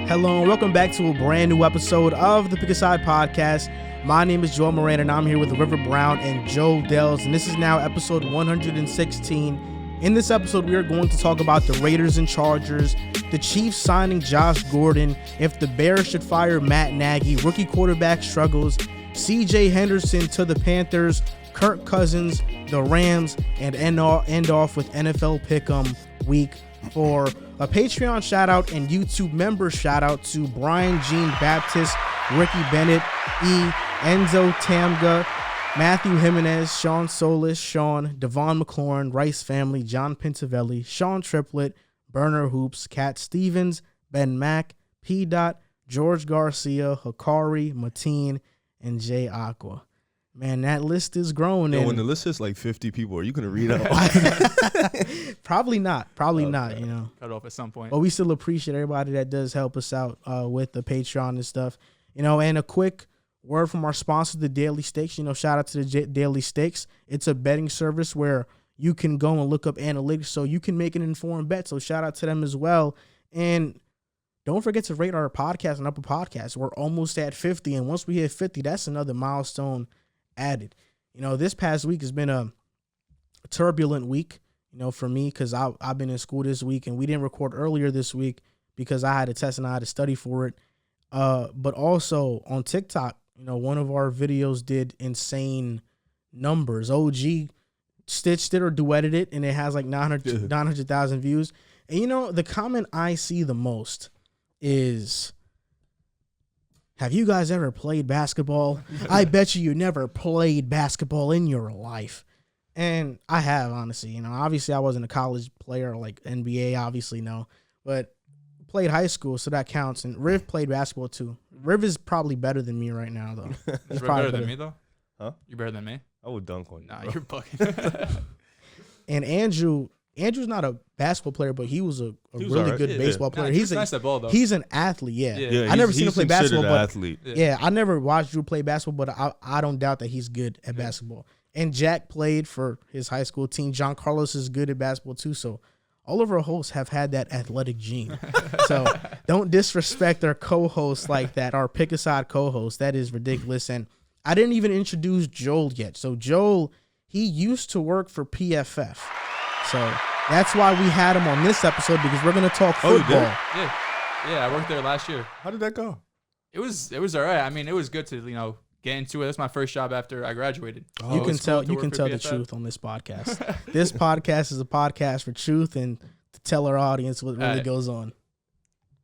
Hello and welcome back to a brand new episode of the Pick a Side Podcast. My name is Joel Moran and I'm here with River Brown and Joe Dells, and this is now episode 116. In this episode, we are going to talk about the Raiders and Chargers, the Chiefs signing Josh Gordon, if the Bears should fire Matt Nagy, rookie quarterback struggles, CJ Henderson to the Panthers, Kirk Cousins, the Rams, and end off with NFL Pick'em Week 4. A Patreon shout out and YouTube member shout out to Brian Jean Baptist, Ricky Bennett, Enzo Tamga, Matthew Jimenez, Sean Solis, Sean, Devon McLaurin, Rice Family, John Pintavelli, Sean Triplett, Burner Hoops, Kat Stevens, Ben Mack, P. Dot, George Garcia, Hikari, Mateen, and Jay Aqua. Man, that list is growing. Yo, when the list is like 50 people, are you going to read out? Probably not. Not, you know. Cut off at some point. But we still appreciate everybody that does help us out with the Patreon and stuff. You know, and a quick word from our sponsor, the Daily Stakes. You know, shout out to the Daily Stakes. It's a betting service where you can go and look up analytics so you can make an informed bet. So shout out to them as well. And don't forget to rate our podcast on Apple Podcasts. We're almost at 50. And once we hit 50, that's another milestone added. You know, this past week has been a turbulent week, you know, for me, because I've been in school this week and we didn't record earlier this week because I had a test and I had to study for it. But also on TikTok, you know, one of our videos did insane numbers. OG stitched it or duetted it and it has like 900,000 views. And, you know, the comment I see the most is, have you guys ever played basketball? I bet you never played basketball in your life. And I have, honestly. You know, obviously I wasn't a college player like NBA, obviously, no. But played high school, so that counts. And Riv played basketball, too. Riv is probably better than me right now, though. He's better than me, though? Huh? You better than me? I would dunk on you. Nah, bro. you're bugging. And Andrew's not a basketball player, but he was a really good baseball player. He's nice at ball, though. He's an athlete, yeah. I never seen him play basketball, but athlete. Yeah, I never watched Drew play basketball, but I don't doubt that he's good at basketball. And Jack played for his high school team. John Carlos is good at basketball too. So all of our hosts have had that athletic gene. So don't disrespect our co-hosts like that, our Pick a Side co-host. That is ridiculous. And I didn't even introduce Joel yet. So Joel, he used to work for PFF. So that's why we had him on this episode, because we're going to talk football. Yeah, I worked there last year. How did that go? It was all right. I mean, it was good to, you know, get into it. That's my first job after I graduated. You can tell the truth on this podcast. This podcast is a podcast for truth and to tell our audience what really goes on.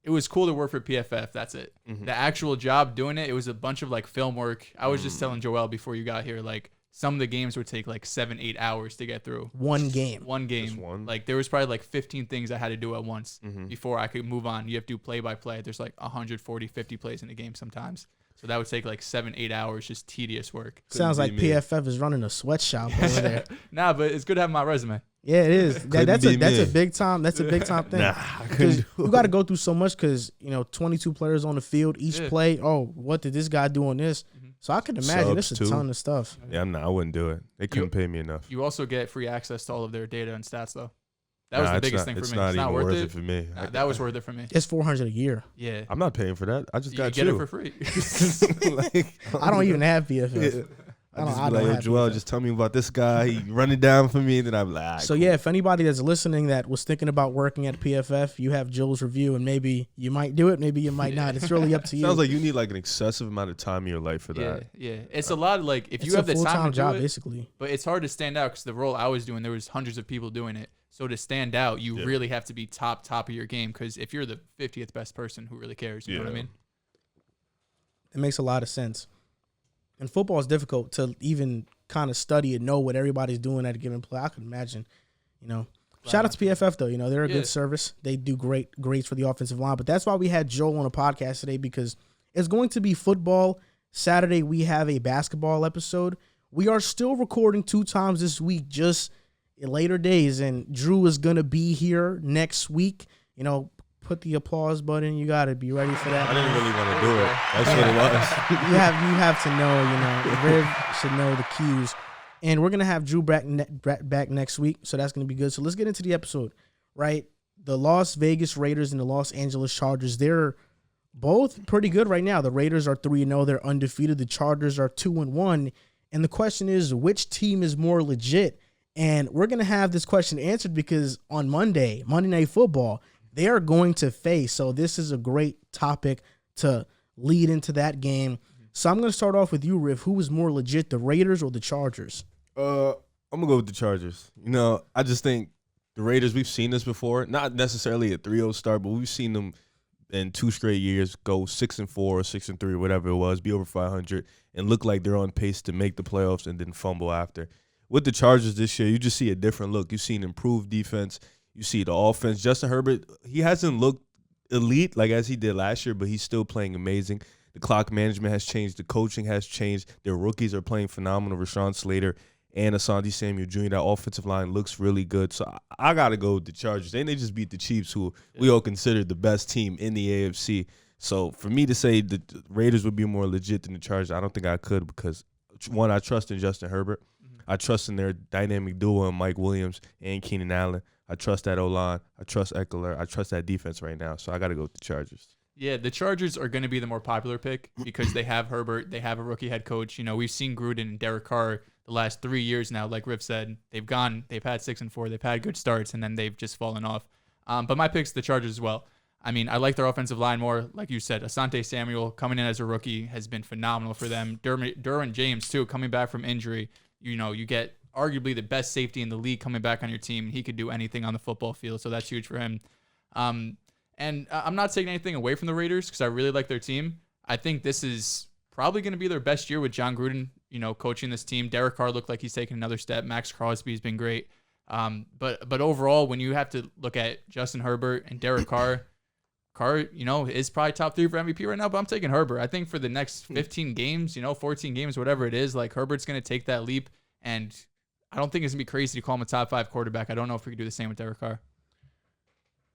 It was cool to work for PFF. That's it. Mm-hmm. The actual job doing it was a bunch of like film work. I was just telling Joel before you got here, like some of the games would take like 7-8 hours to get through. One game. Just one? Like there was probably like 15 things I had to do at once before I could move on. You have to do play by play. There's like 140, 50 plays in a game sometimes. So that would take like 7-8 hours, just tedious work. Sounds like PFF is running a sweatshop over there. Nah, but it's good to have my resume. Yeah, it is. That's a big time. That's a big time thing. Nah, because you got to go through so much. Because 22 players on the field, each play. Oh, what did this guy do on this? So I can imagine it's a ton of stuff. Yeah, I wouldn't do it. They couldn't pay me enough. You also get free access to all of their data and stats, though. That was the biggest thing for me. It's not even worth it for me. Nah, that was worth it for me. It's $400 a year. Yeah, I'm not paying for that. I just got you. Get it for free. I don't even have PFF. I just be like, Joel, just tell me about this guy. He run it down for me, and then I'm like, so cool. Yeah, if anybody that's listening that was thinking about working at PFF, you have Joel's review, and maybe you might do it, maybe you might not. It's really up to you. Sounds like you need like an excessive amount of time in your life for that. Yeah. It's a lot of like if you have the time to do job, it, basically. But it's hard to stand out because the role I was doing, there was hundreds of people doing it. So to stand out, you really have to be top of your game. Because if you're the 50th best person, who really cares? You know what I mean? It makes a lot of sense. And football is difficult to even kind of study and know what everybody's doing at a given play. I could imagine, Shout out to PFF, though. They're a good service. They do greats for the offensive line. But that's why we had Joel on a podcast today, because it's going to be football. Saturday, we have a basketball episode. We are still recording 2 times this week, just in later days. And Drew is going to be here next week. Put the applause button. You got to be ready for that. I didn't really want to do it. That's what it was. You have to know, Riv should know the cues. And we're going to have Drew back next week, so that's going to be good. So let's get into the episode, right? The Las Vegas Raiders and the Los Angeles Chargers, they're both pretty good right now. The Raiders are 3-0. They're undefeated. The Chargers are 2-1. And the question is, which team is more legit? And we're going to have this question answered because on Monday Night Football, they are going to face. So this is a great topic to lead into that game. So I'm going to start off with you, Riff. Who is more legit, the Raiders or the Chargers? I'm going to go with the Chargers. I just think the Raiders, we've seen this before. Not necessarily a 3-0 start, but we've seen them in 2 straight years go 6-4 or 6-3, whatever it was, be over 500, and look like they're on pace to make the playoffs and then fumble after. With the Chargers this year, you just see a different look. You've seen improved defense. You see the offense. Justin Herbert, he hasn't looked elite like as he did last year, but he's still playing amazing. The clock management has changed. The coaching has changed. Their rookies are playing phenomenal. Rashawn Slater and Asante Samuel Jr., that offensive line looks really good. So I got to go with the Chargers. They just beat the Chiefs, who we all consider the best team in the AFC. So for me to say the Raiders would be more legit than the Chargers, I don't think I could because, one, I trust in Justin Herbert. I trust in their dynamic duo in Mike Williams and Keenan Allen. I trust that O-line. I trust Eckler. I trust that defense right now. So I got to go with the Chargers. Yeah, the Chargers are going to be the more popular pick because they have Herbert. They have a rookie head coach. We've seen Gruden and Derek Carr the last 3 years now. Like Riff said, they've had 6-4. They've had good starts, and then they've just fallen off. But my pick's the Chargers as well. I mean, I like their offensive line more. Like you said, Asante Samuel coming in as a rookie has been phenomenal for them. Derwin James, too, coming back from injury. You get arguably the best safety in the league coming back on your team. He could do anything on the football field, so that's huge for him. And I'm not taking anything away from the Raiders because I really like their team. I think this is probably going to be their best year with John Gruden, coaching this team. Derek Carr looked like he's taking another step. Max Crosby's been great. But overall, when you have to look at Justin Herbert and Derek Carr, is probably top 3 for MVP right now, but I'm taking Herbert. I think for the next 15 games, 14 games, whatever it is, like Herbert's going to take that leap, and I don't think it's going to be crazy to call him a top 5 quarterback. I don't know if we could do the same with Derek Carr.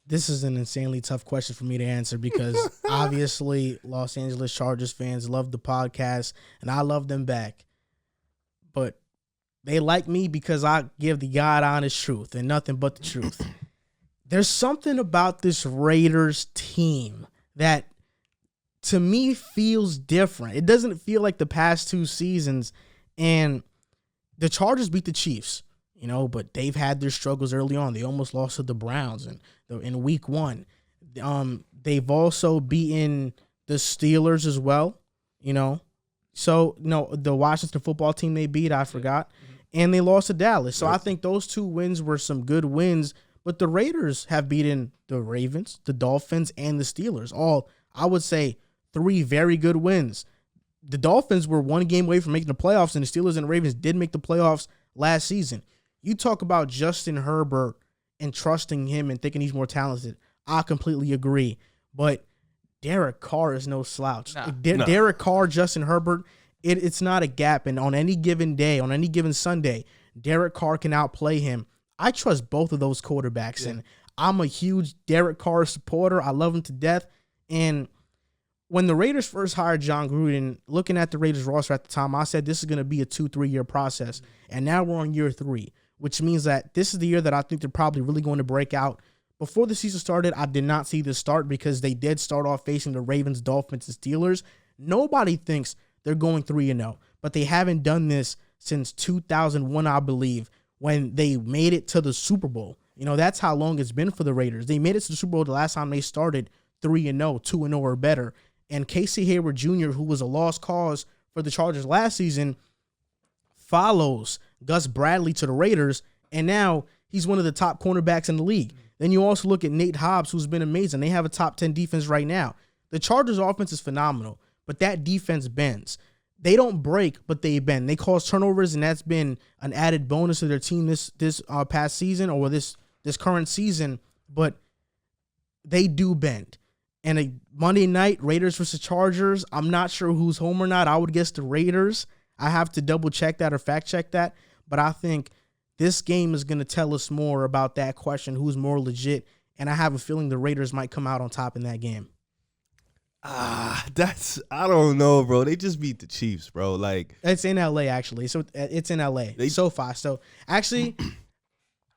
This is an insanely tough question for me to answer because obviously Los Angeles Chargers fans love the podcast, and I love them back. But they like me because I give the God honest truth and nothing but the truth. There's something about this Raiders team that, to me, feels different. It doesn't feel like the past 2 seasons. And the Chargers beat the Chiefs, but they've had their struggles early on. They almost lost to the Browns in week 1. They've also beaten the Steelers as well, So, the Washington football team they beat, I forgot. And they lost to Dallas. So I think those 2 wins were some good wins. But the Raiders have beaten the Ravens, the Dolphins, and the Steelers. All, I would say, 3 very good wins. The Dolphins were 1 game away from making the playoffs, and the Steelers and the Ravens did make the playoffs last season. You talk about Justin Herbert and trusting him and thinking he's more talented. I completely agree. But Derek Carr is no slouch. Derek Carr, Justin Herbert, it's not a gap. And on any given day, on any given Sunday, Derek Carr can outplay him. I trust both of those quarterbacks, and I'm a huge Derek Carr supporter. I love him to death. And when the Raiders first hired John Gruden, looking at the Raiders roster at the time, I said this is going to be a 2-3 year process. And now we're on year 3, which means that this is the year that I think they're probably really going to break out. Before the season started, I did not see this start because they did start off facing the Ravens, Dolphins, and Steelers. Nobody thinks they're going 3-0, but they haven't done this since 2001, I believe, when they made it to the Super Bowl. That's how long it's been for the Raiders. They made it to the Super Bowl the last time they started 3-0, 2-0 or better. And Casey Hayward Jr., who was a lost cause for the Chargers last season, follows Gus Bradley to the Raiders, and now he's one of the top cornerbacks in the league. Then you also look at Nate Hobbs, who's been amazing. They have a top 10 defense right now. The Chargers' offense is phenomenal, but that defense bends. They don't break, but they bend. They cause turnovers, and that's been an added bonus to their team this past season or this current season, but they do bend. And a Monday night, Raiders versus Chargers, I'm not sure who's home or not. I would guess the Raiders. I have to double-check that or fact-check that, but I think this game is going to tell us more about that question, who's more legit, and I have a feeling the Raiders might come out on top in that game. I don't know, bro. They just beat the Chiefs, bro. Like, it's in LA, actually. So it's in LA. SoFi. So actually,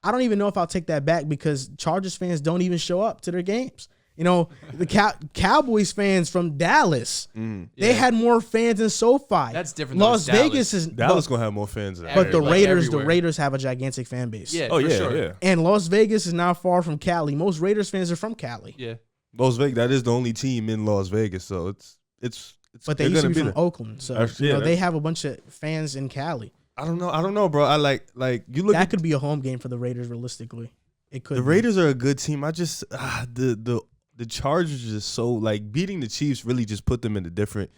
I don't even know if I'll take that back because Chargers fans don't even show up to their games. The Cowboys fans from Dallas, they had more fans than SoFi. That's different. Las Vegas is Dallas gonna have more fans than but the Raiders, everywhere. the Raiders have a gigantic fan base. Yeah, Oh for yeah, sure. yeah. And Las Vegas is not far from Cali. Most Raiders fans are from Cali. Yeah. Las Vegas, that is the only team in Las Vegas, so it's. But they they're used to gonna be from there. Oakland, so they have a bunch of fans in Cali. I don't know, bro. I like you look. That could be a home game for the Raiders. Realistically, it could. The Raiders are a good team. I just the Chargers are just so like beating the Chiefs really just put them in a different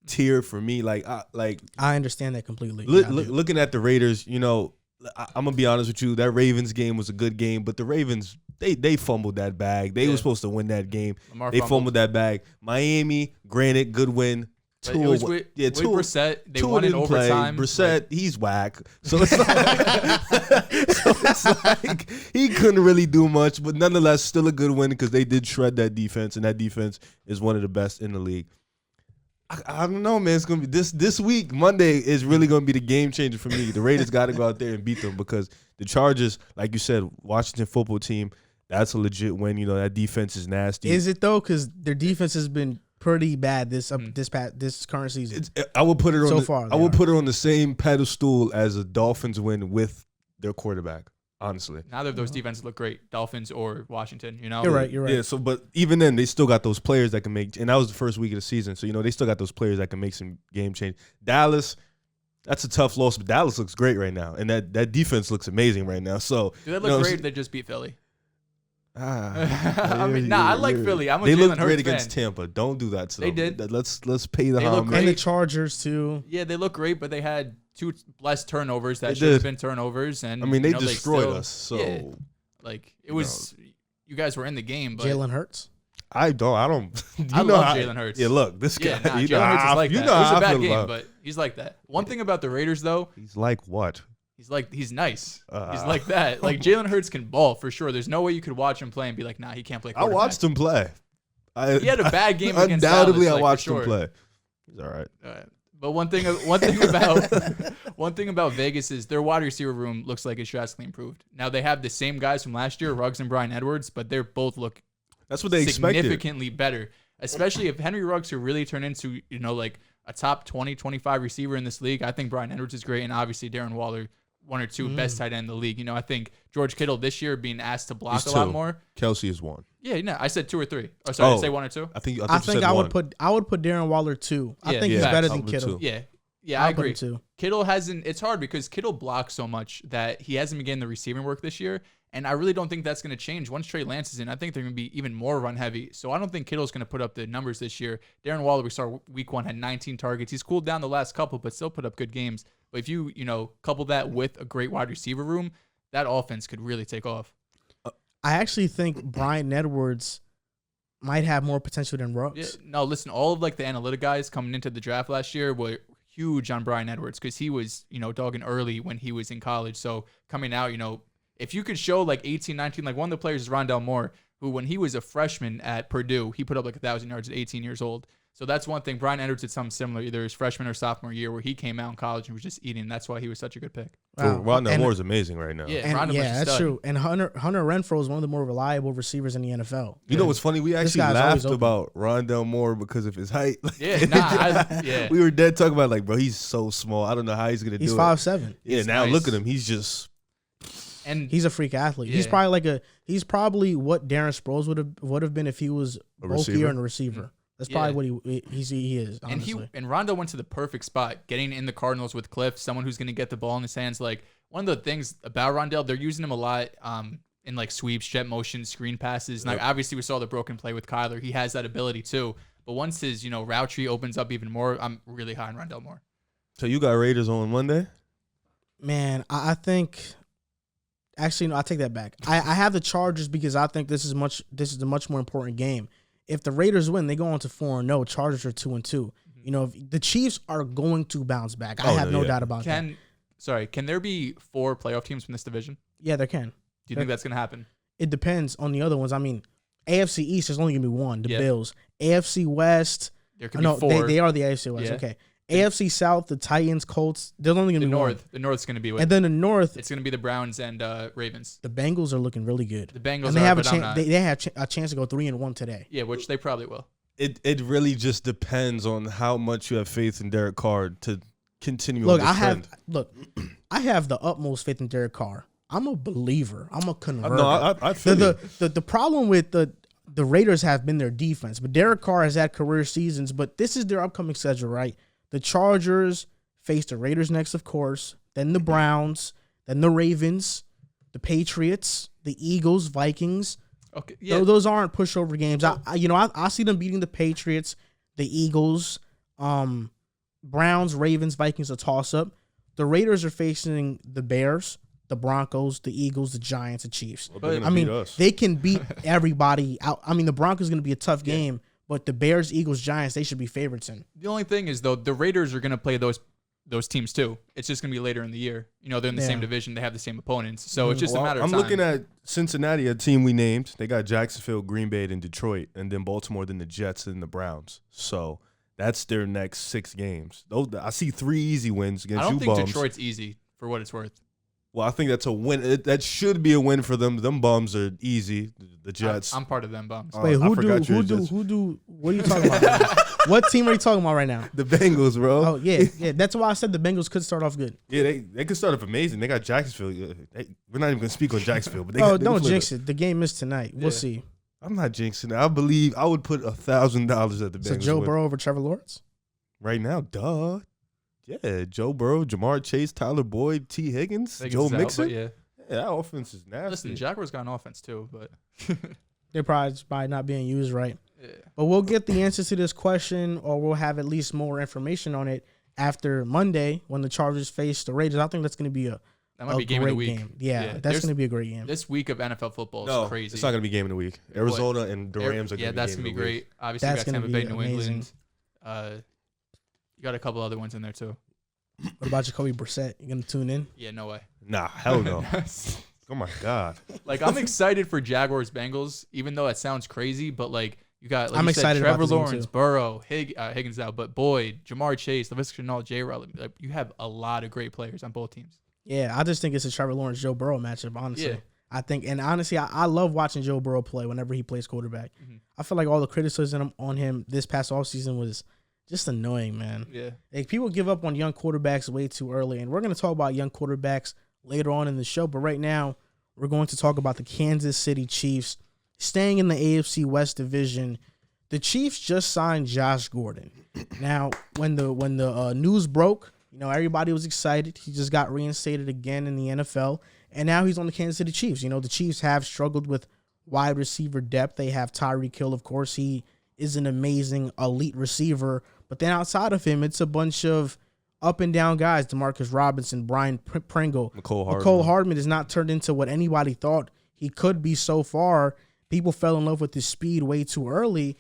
tier for me. I understand that completely. Looking at the Raiders, I'm gonna be honest with you. That Ravens game was a good game, but the Ravens they fumbled that bag. They were supposed to win that game. They fumbled that bag. Miami, granted, good win. With Brissett, they won in overtime. Brissett, he's whack. So it's like he couldn't really do much, but nonetheless, still a good win because they did shred that defense, and that defense is one of the best in the league. I don't know, man. It's gonna be this week. Monday is really gonna be the game changer for me. The Raiders got to go out there and beat them because the Chargers, like you said, Washington football team, that's a legit win. That defense is nasty. Is it though? Because their defense has been pretty bad this current season. I would put it on so far. I would put it on the same pedestal as a Dolphins win with their quarterback. Honestly, neither of those defenses look great, Dolphins or Washington. You're right. Yeah. So, but even then, they still got those players that can make. And that was the first week of the season, so they still got those players that can make some game change. Dallas, that's a tough loss, but Dallas looks great right now, and that defense looks amazing right now. So, do they look great? They just beat Philly. I like Philly. I'm a they Jalen looked Hurts great against fan. Tampa. Don't do that to They them. did. Let's pay the They look homage. great. And the Chargers too. Yeah, they look great, but they had 2 less turnovers that They should have did. been turnovers, and they destroyed us. So it was. You guys were in the game, but Jalen Hurts. I don't. I love Jalen Hurts. Yeah, look, this guy. Jalen Hurts is like that. It was a bad game, about. but he's like that. One thing about the Raiders, though, He's like what? he's nice. He's like that. Like Jalen Hurts can ball for sure. There's no way you could watch him play and be like, nah, he can't play I quarterback. watched him play. He had a bad game against Undoubtedly, Dallas, I watched for him sure. play. He's all right. But one thing about Vegas is their wide receiver room looks like it's drastically improved. Now they have the same guys from last year, Ruggs and Bryan Edwards, but they're both look That's what they expected. Significantly better, especially if Henry Ruggs could really turn into like a top 20, 25 receiver in this league. I think Bryan Edwards is great, and obviously Darren Waller, one or two best tight end in the league. I think George Kittle this year being asked to block He's a lot two. more. Kelsey is 1. Yeah, I said 2 or 3. Oh, sorry, did I say 1 or 2? I think I said I would 1. put Darren Waller 2. I Yeah, think he's facts. better I'll than put Kittle. 2. Yeah, I agree. Too. Kittle hasn't. It's hard because Kittle blocks so much that he hasn't been getting the receiving work this year, and I really don't think that's going to change once Trey Lance is in. I think they're going to be even more run heavy. So I don't think Kittle's going to put up the numbers this year. Darren Waller, we saw week 1 had 19 targets. He's cooled down the last couple, but still put up good games. But if you couple that with a great wide receiver room, that offense could really take off. I actually think Bryan Edwards might have more potential than Ruggs. Yeah, no, listen, all of the analytic guys coming into the draft last year were huge on Bryan Edwards because he was, dogging early when he was in college. So coming out, if you could show 18, 19, one of the players is Rondale Moore, who when he was a freshman at Purdue, he put up 1,000 yards at 18 years old. So that's one thing. Bryan Edwards did something similar, either his freshman or sophomore year, where he came out in college and was just eating. That's why he was such a good pick. Wow. Rondale Moore is amazing right now. Yeah, that's true. And Hunter Renfrow is one of the more reliable receivers in the NFL. You know what's funny? We actually laughed about Rondale Moore because of his height. We were dead talking about bro, he's so small. I don't know how he's gonna do it. He's 5'7". Yeah, He's now nice. look at him. He's just he's a freak athlete. Yeah. He's probably what Darren Sproles would have been if he was bulkier and a receiver. That's probably what he is. Honestly. And Rondo went to the perfect spot, getting in the Cardinals with Cliff, someone who's going to get the ball in his hands. One of the things about Rondale, they're using him a lot in sweeps, jet motion, screen passes. Now, obviously, we saw the broken play with Kyler. He has that ability too. But once his route tree opens up even more, I'm really high on Rondale Moore. So you got Raiders on Monday? Man, I think. Actually, no, I take that back. I have the Chargers because I think this is a much more important game. If the Raiders win, they go on to 4-0. Chargers are 2-2. The Chiefs are going to bounce back. I have no doubt about that. Can there be 4 playoff teams from this division? Yeah, there can. Do you think that's going to happen? It depends on the other ones. I mean, AFC East, there's only going to be one, the Bills. AFC West, there could be 4. They are the AFC West. Yeah. Okay. AFC South, the Titans, Colts, they're only going to be one. The North's going to be And then the North, it's going to be the Browns and Ravens. The Bengals are looking really good. The Bengals and they have a chance. They have a chance to go 3-1 today. Yeah, which they probably will. It really just depends on how much you have faith in Derek Carr to continue. Look, on this trend. I have the utmost faith in Derek Carr. I'm a believer. I'm a converter. No, I feel the problem with the Raiders have been their defense, but Derek Carr has had career seasons. But this is their upcoming schedule, right? The Chargers face the Raiders next, of course. Then the Browns. Then the Ravens. The Patriots. The Eagles. Vikings. Okay, yeah. Those aren't pushover games. I see them beating the Patriots, the Eagles, Browns, Ravens, Vikings, a toss-up. The Raiders are facing the Bears, the Broncos, the Eagles, the Giants, the Chiefs. Well, they can beat everybody out. I mean, the Broncos is going to be a tough game, but the Bears, Eagles, Giants, they should be favorites in. The only thing is, though, the Raiders are going to play those teams too. It's just going to be later in the year. They're in the same division. They have the same opponents. So it's just a matter of time. I'm looking at Cincinnati, a team we named. They got Jacksonville, Green Bay, and Detroit, and then Baltimore, then the Jets, and the Browns. So that's their next 6 games. I see 3 easy wins against you bums. I don't think Detroit's easy for what it's worth. Well, I think that's a win. That should be a win for them. Them bums are easy. The Jets. I'm part of them bums. Wait, what are you talking about? What team are you talking about right now? The Bengals, bro. Oh, yeah. That's why I said the Bengals could start off good. Yeah, they could start off amazing. They got Jacksonville. We're not even going to speak on Jacksonville. But don't jinx it. The game is tonight. We'll see. I'm not jinxing it. I believe I would put $1,000 at the Bengals. So Joe Burrow over Trevor Lawrence? Right now, duh. Yeah, Joe Burrow, Jamar Chase, Tyler Boyd, T. Higgins, Joe Mixon. Yeah, that offense is nasty. Listen, Jaguars got an offense too, but they're probably just by not being used right. Yeah. But we'll get the answers to this question, or we'll have at least more information on it after Monday when the Chargers face the Raiders. I think that's going to be a game of the week. Game. Yeah, that's going to be a great game. This week of NFL football is crazy. It's not going to be game of the week. Arizona and the Rams are going to be game of the week. Yeah, that's going to be great. Obviously, you got Tampa Bay, New England. You got a couple other ones in there too. What about Jacoby Brissett? You going to tune in? Yeah, no way. Nah, hell no. Oh my God. I'm excited for Jaguars Bengals, even though that sounds crazy, but you got I'm excited Trevor about Lawrence, Burrow, Higgins out, but Boyd, Jamar Chase, LaVisca Chenault, J-Rod. You have a lot of great players on both teams. Yeah, I just think it's a Trevor Lawrence Joe Burrow matchup, honestly. Yeah. I think, and honestly, I love watching Joe Burrow play whenever he plays quarterback. Mm-hmm. I feel like all the criticism on him this past offseason was just annoying, man. Yeah. People give up on young quarterbacks way too early, and we're going to talk about young quarterbacks later on in the show, but right now we're going to talk about the Kansas City Chiefs staying in the AFC West division. The Chiefs just signed Josh Gordon. Now, when the news broke, everybody was excited. He just got reinstated again in the NFL, and now he's on the Kansas City Chiefs. The Chiefs have struggled with wide receiver depth. They have Tyreek Hill, of course. He is an amazing elite receiver, but then outside of him, it's a bunch of up and down guys. Demarcus Robinson, Brian Pringle, Mecole Hardman has not turned into what anybody thought he could be so far. People fell in love with his speed way too early.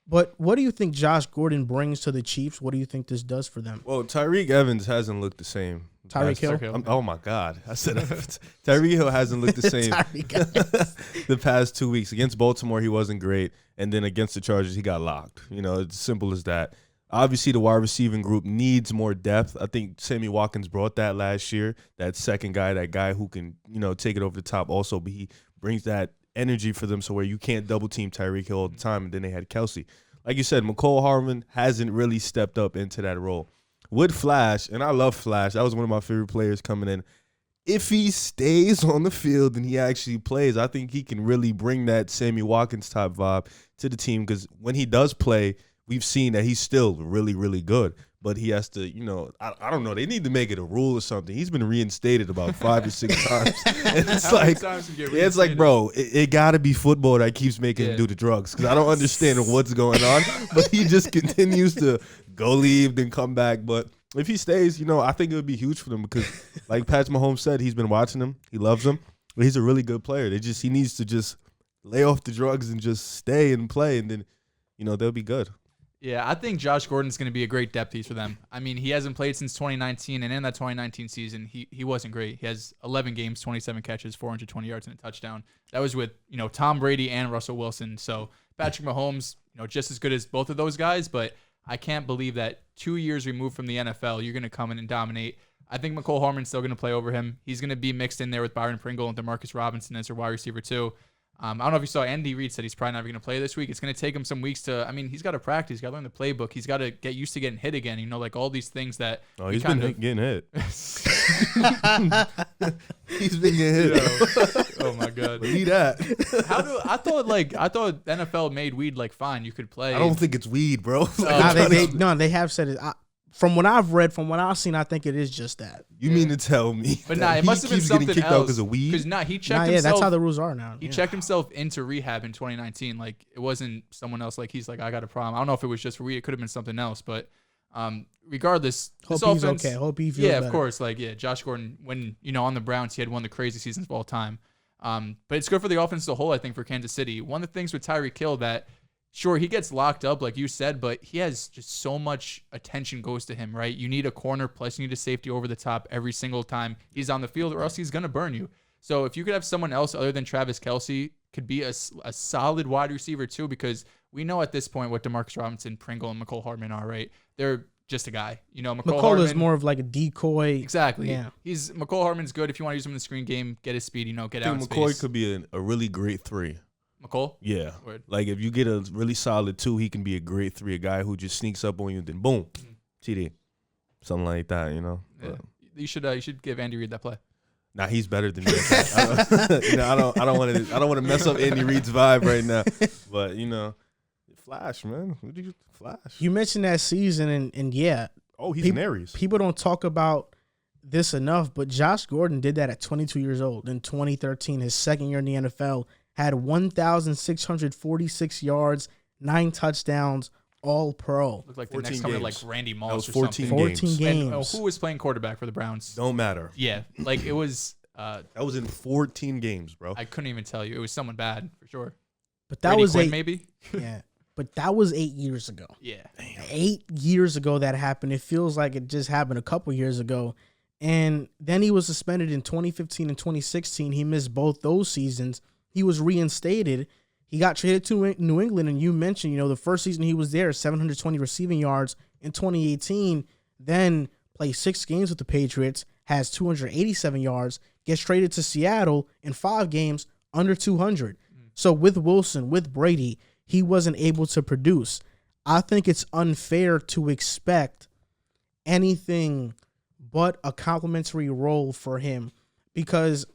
But what do you think Josh Gordon brings to the Chiefs? What do you think this does for them? Well, Tyreek Evans hasn't looked the same. Tyreek Hill? Oh, my God. I said Tyreek Hill hasn't looked the same the past 2 weeks. Against Baltimore, he wasn't great. And then against the Chargers, he got locked. It's simple as that. Obviously, the wide receiving group needs more depth. I think Sammy Watkins brought that last year, that second guy, that guy who can, take it over the top also. But he brings that energy for them so where you can't double-team Tyreek Hill all the time. And then they had Kelsey. Like you said, Mecole Hardman hasn't really stepped up into that role. With Flash, and I love Flash. That was one of my favorite players coming in. If he stays on the field and he actually plays, I think he can really bring that Sammy Watkins type vibe to the team because when he does play, we've seen that he's still really, really good. But he has to, I don't know. They need to make it a rule or something. He's been reinstated about 5 or 6 times. And it's like, bro, it got to be football that keeps making him do the drugs because I don't understand what's going on. But he just continues to go leave, then come back. But if he stays, I think it would be huge for them because, like Patrick Mahomes said, he's been watching him. He loves him. But he's a really good player. He needs to just lay off the drugs and just stay and play, and then, they'll be good. Yeah, I think Josh Gordon's going to be a great depth piece for them. I mean, he hasn't played since 2019, and in that 2019 season, he wasn't great. He has 11 games, 27 catches, 420 yards, and a touchdown. That was with, Tom Brady and Russell Wilson. So Patrick Mahomes, just as good as both of those guys, but I can't believe that 2 years removed from the NFL, you're going to come in and dominate. I think McCole Hardman's still going to play over him. He's going to be mixed in there with Byron Pringle and Demarcus Robinson as their wide receiver too. I don't know if you saw Andy Reid said he's probably never going to play this week. It's going to take him some weeks to. I mean, he's got to practice. He's got to learn the playbook. He's got to get used to getting hit again. You know, like all these things that. Oh, he's been getting hit. He's been getting hit. Oh my god. Believe that. I thought NFL made weed like fine. You could play. I don't think it's weed, bro. They have said it. From what I've read, from what I've seen, I think it is just that. You mean to tell me? But it must have been something getting kicked else. out because of weed? Because he checked himself. That's how the rules are now. He checked himself into rehab in 2019. Like it wasn't someone else. Like he's like, I got a problem. I don't know if it was just for weed. It could have been something else. But regardless, hope he's okay. Hope he feels better. Of course. Like Josh Gordon, when on the Browns, he had one of the crazy seasons of all time. But it's good for the offense as a whole. I think for Kansas City, one of the things with Tyreek Hill that. Sure, he gets locked up, like you said, but he has just so much attention goes to him, right? You need a corner, plus you need a safety over the top every single time he's on the field, or else he's going to burn you. So if you could have someone else other than Travis Kelce, could be a solid wide receiver too, because we know at this point what Demarcus Robinson, Pringle, and McCole Hardman are, right? They're just a guy. You know, McCole Hardman is more of like a decoy. Exactly. Yeah. McCole Hardman's good if you want to use him in the screen game, get his speed, get out in space. McCoy could be a really great 3. McCole? Yeah. Word. Like if you get a really solid 2, he can be a great 3, a guy who just sneaks up on you, then boom, TD. Something like that, you know? Yeah. You should give Andy Reid that play. Nah, he's better than me. I don't want to mess up Andy Reid's vibe right now. But, Flash, man. What did you Flash? You mentioned that season and yeah. Oh, he's an Aries. People don't talk about this enough, but Josh Gordon did that at 22 years old in 2013, his second year in the NFL. Had 1,646 yards, 9 touchdowns, all pro. Looked like the next comer like Randy Moss. That was or 14 something. games. And, who was playing quarterback for the Browns? Don't matter. Yeah, like it was. That was in 14 games, bro. I couldn't even tell you. It was someone bad for sure. But that Brady was Quinn, maybe. Yeah, but that was 8 years ago. Yeah, 8 years ago that happened. It feels like it just happened a couple years ago. And then he was suspended in 2015 and 2016. He missed both those seasons. He was reinstated. He got traded to New England, and you mentioned, the first season he was there, 720 receiving yards in 2018, then played 6 games with the Patriots, has 287 yards, gets traded to Seattle in 5 games, under 200. So with Wilson, with Brady, he wasn't able to produce. I think it's unfair to expect anything but a complimentary role for him because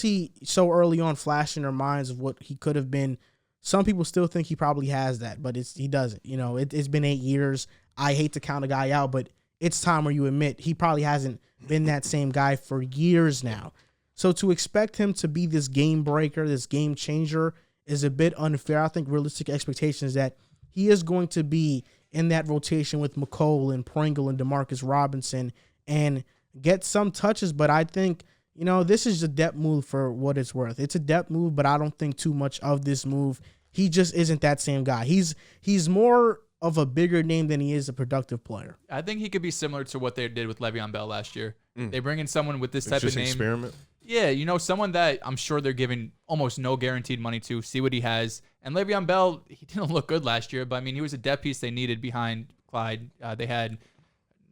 he so early on flashed in our minds of what he could have been. Some people still think he probably has that, but he doesn't. It's been 8 years. I hate to count a guy out, but it's time where you admit he probably hasn't been that same guy for years now. So to expect him to be this game breaker, this game changer is a bit unfair. I think realistic expectation is that he is going to be in that rotation with McCole and Pringle and Demarcus Robinson and get some touches, but I think this is a depth move for what it's worth. It's a depth move, but I don't think too much of this move. He just isn't that same guy. He's more of a bigger name than he is a productive player. I think he could be similar to what they did with Le'Veon Bell last year. They bring in someone with this type of name. Experiment. Yeah, someone that I'm sure they're giving almost no guaranteed money to, see what he has. And Le'Veon Bell, he didn't look good last year, but I mean, he was a depth piece they needed behind Clyde. They had,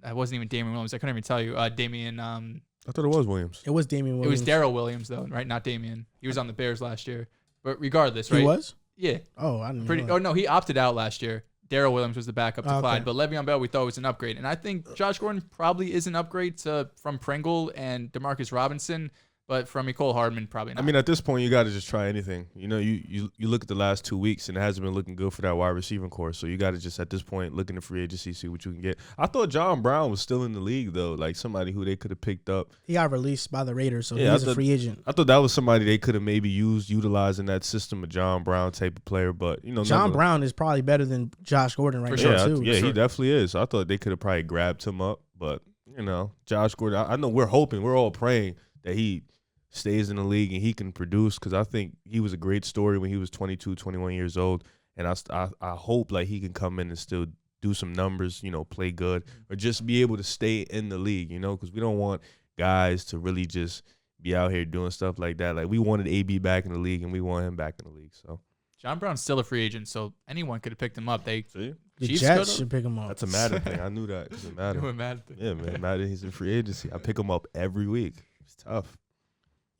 it wasn't even Damian Williams. I couldn't even tell you. Damian. I thought it was Williams. It was Damian Williams. It was Darrell Williams, though, right? Not Damian. He was on the Bears last year. But regardless, right? He was? Yeah. Oh, I didn't know. Oh, no, he opted out last year. Darrell Williams was the backup to Okay. Clyde. But Le'Veon Bell, we thought was an upgrade. And I think Josh Gordon probably is an upgrade from Pringle and Demarcus Robinson. But from McCole Hardman, probably not. I mean, at this point, you got to just try anything. You look at the last 2 weeks, and it hasn't been looking good for that wide receiving core. So you got to just, at this point, look in the free agency, see what you can get. I thought John Brown was still in the league, though, like somebody who they could have picked up. He got released by the Raiders, so Yeah, he's a free agent. I thought that was somebody they could have maybe utilizing that system, a John Brown type of player. But, John Brown is probably better than Josh Gordon right now, too. Yeah, he definitely is. I thought they could have probably grabbed him up. But, Josh Gordon, I know we're all praying that he stays in the league and he can produce, because I think he was a great story when he was 22, 21 years old. And I hope like he can come in and still do some numbers, play good, or just be able to stay in the league, because we don't want guys to really just be out here doing stuff like that. Like we wanted AB back in the league and we want him back in the league. So John Brown's still a free agent, so anyone could have picked him up. See? The Chiefs Jets could've? should pick him up. That's a Madden thing. I knew that. It's a Madden. Doing mad thing. Yeah, man. Madden, he's in free agency. I pick him up every week. It's tough.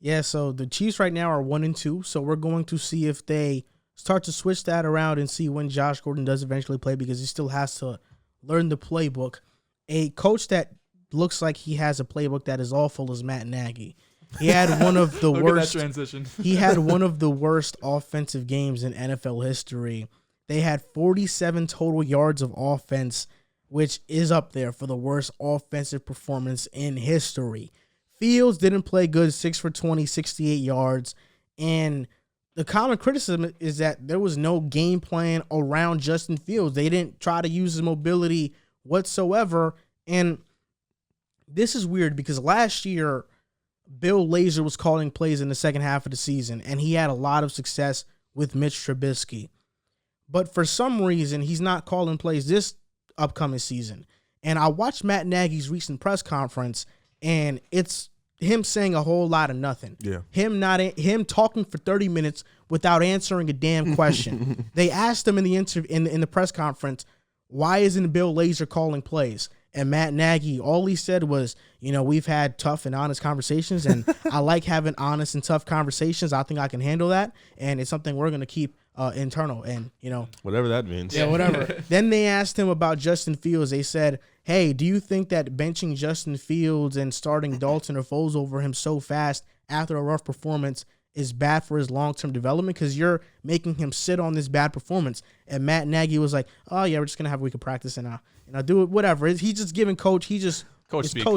Yeah, so the Chiefs right now are 1-2, so we're going to see if they start to switch that around and see when Josh Gordon does eventually play, because he still has to learn the playbook. A coach that looks like he has a playbook that is awful is Matt Nagy. He had one of the Look worst. at that transition. He had one of the worst offensive games in NFL history. They had 47 total yards of offense, which is up there for the worst offensive performance in history. Fields didn't play good, 6 for 20, 68 yards. And the common criticism is that there was no game plan around Justin Fields. They didn't try to use his mobility whatsoever. And this is weird because last year, Bill Lazor was calling plays in the second half of the season, and he had a lot of success with Mitch Trubisky. But for some reason, he's not calling plays this upcoming season. And I watched Matt Nagy's recent press conference, and it's him saying a whole lot of nothing. Yeah. Him talking for 30 minutes without answering a damn question. They asked him in the press conference, why isn't Bill Lazor calling plays? And Matt Nagy, all he said was, we've had tough and honest conversations, and I like having honest and tough conversations. I think I can handle that, and it's something we're going to keep internal. And, Whatever that means. yeah, whatever. Then they asked him about Justin Fields. They said, hey, do you think that benching Justin Fields and starting Dalton or Foles over him so fast after a rough performance is bad for his long-term development because you're making him sit on this bad performance? And Matt Nagy was like, oh, yeah, we're just going to have a week of practice and I'll do it, whatever. He's just giving coach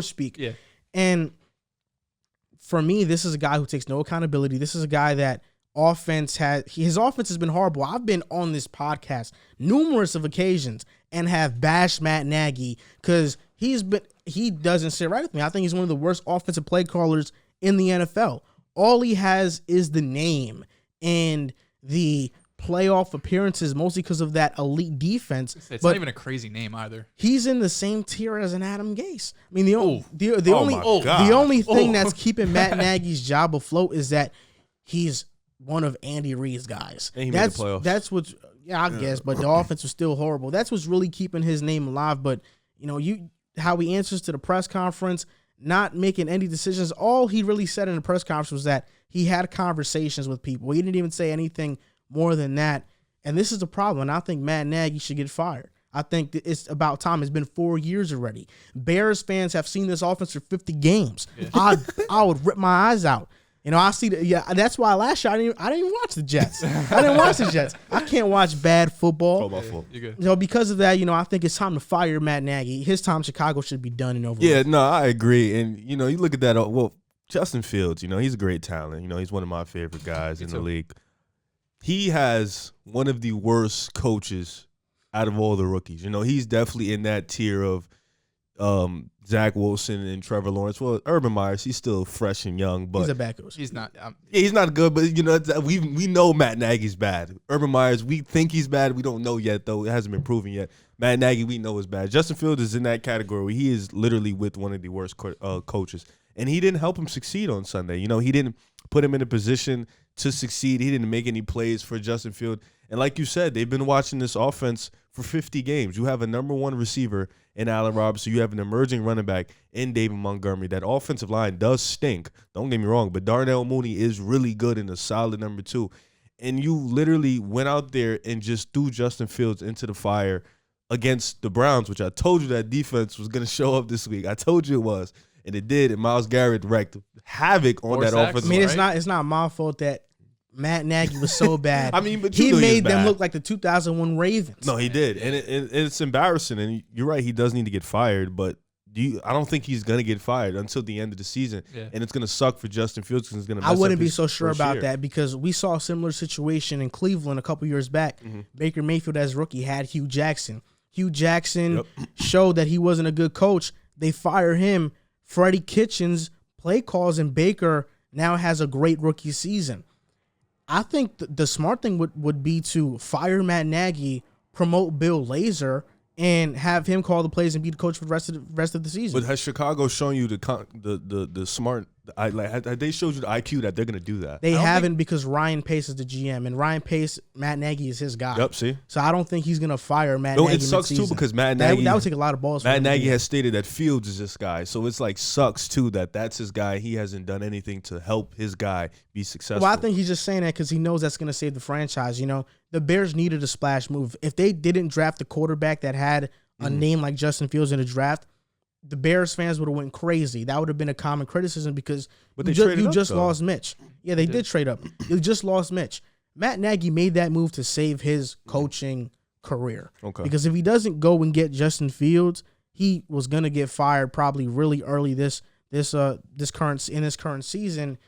speak. Yeah. And for me, this is a guy who takes no accountability. This is a guy that his offense has been horrible. I've been on this podcast numerous of occasions and have bashed Matt Nagy because he doesn't sit right with me. I think he's one of the worst offensive play callers in the NFL. All he has is the name and the playoff appearances, mostly because of that elite defense. It's not even a crazy name either. He's in the same tier as an Adam Gase. I mean, the only thing that's keeping Matt Nagy's job afloat is that he's one of Andy Reid's guys. And he made the playoffs. That's what's, I guess, but the offense was still horrible. That's what's really keeping his name alive. But how he answers to the press conference, not making any decisions. All he really said in the press conference was that he had conversations with people. He didn't even say anything more than that. And this is the problem. And I think Matt Nagy should get fired. I think it's about time. It's been 4 years already. Bears fans have seen this offense for 50 games. Yeah. I would rip my eyes out. I see that. Yeah, that's why last year I didn't even watch the Jets. I can't watch bad football. You're good. Because of that, I think it's time to fire Matt Nagy. His time in Chicago should be done and over with. Yeah, no, I agree. And you look at that. Well, Justin Fields, he's a great talent. He's one of my favorite guys in the league. He has one of the worst coaches out of all the rookies. He's definitely in that tier of Zach Wilson and Trevor Lawrence. Well, Urban Myers, he's still fresh and young, but he's a bad coach. He's not. He's not good. But we know Matt Nagy's bad. Urban Myers, we think he's bad. We don't know yet, though. It hasn't been proven yet. Matt Nagy, we know is bad. Justin Fields is in that category where he is literally with one of the worst coaches, and he didn't help him succeed on Sunday. He didn't put him in a position to succeed. He didn't make any plays for Justin Fields. And like you said, they've been watching this offense for 50 games. You have a number one receiver in Allen Robinson. You have an emerging running back in David Montgomery. That offensive line does stink. Don't get me wrong, but Darnell Mooney is really good and a solid number two. And you literally went out there and just threw Justin Fields into the fire against the Browns, which I told you that defense was going to show up this week. I told you it was, and it did. And Myles Garrett wreaked havoc on that offensive line. It's not my fault that Matt Nagy was so bad. But he made them look like the 2001 Ravens. No, he did, and it's embarrassing. And you're right, he does need to get fired. But I don't think he's gonna get fired until the end of the season, and it's gonna suck for Justin Fields because it's gonna. I wouldn't be so sure about that because we saw a similar situation in Cleveland a couple years back. Mm-hmm. Baker Mayfield as rookie had Hugh Jackson. Hugh Jackson showed that he wasn't a good coach. They fire him. Freddie Kitchens play calls, and Baker now has a great rookie season. I think the smart thing would be to fire Matt Nagy, promote Bill Lazor, and have him call the plays and be the coach for the rest of the season. But has Chicago shown you the smart? Have they showed you the IQ that they're gonna do that? They haven't because Ryan Pace is the GM, and Ryan Pace, Matt Nagy is his guy. Yep. See, so I don't think he's gonna fire Matt Nagy. It sucks mid-season. too because Matt Nagy that would take a lot of balls. Matt Nagy has stated that Fields is this guy, so it's like sucks too that that's his guy. He hasn't done anything to help his guy be successful. Well, I think he's just saying that because he knows that's gonna save the franchise. You know, the Bears needed a splash move. If they didn't draft the quarterback that had a name like Justin Fields in the draft, the Bears fans would have went crazy. That would have been a common criticism because you just lost Mitch. Yeah, they did trade up. You just lost Mitch. Matt Nagy made that move to save his coaching career. Okay. Because if he doesn't go and get Justin Fields, he was gonna get fired probably really early this current season.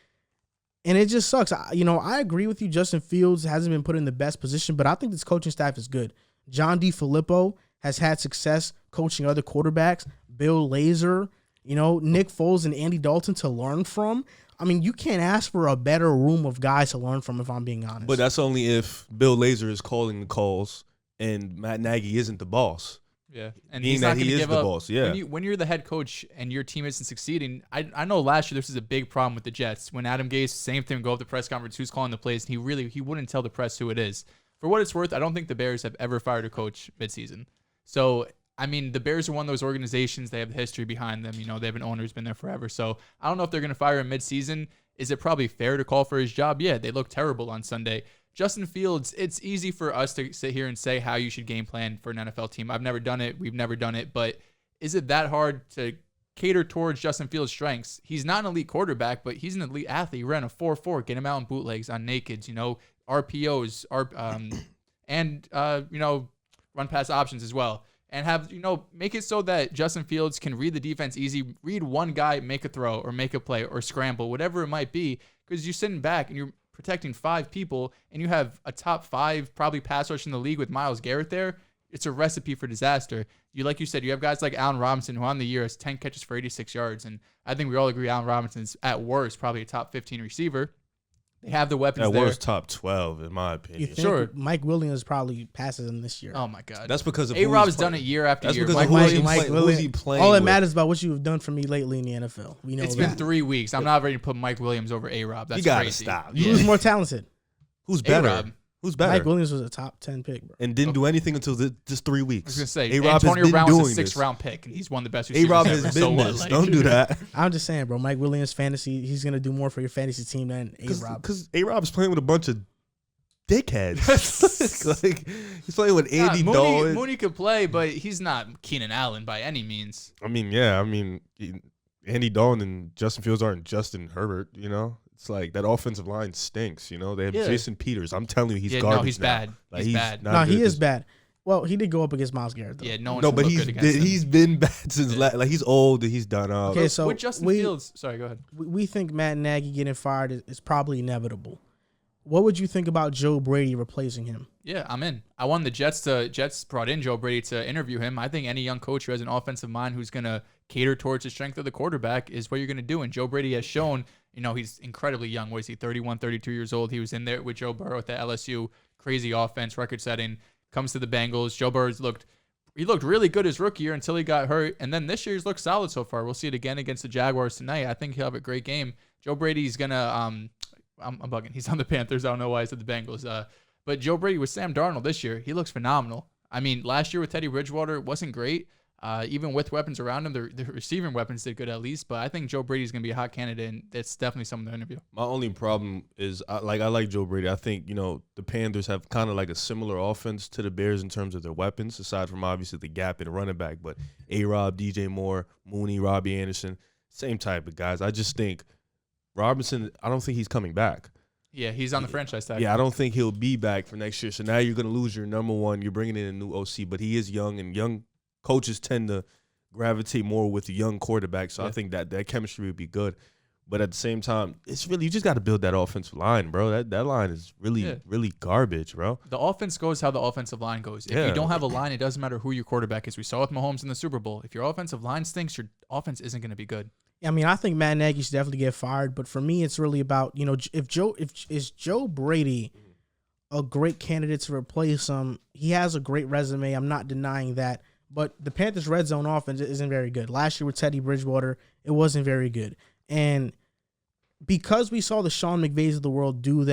And it just sucks. I agree with you. Justin Fields hasn't been put in the best position, but I think this coaching staff is good. John DeFilippo has had success coaching other quarterbacks. Bill Lazor, Nick Foles and Andy Dalton to learn from. I mean, you can't ask for a better room of guys to learn from, if I'm being honest. But that's only if Bill Lazor is calling the calls and Matt Nagy isn't the boss. Yeah, and being he's not that he is give the up. boss. Yeah, when you're the head coach and your team isn't succeeding, I know last year this was a big problem with the Jets. When Adam Gase, same thing, go up to the press conference, who's calling the plays, and he wouldn't tell the press who it is. For what it's worth, I don't think the Bears have ever fired a coach midseason. So, I mean, the Bears are one of those organizations. They have the history behind them. They have an owner who's been there forever. So I don't know if they're going to fire him midseason. Is it probably fair to call for his job? Yeah, they look terrible on Sunday. Justin Fields, it's easy for us to sit here and say how you should game plan for an NFL team. I've never done it. We've never done it. But is it that hard to cater towards Justin Fields' strengths? He's not an elite quarterback, but he's an elite athlete. He ran a 4.4, get him out in bootlegs, on nakeds, RPOs, and run pass options as well. And have, make it so that Justin Fields can read the defense easy, read one guy, make a throw or make a play or scramble, whatever it might be, because you're sitting back and you're protecting 5 people and you have a top 5 probably pass rush in the league with Myles Garrett there. It's a recipe for disaster. Like you said, you have guys like Allen Robinson, who on the year has 10 catches for 86 yards. And I think we all agree Allen Robinson's at worst probably a top 15 receiver. They have the weapons there. That was top 12, in my opinion. You think Mike Williams probably passes him this year? Oh, my God. That's because of A-Rob's done it year after year. That's because who's he playing All that with. matters about what you've done for me lately in the NFL. We know it's been 3 weeks. I'm not ready to put Mike Williams over A-Rob. That's you gotta crazy. stop. Who's more talented? Who's better? A-Rob. Who's better? Mike Williams was a top 10 pick, bro. And didn't do anything until just 3 weeks. I was going to say, A-Rob Antonio has Brown been was a doing 6th-round pick, and he's one of the best receivers A-Rob ever. has been this. Like, Don't do that. I'm just saying, bro. Mike Williams fantasy, he's gonna do more for your fantasy team than A-Rob. Because A-Rob's playing with a bunch of dickheads. Like he's playing with Andy Dalton. Mooney could play, but he's not Keenan Allen by any means. I mean, yeah. Andy Dalton and Justin Fields aren't Justin Herbert. It's like that offensive line stinks. They have Jason Peters. I'm telling you, he's garbage. No, he's now. bad. Like, he's bad. not he good. is bad. Well, he did go up against Myles Garrett, though. Yeah, no but good against him. he's been bad since like he's old and he's done up. Okay, so with Justin Fields, sorry, go ahead. We think Matt Nagy getting fired is probably inevitable. What would you think about Joe Brady replacing him? Yeah, I'm in. I wanted the Jets brought in Joe Brady to interview him. I think any young coach who has an offensive mind who's going to cater towards the strength of the quarterback is what you're going to do. And Joe Brady has shown, he's incredibly young. What is he, 31, 32 years old? He was in there with Joe Burrow at the LSU. Crazy offense, record setting. Comes to the Bengals. Joe Burrow looked really good his rookie year until he got hurt. And then this year he's looked solid so far. We'll see it again against the Jaguars tonight. I think he'll have a great game. Joe Brady's going to I'm bugging. He's on the Panthers. I don't know why I said the Bengals. But Joe Brady with Sam Darnold this year, he looks phenomenal. I mean, last year with Teddy Bridgewater, it wasn't great. Even with weapons around him, the receiving weapons did good at least. But I think Joe Brady's going to be a hot candidate, and that's definitely someone to interview. My only problem is I like Joe Brady. I think, the Panthers have kind of like a similar offense to the Bears in terms of their weapons, aside from obviously the gap in running back. But A-Rob, DJ Moore, Mooney, Robbie Anderson, same type of guys. I just think Robinson, I don't think he's coming back. Yeah, he's on the franchise tag. Yeah, I don't think he'll be back for next year. So now you're going to lose your number one. You're bringing in a new OC, but he is young, and young coaches tend to gravitate more with the young quarterback. So I think that chemistry would be good. But at the same time, it's really, you just got to build that offensive line, bro. That line is really garbage, bro. The offense goes how the offensive line goes. If you don't have a line, it doesn't matter who your quarterback is. We saw with Mahomes in the Super Bowl. If your offensive line stinks, your offense isn't going to be good. I mean, I think Matt Nagy should definitely get fired, but for me, it's really about, is Joe Brady a great candidate to replace him? He has a great resume. I'm not denying that, But the Panthers' red zone offense isn't very good. Last year with Teddy Bridgewater, it wasn't very good. And because we saw the Sean McVays of the world do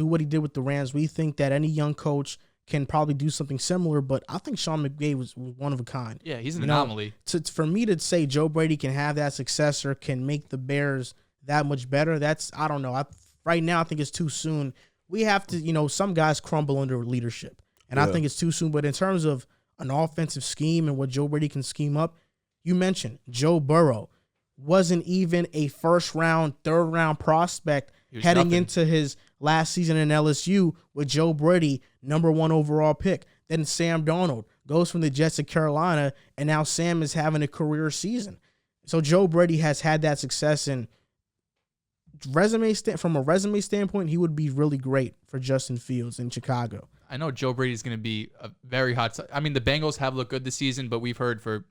what he did with the Rams, we think that any young coach can probably do something similar. But I think Sean McVay was one of a kind. Yeah, he's an anomaly. For me to say Joe Brady can have that successor, can make the Bears that much better, I don't know. Right now, I think it's too soon. We have to, some guys crumble under leadership. And I think it's too soon. But in terms of an offensive scheme and what Joe Brady can scheme up, you mentioned Joe Burrow wasn't even a first-round, third-round prospect heading into his last season in LSU with Joe Brady, number 1 overall pick. Then Sam Darnold goes from the Jets to Carolina, and now Sam is having a career season. So Joe Brady has had that success, and from a resume standpoint, he would be really great for Justin Fields in Chicago. I know Joe Brady's going to be a very hot. I mean, the Bengals have looked good this season, but we've heard for,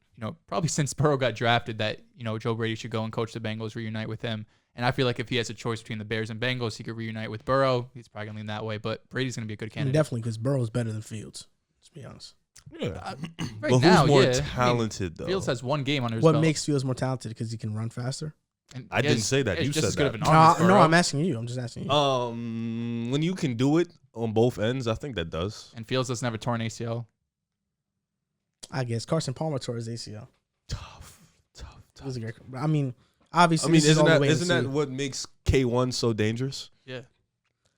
probably since Burrow got drafted that, Joe Brady should go and coach the Bengals, reunite with him. And I feel like if he has a choice between the Bears and Bengals, he could reunite with Burrow. He's probably going to lean that way, but Brady's going to be a good candidate. Definitely, because Burrow's better than Fields. Let's be honest. Yeah. Right but now, who's more talented, though? Fields has one game under his What belt. makes Fields more talented? Because he can run faster? And I didn't say that. You just said as good that. of an arm as No, Burrow. I'm asking you. I'm just asking you. When you can do it on both ends, I think that does. And Fields doesn't have a torn ACL. I guess Carson Palmer tore his ACL. Tough. It was a great. I mean, obviously, isn't that what makes K1 so dangerous? Yeah.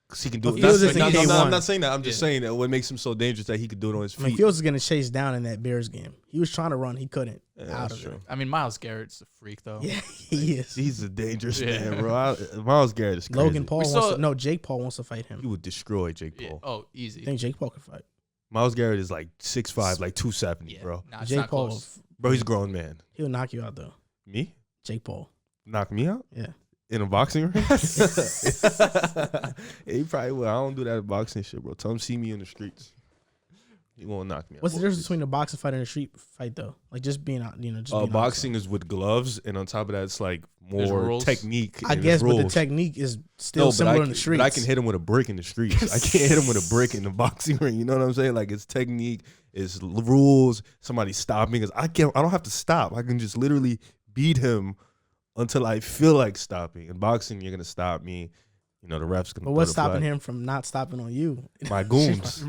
Because he can do it. Fields isn't I'm K1. not saying that. I'm just saying that what makes him so dangerous that he could do it on his feet. Fields is going to chase down in that Bears game. He was trying to run. He couldn't. Out of it. I mean, Myles Garrett's a freak, though. Yeah, he is. He's a dangerous man, bro. Myles Garrett is crazy. Logan Paul Jake Paul wants to fight him. He would destroy Jake Paul. Yeah. Oh, easy. I think Jake Paul could fight. Myles Garrett is like 6'5", like 270, bro. Nah, it's Jake not Paul, close. Bro, he's a grown man. He'll knock you out, though. Me? Jake Paul. Knock me out? Yeah. In a boxing ring? He probably will. I don't do that boxing shit, bro. Tell him see me in the streets. He won't knock me out. What's the difference between a boxing fight and a street fight, though? Like, just being out, just being boxing is with gloves, and on top of that, it's like There's more rules. technique. I and guess, there's but the rules. technique is still similar in the streets. But I can hit him with a brick in the streets. I can't hit him with a brick in the boxing ring. You know what I'm saying? Like, it's technique, it's rules. Somebody stopping us. I don't have to stop. I can just literally beat him until I feel like stopping. In boxing, you're gonna stop me. The ref's gonna. But what's stopping him from not stopping on you? My goons.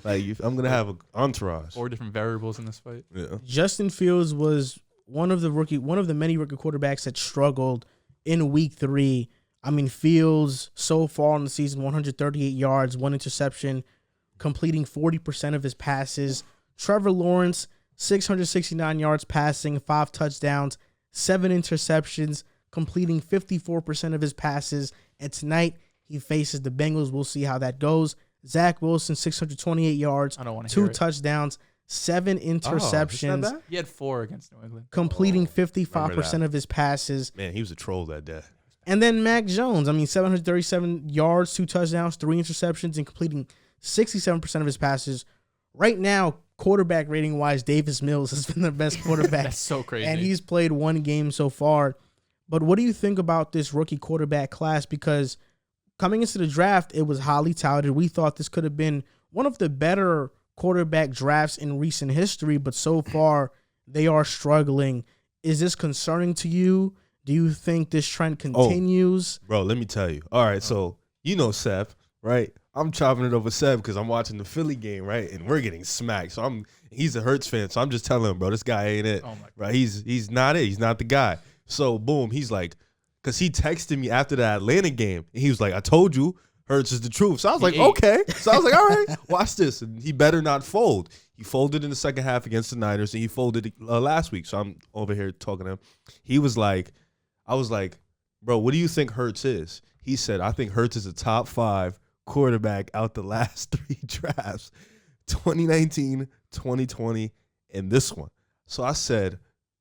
Like, I'm gonna have an entourage. 4 different variables in this fight. Yeah. Justin Fields was one of the many rookie quarterbacks that struggled in week 3. I mean, Fields so far in the season, 138 yards, 1 interception, completing 40% of his passes. Trevor Lawrence, 669 yards passing, 5 touchdowns, 7 interceptions, completing 54% of his passes. And tonight, he faces the Bengals. We'll see how that goes. Zach Wilson, 628 yards, I don't want to 2 hear it. touchdowns, 7 interceptions, He had 4 against New England. completing remember 55% that. of his passes. Man, he was a troll that day. And then Mac Jones, 737 yards, 2 touchdowns, 3 interceptions, and completing 67% of his passes. Right now, quarterback rating-wise, Davis Mills has been the best quarterback. That's so crazy. And he's played 1 game so far. But what do you think about this rookie quarterback class? Because coming into the draft, it was highly touted. We thought this could have been one of the better quarterback drafts in recent history, but so far they are struggling. Is this concerning to you? Do you think this trend continues? Bro, let me tell you. All right, so Seb, right? I'm chopping it over Seb because I'm watching the Philly game, right? And we're getting smacked. So he's a Hurts fan, so I'm just telling him, bro, this guy ain't it. Oh my God. Right? He's not it. He's not the guy. So boom, he's like, because he texted me after the Atlanta game, and he was like, I told you, Hurts is the truth. So I was like, okay. So I was like, all right, watch this. And he better not fold. He folded in the second half against the Niners, and he folded last week. So I'm over here talking to him. He was like, I was like, bro, what do you think Hurts is? He said, I think Hurts is a top 5 quarterback out the last 3 drafts, 2019, 2020, and this one. So I said,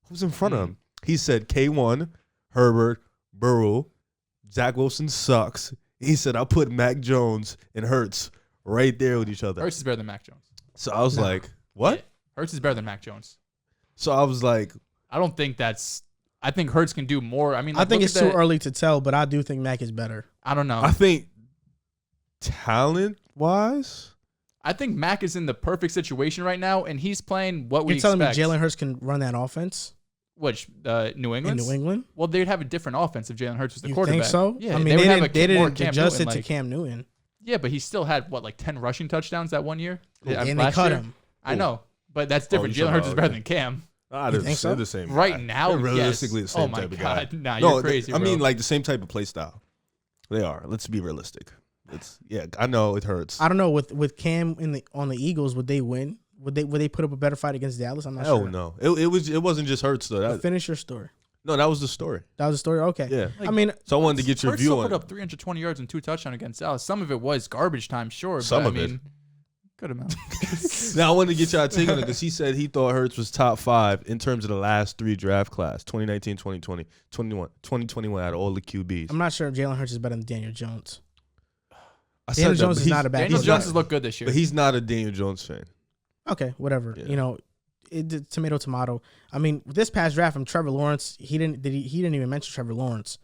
who's in front of him? He said K1, Herbert, Burrow, Zach Wilson sucks. He said, I'll put Mac Jones and Hurts right there with each other. Hurts is better than Mac Jones. So I was like, what? Yeah. Hurts is better than Mac Jones. So I was like, I don't think that's – I think Hurts can do more. I mean, I think it's too early to tell, but I do think Mac is better. I don't know. I think talent-wise, I think Mac is in the perfect situation right now, and he's playing what we You're telling expect. me Jalen Hurts can run that offense? Which, New England? In New England? Well, they'd have a different offense if Jalen Hurts was the You quarterback. think so? Yeah, I mean, they didn't Cam adjust Newton, it to Cam Newton. Yeah, but he still had, 10 rushing touchdowns that 1 year? And they cut him. I know, but that's different. Jalen Hurts is better than Cam. They're think so? the same. Right now, they're realistically yes. the same Oh my type of God. guy. Nah, No, you're crazy, I bro. mean, like the same type of play style. They are. Let's be realistic. I know it hurts. I don't know with Cam on the Eagles, would they win? Would they put up a better fight against Dallas? I'm not Hell sure. no. It wasn't just Hurts though. But finish your story. No, that was the story. That was the story. Okay. Yeah. I mean, So I wanted to get your Hurts view still on put it. up 320 yards and 2 touchdowns against Dallas. Some of it was garbage time, sure. Some but of it. Good amount. Now I wanted to get y'all take on it because he said he thought Hurts was top 5 in terms of the last 3 draft class: 2019, 2020, 2021 out of all the QBs. I'm not sure if Jalen Hurts is better than Daniel Jones. I Daniel said that, Jones but is he's- not a bad. Daniel he's Jones not- has looked good this year. But he's not a Daniel Jones fan. Okay, whatever. Yeah. Tomato. I mean, this past draft from Trevor Lawrence, he didn't even mention Trevor Lawrence.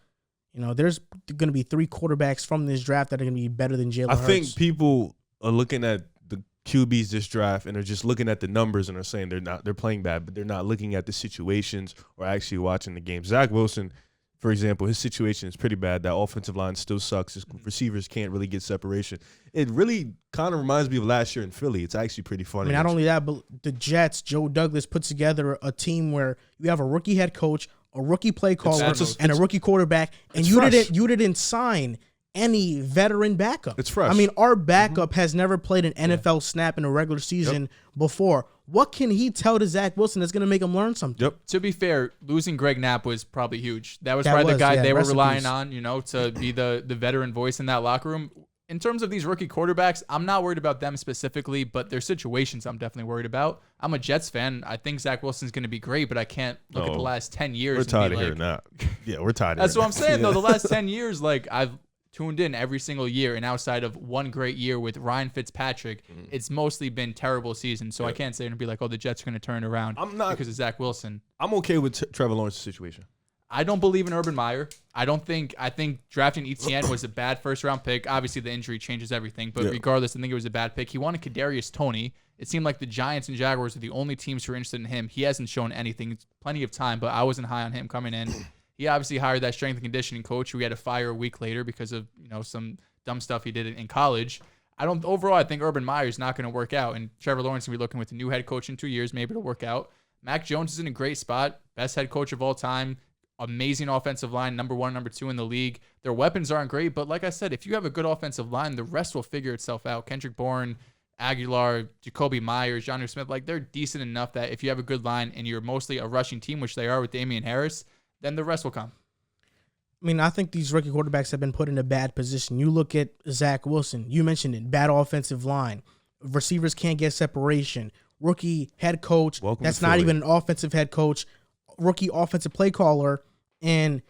There's going to be 3 quarterbacks from this draft that are going to be better than Jalen I Hurts. think people are looking at the QBs this draft and are just looking at the numbers and are saying they're playing bad, but they're not looking at the situations or actually watching the game. Zach Wilson, for example, his situation is pretty bad. That offensive line still sucks. His receivers can't really get separation. It really kind of reminds me of last year in Philly. It's actually pretty funny. not only that, but the Jets, Joe Douglas put together a team where you have a rookie head coach, a rookie play caller, and a rookie quarterback, and you didn't sign any veteran backup. It's fresh. I mean, our backup has never played an NFL snap in a regular season before. What can he tell to Zach Wilson that's going to make him learn something? Yep. To be fair, losing Greg Knapp was probably huge. That was probably the guy they were relying on, to be the veteran voice in that locker room. In terms of these rookie quarterbacks, I'm not worried about them specifically, but their situations I'm definitely worried about. I'm a Jets fan. I think Zach Wilson's going to be great, but I can't look at the last 10 years. We're tired of and be hearing that. Yeah, we're tired of That's hearing what I'm saying, though. The last 10 years, I've tuned in every single year, and outside of one great year with Ryan Fitzpatrick, it's mostly been terrible seasons. So I can't say and be like, oh, the Jets are going to turn it around because of Zach Wilson. I'm okay with Trevor Lawrence's situation. I don't believe in Urban Meyer. I think drafting Etienne was a bad first-round pick. Obviously, the injury changes everything, but regardless, I think it was a bad pick. He wanted Kadarius Toney. It seemed like the Giants and Jaguars are the only teams who are interested in him. He hasn't shown anything. It's plenty of time, but I wasn't high on him coming in. He obviously hired that strength and conditioning coach who he had to fire a week later because of some dumb stuff he did in college. Overall, I think Urban Meyer is not going to work out, and Trevor Lawrence will be looking with a new head coach in 2 years. Maybe it'll work out. Mac Jones is in a great spot. Best head coach of all time. Amazing offensive line, number 1, number 2 in the league. Their weapons aren't great, but like I said, if you have a good offensive line, the rest will figure itself out. Kendrick Bourne, Aguilar, Jacoby Myers, Jonnu Smith, they're decent enough that if you have a good line and you're mostly a rushing team, which they are with Damian Harris, then the rest will come. I mean, I think these rookie quarterbacks have been put in a bad position. You look at Zach Wilson. You mentioned it. Bad offensive line. Receivers can't get separation. Rookie head coach. That's not even an offensive head coach. Rookie offensive play caller. And,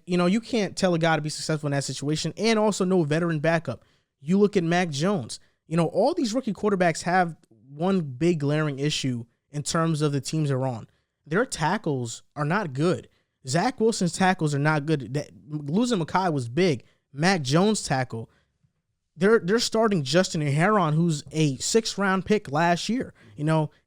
you can't tell a guy to be successful in that situation. And also no veteran backup. You look at Mac Jones. All these rookie quarterbacks have one big glaring issue in terms of the teams they're on. Their tackles are not good. Zach Wilson's tackles are not good. Losing Mekhi was big. Mac Jones' tackle. They're starting Justin Herron, who's a 6th-round pick last year.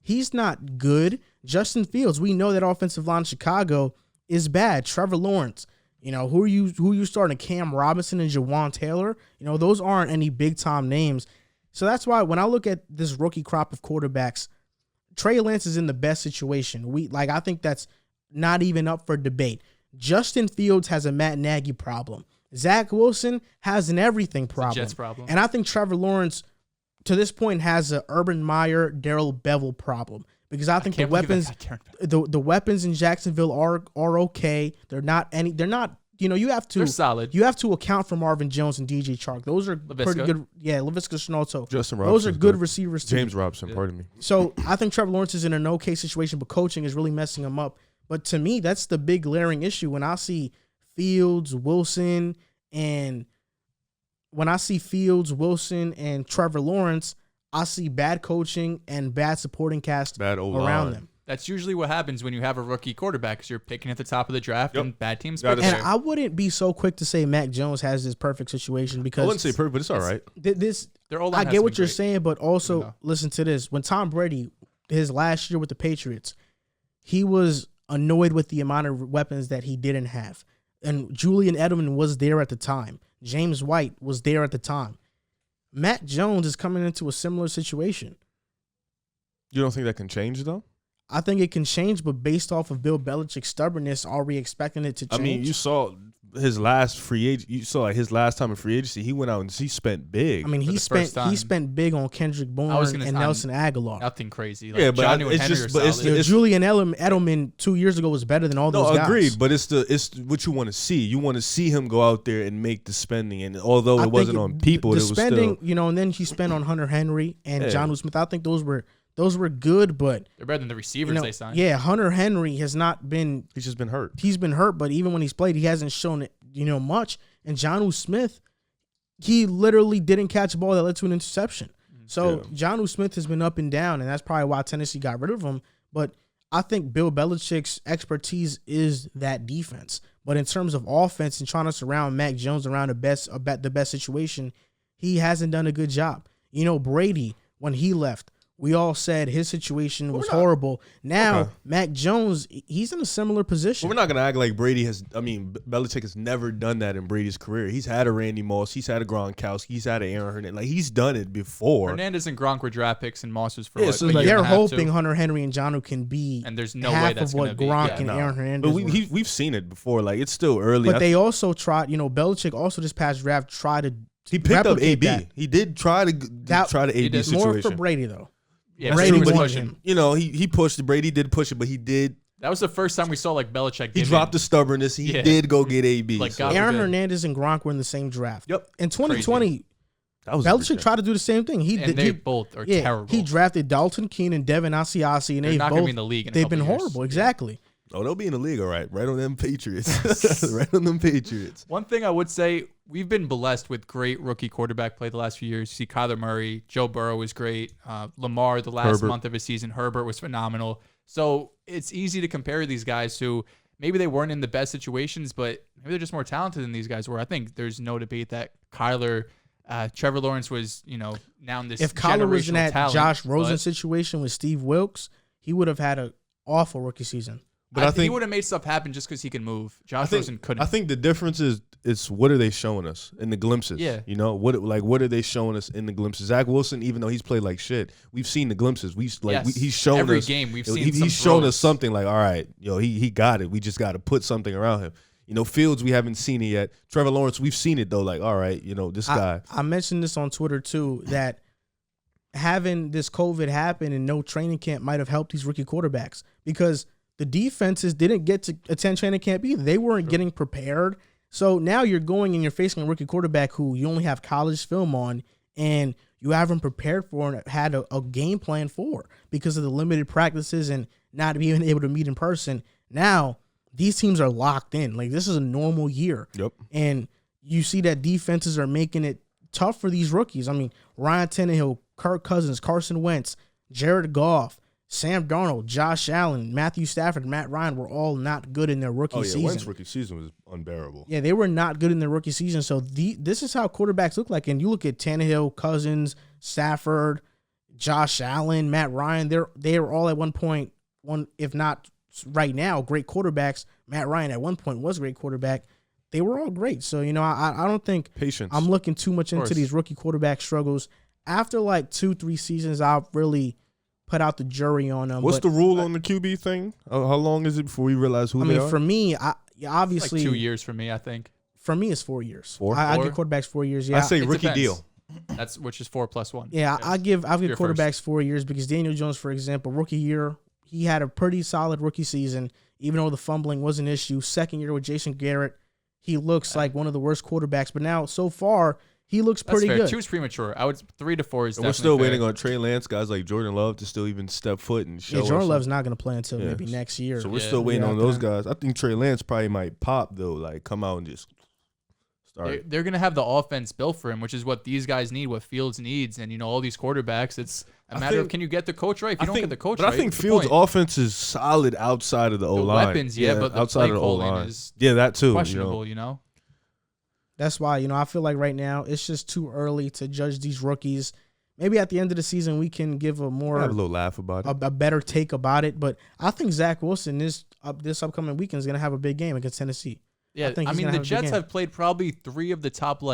He's not good. Justin Fields, we know that offensive line in Chicago is bad. Trevor Lawrence, who are you starting? Cam Robinson and Jawan Taylor. Those aren't any big-time names. So that's why when I look at this rookie crop of quarterbacks, Trey Lance is in the best situation. I think that's not even up for debate. Justin Fields has a Matt Nagy problem. Zach Wilson has an everything problem. Jets problem. And I think Trevor Lawrence, to this point, has a Urban Meyer, Darrell Bevel problem. Because I think the weapons in Jacksonville are okay. They're not you have to. They're solid. You have to account for Marvin Jones and DJ Chark. Those are pretty good. Yeah, Laviska Shenault. Justin Robinson. Those are good receivers too. James Robinson, pardon me. So I think Trevor Lawrence is in an okay situation, but coaching is really messing him up. But to me, that's the big glaring issue when I see Fields, Wilson, and Trevor Lawrence, I see bad coaching and bad supporting cast around them. That's usually what happens when you have a rookie quarterback, because you're picking at the top of the draft and bad teams Got pick it. And there. I wouldn't be so quick to say Mac Jones has this perfect situation because I wouldn't say perfect, but it's all right. This Their O-line I has get to what be you're great. saying, but also No. listen to this. When Tom Brady, his last year with the Patriots, he was annoyed with the amount of weapons that he didn't have. And Julian Edelman was there at the time. James White was there at the time. Mac Jones is coming into a similar situation. You don't think that can change though? I think it can change, but based off of Bill Belichick's stubbornness, are we expecting it to change? I mean, you saw his last free agent. You saw like his last time in free agency. He went out and he spent big. I mean, for he the first spent he time. spent big on Kendrick Bourne and Nelson Aguilar. Nothing crazy. Yeah, but Jonnu and it's Henry just- are but it's- solid. Julian Edelman 2 years ago was better than all those no, guys. agreed. But it's what you want to see. You want to see him go out there and make the spending. And although I it wasn't think on people, the it was spending, still. and then he spent on Hunter Henry and Yeah. Jonnu Smith. I think those were good, but They're better than the receivers they signed. yeah, Hunter Henry has not been. He's just been hurt. He's been hurt, but even when he's played, he hasn't shown it, much. And Jonnu Smith, he literally didn't catch a ball that led to an interception. So Jonnu Smith has been up and down, and that's probably why Tennessee got rid of him. But I think Bill Belichick's expertise is that defense. But in terms of offense and trying to surround Mac Jones around the best situation, he hasn't done a good job. Brady, when he left, we all said his situation was horrible. Now, Mac Jones, he's in a similar position. But we're not gonna act like Brady has. I mean, Belichick has never done that in Brady's career. He's had a Randy Moss, he's had a Gronkowski, he's had an Aaron Hernandez. Like he's done it before. Hernandez and Gronk were draft picks, and Moss was for Yeah, what, so a like, year They're and a half, hoping too? Hunter Henry and Jonnu can be And there's no half way that's of what gonna be. Gronk Yeah, and no. Aaron Hernandez But were. we've seen it before. Like it's still early. But they also tried, Belichick also this past draft tried to he picked up replicate AB. that. He did try to try the AB did. More situation. for Brady though. Yeah, That's Brady Brady true, was but wanted pushing. him. he pushed it. Brady did push it, but he did. That was the first time we saw Belichick. He give dropped in. the stubbornness. He Yeah. did go get AB. Like, so God Aaron forbid. Hernandez and Gronk were in the same draft. Yep. In 2020, that was a good Belichick draft. tried to do the same thing. And they both are terrible. He drafted Dalton Keene and Devin Asiasi, and They're they've not gonna both be in the league in a they've couple been years. horrible. Yeah. Exactly. Oh, they'll be in the league, all right. Right on them Patriots. Right on them Patriots. One thing I would say, we've been blessed with great rookie quarterback play the last few years. You see Kyler Murray, Joe Burrow was great. Lamar, the last Herbert. month of his season, Herbert was phenomenal. So it's easy to compare these guys who maybe they weren't in the best situations, but maybe they're just more talented than these guys were. I think there's no debate that Kyler, Trevor Lawrence was, now in this If Kyler was in generational that talent, Josh Rosen but situation with Steve Wilkes, he would have had an awful rookie season. But I I think he think would have made stuff happen just because he can move. Josh I Rosen couldn't. think the difference is what are they showing us in the glimpses? Yeah. What are they showing us in the glimpses? Zach Wilson, even though he's played like shit, we've seen the glimpses. Yes. He's shown Every us game we've yo, seen he's some shown us throws. something like, all right, he got it. We just got to put something around him. Fields, we haven't seen it yet. Trevor Lawrence, we've seen it though. Like, all right, this guy. I mentioned this on Twitter too, that having this COVID happen and no training camp might have helped these rookie quarterbacks because the defenses didn't get to attend training camp either. They weren't getting prepared. So now you're going and you're facing a rookie quarterback who you only have college film on and you haven't prepared for and had a game plan for because of the limited practices and not being able to meet in person. Now these teams are locked in. Like this is a normal year. Yep. And you see that defenses are making it tough for these rookies. I mean, Ryan Tannehill, Kirk Cousins, Carson Wentz, Jared Goff, Sam Darnold, Josh Allen, Matthew Stafford, Matt Ryan were all not good in their rookie season. Wentz's rookie season was unbearable. Yeah, they were not good in their rookie season. So this is how quarterbacks look like. And you look at Tannehill, Cousins, Stafford, Josh Allen, Matt Ryan. They are all at one point, if not right now, great quarterbacks. Matt Ryan at one point was a great quarterback. They were all great. So, I don't think Patience. I'm looking too much into course. these rookie quarterback struggles. After like 2-3 seasons, I'll really put out the jury on them. What's But, the rule on the QB thing? How long is it before we realize who I they mean, are? for me, obviously, like 2 years for me, I think. For me, it's 4 years. 4? I Four? give quarterbacks 4 years. Yeah, I say It rookie depends. deal. That's which is 4+1. Yeah, I give You're quarterbacks 4 years because Daniel Jones, for example, rookie year, he had a pretty solid rookie season, even though the fumbling was an issue. Second year with Jason Garrett, he looks like one of the worst quarterbacks. But now, so far, he looks That's pretty fair. good. 2 is premature. I would 3 to 4 is. And we're Definitely still fair. waiting on Trey Lance, guys like Jordan Love to still even step foot and show Yeah, Jordan us Love's not going to play until Yeah. maybe next year. So we're Yeah. still waiting Yeah, on those okay. guys. I think Trey Lance probably might pop though, like come out and just They're going to have the offense built for him, which is what these guys need, what Fields needs. And, all these quarterbacks, it's a matter of can you get the coach right? If you don't get the coach right, I think Fields' offense is solid outside of the O-line. Weapons, but the outside play of the calling O-line. is that too. questionable, That's why, I feel like right now it's just too early to judge these rookies. Maybe at the end of the season we can give a little laugh about it, a better take about it. But I think Zach Wilson this upcoming weekend is going to have a big game against Tennessee. Yeah, I mean the Jets have played probably 3 of the top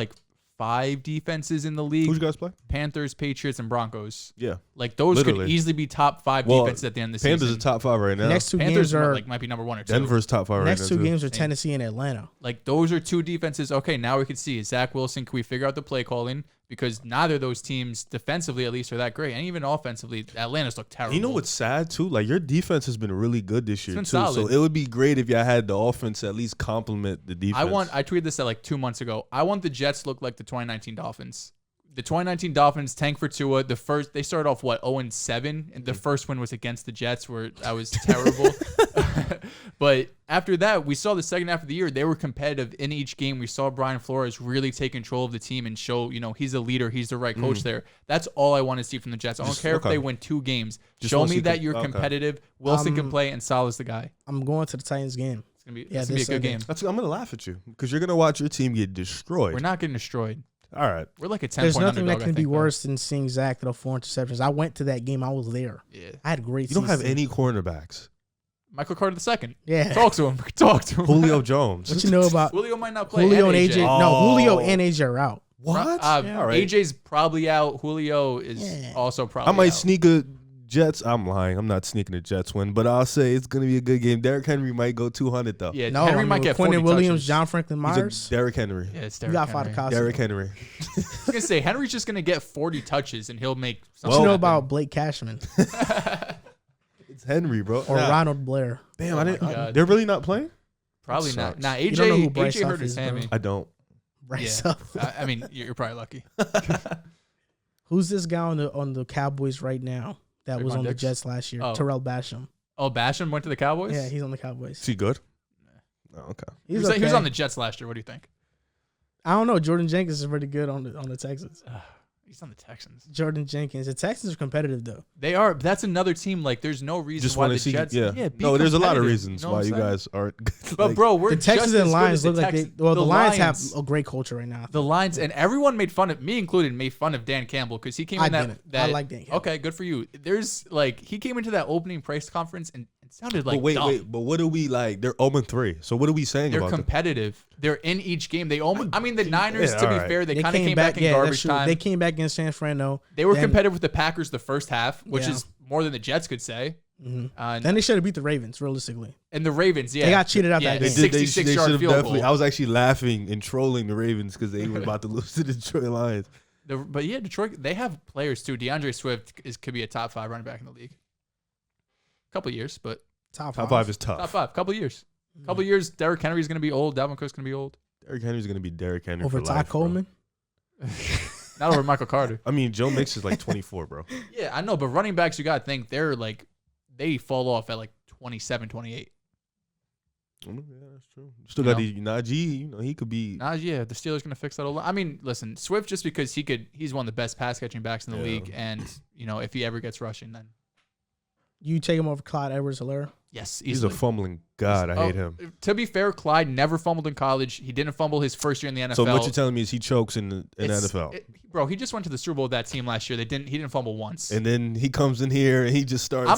5 defenses in the league. Who'd you guys play? Panthers, Patriots, and Broncos. Yeah, those literally could easily be top 5 defenses at the end of the season. Panthers are top 5 right now. Next 2 Panthers games might be number 1 or 2. Denver's top 5 right now. Next 2 games are Tennessee and Atlanta. Those are 2 defenses. Okay, now we can see Zach Wilson. Can we figure out the play calling? Because neither of those teams, defensively at least, are that great. And even offensively, Atlanta's look terrible. You know what's sad, too? Your defense has been really good this year, too. Solid. So it would be great if y'all had the offense at least complement the defense. I tweeted this at 2 months ago. I want the Jets to look like the 2019 Dolphins. The 2019 Dolphins tank for Tua. They started off 0-7, and the first win was against the Jets, where that was terrible. But after that, we saw the second half of the year they were competitive in each game. We saw Brian Flores really take control of the team and show he's a leader, he's the right coach there. That's all I want to see from the Jets. I don't care if they win 2 games. Show me that you're competitive. Wilson can play, and Saleh's the guy. I'm going to the Titans game. It's gonna be a good game. I'm gonna laugh at you because you're gonna watch your team get destroyed. We're not getting destroyed. All right. We're like a 10-point There's underdog. nothing that can be worse than seeing Zach throw 4 interceptions. I went to that game. I was there. Yeah. I had great You don't have season. any cornerbacks. Michael Carter II. Yeah. Talk to him. Julio Jones. What you know about Julio might not play. Julio and AJ? AJ. No, Julio and AJ are out. What? All right. AJ's probably out. Julio is also probably I might out. sneak a Jets. I'm lying. I'm not sneaking a Jets win, but I'll say it's going to be a good game. Derrick Henry might go 200, though. Yeah, No, Henry might get 40 Quentin Williams, touches. John Franklin Myers. Derrick Henry. Yeah, it's You Derrick got Henry. Fadakasi. Derrick Henry. I was going to say, Henry's just going to get 40 touches, and he'll make something What you know happen. about Blake Cashman It's Henry, bro. or Ronald Blair? Damn, Oh my God. they're really not playing? Probably That not. sucks. Nah, You don't know who AJ Bryce hurt Huff his is, bro. hammy. I don't. Bryce Yeah. Huff. I mean, you're probably lucky. Who's this guy on the Cowboys right now that was Trayvon on the Diggs? Jets last year? Oh. Terrell Basham. Oh, Basham went to the Cowboys? Yeah, he's on the Cowboys. Is he good? Oh, okay. He was okay. on the Jets last year. What do you think? I don't know. Jordan Jenkins is pretty good on the Texans. He's on the Texans. Jordan Jenkins. The Texans are competitive though. They are. But that's another team. There's no reason Just why want the to see. Jets. Yeah. be No, there's a lot of competitive, reasons you know why what you I'm saying? guys aren't. But bro, we're The Texans just and as good Lions as the look like Texans. the Lions have Lions- a great culture right now. The Lions, and everyone made fun of me, included, made fun of Dan Campbell because he came in I didn't. I like Dan Campbell. Okay, good for you. There's he came into that opening press conference and it sounded like But wait, dumb. But what are we like? They're 0-3. So what are we saying They're about them? competitive. They're in each game. They almost. I mean, the Niners. Yeah, to be alright. fair, they kind of came back in that's garbage true. time. They came back against San Fran though. They were Then- competitive with the Packers the first half, which Yeah. is more than the Jets could say. Then they should have beat the Ravens realistically. And the Ravens, yeah, They got cheated out yeah, that game. They did. They 66 should yard have field definitely. goal. I was actually laughing and trolling the Ravens because they were about to lose to the Detroit Lions. But yeah, Detroit, they have players too. DeAndre Swift could be a top 5 running back in the league. Couple years, but Top Top 5 is tough. top 5. Couple years. Couple years. Derrick Henry's going to be old. Dalvin Cook's going to be old. Derrick Henry's going to be Derrick Henry over for Ty life, bro. Coleman. Not over Michael Carter. I mean, Joe Mix is like 24, bro. Yeah, I know, but running backs, you got to think they fall off at 27, 28. Yeah, that's true. Still got the Najee. He could be. Yeah, the Steelers going to fix that. I mean, listen, Swift just because he's one of the best pass catching backs in the league, and if he ever gets rushing, then You take him over Clyde Edwards-Helaire. yes, He's easily. a fumbling god. I hate him. To be fair, Clyde never fumbled in college. He didn't fumble his first year in the NFL. So what you're telling me is he chokes in the NFL, Bro, he just went to the Super Bowl with that team last year. He didn't fumble once. and then he comes in here and he just starts. I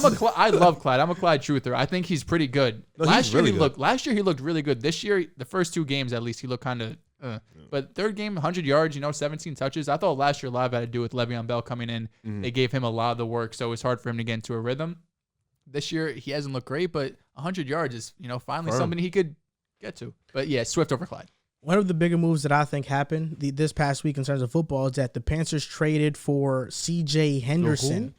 love Clyde. I'm a Clyde truther. I think he's pretty good. No, last he's year really Last year he looked really good. This year, the first 2 games at least, he looked kind of. But third game, 100 yards, 17 touches. I thought last year live had to do with Le'Veon Bell coming in. They gave him a lot of the work, so it was hard for him to get into a rhythm. This year he hasn't looked great, but 100 yards is finally something he could get to. But yeah, Swift over Clyde. One of the bigger moves that I think happened this past week in terms of football is that the Panthers traded for CJ Henderson.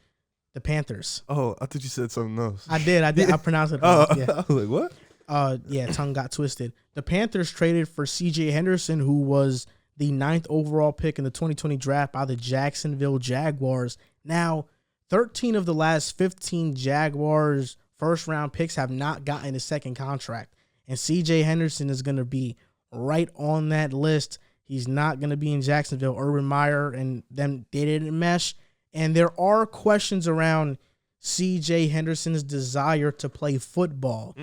The Panthers. Oh, I thought you said something else. I did. I pronounced it Oh, wrong. Yeah. I was like, what? Yeah, tongue got twisted. The Panthers traded for CJ Henderson, who was the 9th overall pick in the 2020 draft by the Jacksonville Jaguars. Now, 13 of the last 15 Jaguars first-round picks have not gotten a second contract. And CJ Henderson is going to be right on that list. He's not going to be in Jacksonville. Urban Meyer and them, they didn't mesh. And there are questions around CJ Henderson's desire to play football.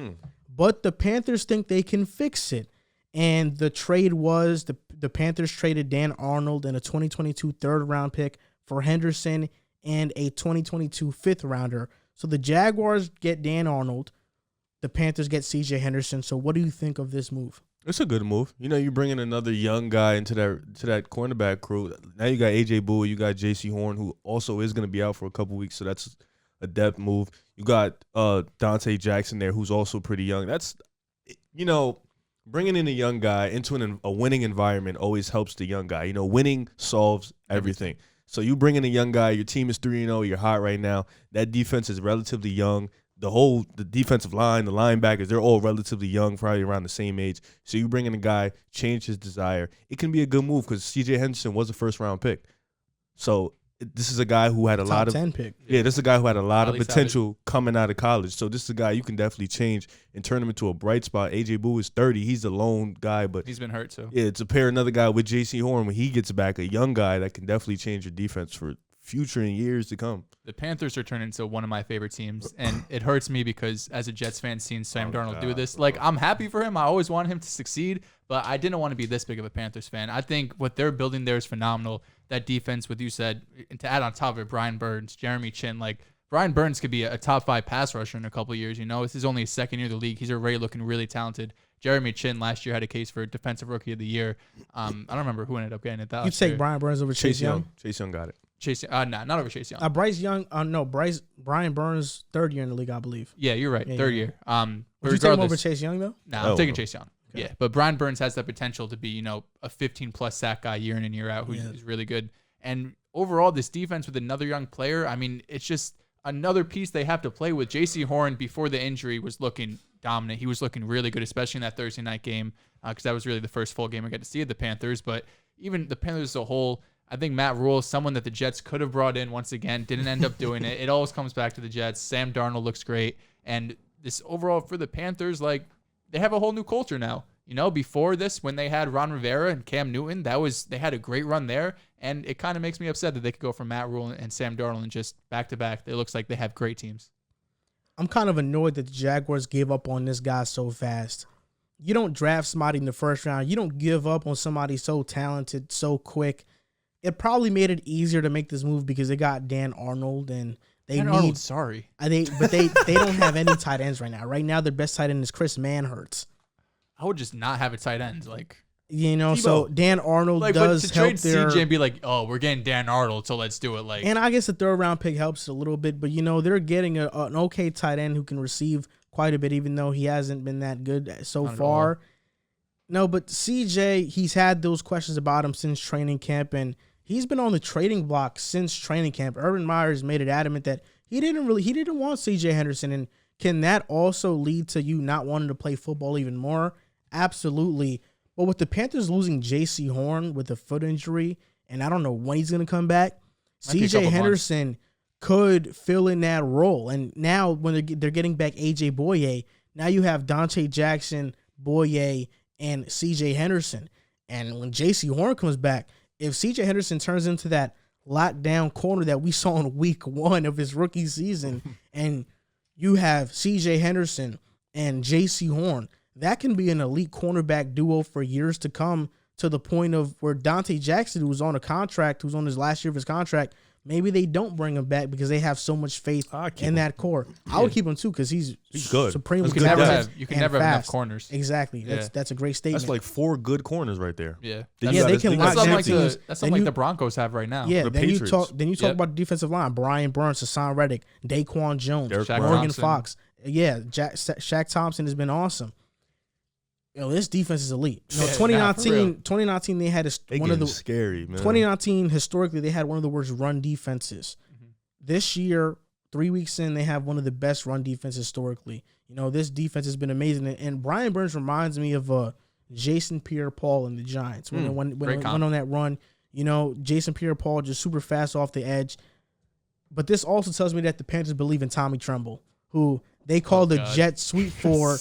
But the Panthers think they can fix it. And the trade was the Panthers traded Dan Arnold and a 2022 third-round pick for Henderson and a 2022 fifth-rounder. So the Jaguars get Dan Arnold. The Panthers get CJ Henderson. So what do you think of this move? It's a good move. You know, you bring in another young guy into that cornerback crew. Now you got A.J. Bowie, you got J.C. Horn, who also is going to be out for a couple weeks, so that's a depth move. You got Dante Jackson there, who's also pretty young. That's, you know, bringing in a young guy into a winning environment always helps the young guy. You know, winning solves everything. So you bring in a young guy, your team is 3-0, you're hot right now. That defense is relatively young. The defensive line, the linebackers, they're all relatively young, probably around the same age. So you bring in a guy, change his desire. It can be a good move because CJ Henderson was a first-round pick. So this is a guy who had a lot of 10 pick. Yeah, this is a guy who had a lot of potential coming out of college. So this is a guy you can definitely change and turn him into a bright spot. A.J. Boo is 30. He's the lone guy, but he's been hurt too. Yeah, to pair another guy with J.C. Horn when he gets back, a young guy that can definitely change your defense for future and years to come. The Panthers are turning into one of my favorite teams, and it hurts me because as a Jets fan, seeing Sam Darnold do this, like, I'm happy for him. I always want him to succeed, but I didn't want to be this big of a Panthers fan. I think what they're building there is phenomenal. That defense, what you said, and to add on top of it, Brian Burns, Jeremy Chin, like, Brian Burns could be a top 5 pass rusher in a couple of years. You know, this is only his second year in the league. He's already looking really talented. Jeremy Chin last year had a case for Defensive Rookie of the Year. I don't remember who ended up getting it. That you take Brian Burns over Chase Young? Chase Young got it. Not over Chase Young. Brian Burns, third year in the league, I believe. Yeah, you're right. Third year. Would you take him over Chase Young, though? I'm taking Chase Young. Okay. Yeah, but Brian Burns has the potential to be, you know, a 15-plus sack guy year in and year out who's really good. And overall, this defense with another young player, I mean, it's just another piece they have to play with. J.C. Horn, before the injury, was looking dominant. He was looking really good, especially in that Thursday night game, because that was really the first full game I got to see of the Panthers. But even the Panthers as a whole, I think Matt Rule is someone that the Jets could have brought in once again, didn't end up doing it. It always comes back to the Jets. Sam Darnold looks great. And this overall for the Panthers, like, they have a whole new culture now. You know, before this, when they had Ron Rivera and Cam Newton, they had a great run there. And it kind of makes me upset that they could go from Matt Rule and Sam Darnold and just back-to-back. It looks like they have great teams. I'm kind of annoyed that the Jaguars gave up on this guy so fast. You don't draft somebody in the first round. You don't give up on somebody so talented, so quick. It probably made it easier to make this move because they got Dan Arnold and they Dan need. Arnold, sorry, they don't have any tight ends right now. Right now, their best tight end is Chris Manhertz. I would just not have a tight end, like, you know. So Dan Arnold does but to help trade CJ and be like, oh, we're getting Dan Arnold, so let's do it. Like, and I guess the third round pick helps a little bit, but you know they're getting an okay tight end who can receive quite a bit, even though he hasn't been that good so far. No, but CJ, he's had those questions about him since training camp, and he's been on the trading block since training camp. Urban Meyer's made it adamant that he didn't want CJ Henderson, and can that also lead to you not wanting to play football even more? Absolutely. But with the Panthers losing J.C. Horn with a foot injury, and I don't know when he's going to come back, CJ Henderson could fill in that role. And now when they're getting back A.J. Boye, now you have Dante Jackson, Boye, and CJ Henderson. And when J.C. Horn comes back, if CJ Henderson turns into that lockdown corner that we saw in week 1 of his rookie season, and you have CJ Henderson and J.C. Horn, that can be an elite cornerback duo for years to come, to the point of where Dante Jackson, who's on his last year of his contract, maybe they don't bring him back because they have so much faith in that core. I would keep him too because he's good. Supremely you can never have enough corners. Exactly. Yeah. That's a great statement. That's like 4 good corners right there. Yeah. They can lock down teams. That's something like the Broncos have right now. The Yeah. Then Patriots. you talk about the defensive line: Brian Burns, Hassan Reddick, Daquan Jones, Morgan Fox. Yeah. Shaq Thompson has been awesome. You know, this defense is elite. You know, 2019 they had one of the scary, man. 2019 historically they had one of the worst run defenses. Mm-hmm. This year, 3 weeks in, they have one of the best run defenses historically. You know, this defense has been amazing, and Brian Burns reminds me of Jason Pierre-Paul and the Giants when went on that run. You know, Jason Pierre-Paul just super fast off the edge. But this also tells me that the Panthers believe in Tommy Tremble, who they call the Jet Sweep for.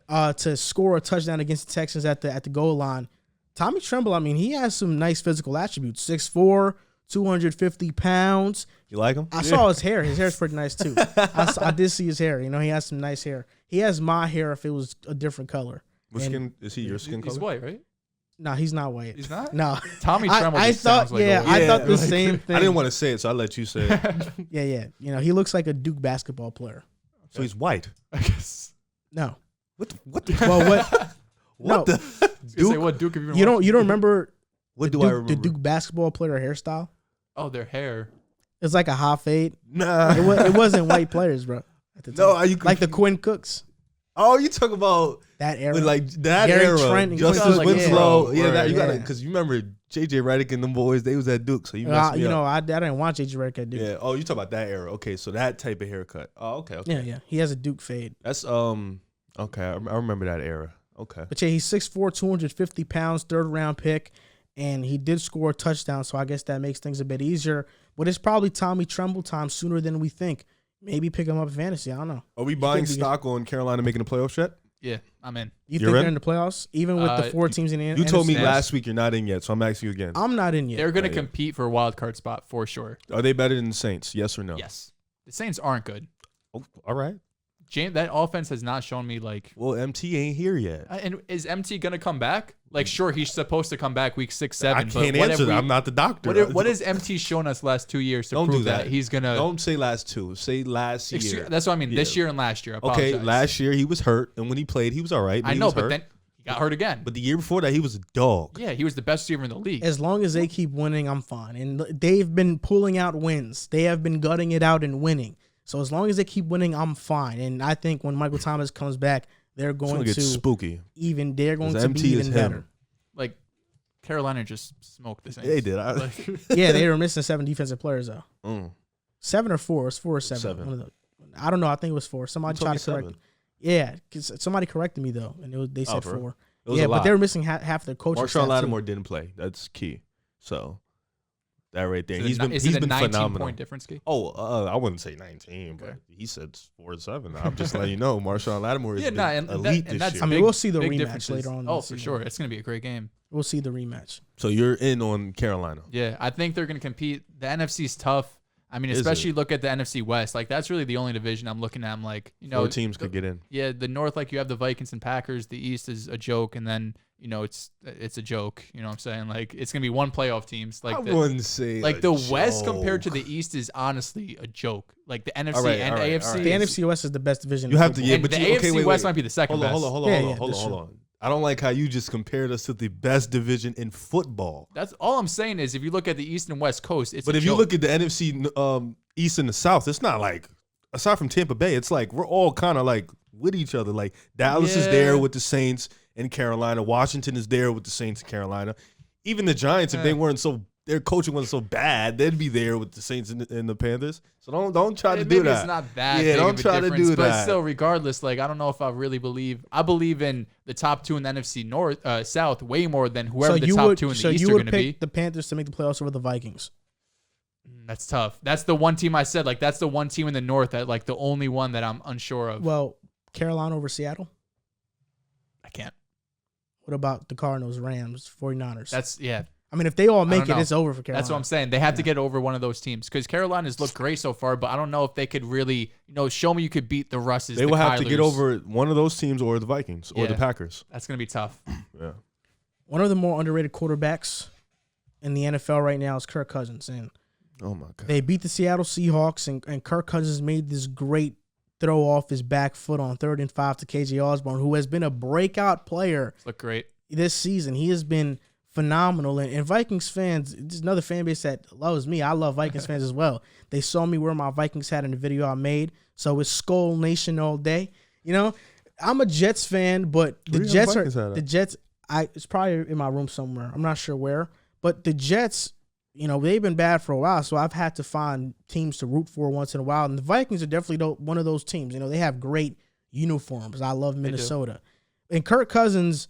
To score a touchdown against the Texans at the goal line. Tommy Tremble, I mean, he has some nice physical attributes. 6'4", 250 pounds. You like him? I saw his hair. His hair's pretty nice too. I did see his hair. You know, he has some nice hair. He has my hair if it was a different color. What skin is he? Your skin color? He's white, right? No, he's not white. He's not? No. Tommy Tremble I just thought, sounds like yeah, a I thought the same thing. I didn't want to say it, so I let you say it. Yeah. You know, he looks like a Duke basketball player. So he's white. I guess. No. What Well, what? what no. the? Duke? Say, what Duke have you been You watching? don't remember What the do I Duke, remember? the Duke basketball player hairstyle? Oh, their hair. It's like a hot fade. Nah. It wasn't white players, bro. At the time. No, are you like the Quinn Cooks. Oh, you talk about That era. like that Gary era. Trent and Justice Quinn Cooks, Winslow. yeah. Yeah, that, you Yeah. gotta because you remember JJ Redick and them boys. They was at Duke, so you messed me you up. know, I didn't watch H. Redick at Duke. Yeah. Oh, you talk about that era. Okay, so that type of haircut. Oh, okay. Yeah. He has a Duke fade. That's Okay, I remember that era. Okay. But yeah, he's 6'4", 250 pounds, third round pick, and he did score a touchdown, so I guess that makes things a bit easier. But it's probably Tommy Tremble time sooner than we think. Maybe pick him up in fantasy. I don't know. Are we buying stock on Carolina making the playoffs yet? Yeah, I'm in. You You're think in? they're in the playoffs, even with the 4 teams in the You told me NFC? last week you're not in yet, so I'm asking you again. I'm not in yet. They're going to Yeah. compete for a wild card spot for sure. Are they better than the Saints? Yes or no? Yes. The Saints aren't good. Oh, all right. That offense has not shown me like. Well, MT ain't here yet. And is MT gonna come back? Like, sure, he's supposed to come back week 6, 7. I can't answer that. I'm not the doctor. What has MT shown us last 2 years to Don't prove do that. he's gonna? Don't say last two. Say last year. That's what I mean. Yeah. This year and last year. I Okay, apologize. last year he was hurt, and when he played, he was all right. I know, but then he got hurt again. But the year before that, he was a dog. Yeah, he was the best receiver in the league. As long as they keep winning, I'm fine. And they've been pulling out wins. They have been gutting it out and winning. So as long as they keep winning, I'm fine. And I think when Michael Thomas comes back, they're going to get spooky. They're going to be MT is even him. better. Like, Carolina just smoked the Saints. They did. Yeah, they were missing 7 defensive players though. 7 or 4? It's 4 or 7. 7. One of I don't know. I think it was 4. Somebody tried to correct me. Yeah, because somebody corrected me though, and they said 4. Yeah, but they were missing half their coaching staff. Marshawn Lattimore didn't play. That's key. So that right there. Is He's it been a 19 phenomenal. point difference, Key? Oh, I wouldn't say 19, but he said 4 to 7. I'm just letting you know, Marshawn Lattimore is elite this year. I mean, we'll see the big rematch differences. later on. Oh, for sure. It's going to be a great game. We'll see the rematch. So you're in on Carolina. Yeah, I think they're going to compete. The NFC's tough. I mean, Is especially it? look at the NFC West. Like, that's really the only division I'm looking at. I'm like, 4 teams could get in. Yeah, the North, like, you have the Vikings and Packers. The East is a joke, and then, it's a joke. You know what I'm saying? Like, it's going to be one playoff teams. Like, I wouldn't say like the West joke. compared to the East is honestly a joke. Like, the NFC All right, and all right, AFC. all right. The NFC West is the best division. You in have to, football. yeah, And but the you, AFC West might be the second best. Hold on. I don't like how you just compared us to the best division in football. That's all I'm saying is if you look at the East and West Coast, it's But a if joke. you look at the NFC East and the South, it's not like, aside from Tampa Bay, it's like we're all kind of like with each other. Like Dallas is there with the Saints and Carolina. Washington is there with the Saints and Carolina. Even the Giants, if they weren't their coaching wasn't so bad, they'd be there with the Saints and the Panthers. So don't try to do Maybe that. it's not that Yeah, big don't of a try to difference, do but that. still, regardless, like I don't know if I really believe. I believe in the top 2 in the NFC North, South way more than whoever the top 2 in the East are you going would to pick be. the Panthers to make the playoffs over the Vikings. That's tough. That's the one team I said. Like that's the one team in the North that like the only one that I'm unsure of. Well, Carolina over Seattle. I can't. What about the Cardinals, Rams, 49ers? That's yeah. I mean, if they all make don't it, know. it's over for Carolina. That's what I'm saying. They have to get over one of those teams because Carolina's looked great so far, but I don't know if they could really, show me you could beat the Russes. They will have to get over one of those teams or the Vikings or the Packers. That's gonna be tough. Yeah. One of the more underrated quarterbacks in the NFL right now is Kirk Cousins, and Oh my God. they beat the Seattle Seahawks, and Kirk Cousins made this great throw off his back foot on 3rd and 5 to KJ Osborne, who has been a breakout player Look great. this season. He has been phenomenal. And Vikings fans, there's another fan base that loves me. I love Vikings fans as well. They saw me wear my Vikings hat in the video I made. So it's Skull Nation all day. I'm a Jets fan, but the Jets it's probably in my room somewhere. I'm not sure where. But the Jets, they've been bad for a while, so I've had to find teams to root for once in a while. And the Vikings are definitely one of those teams. They have great uniforms. I love Minnesota. And Kirk Cousins,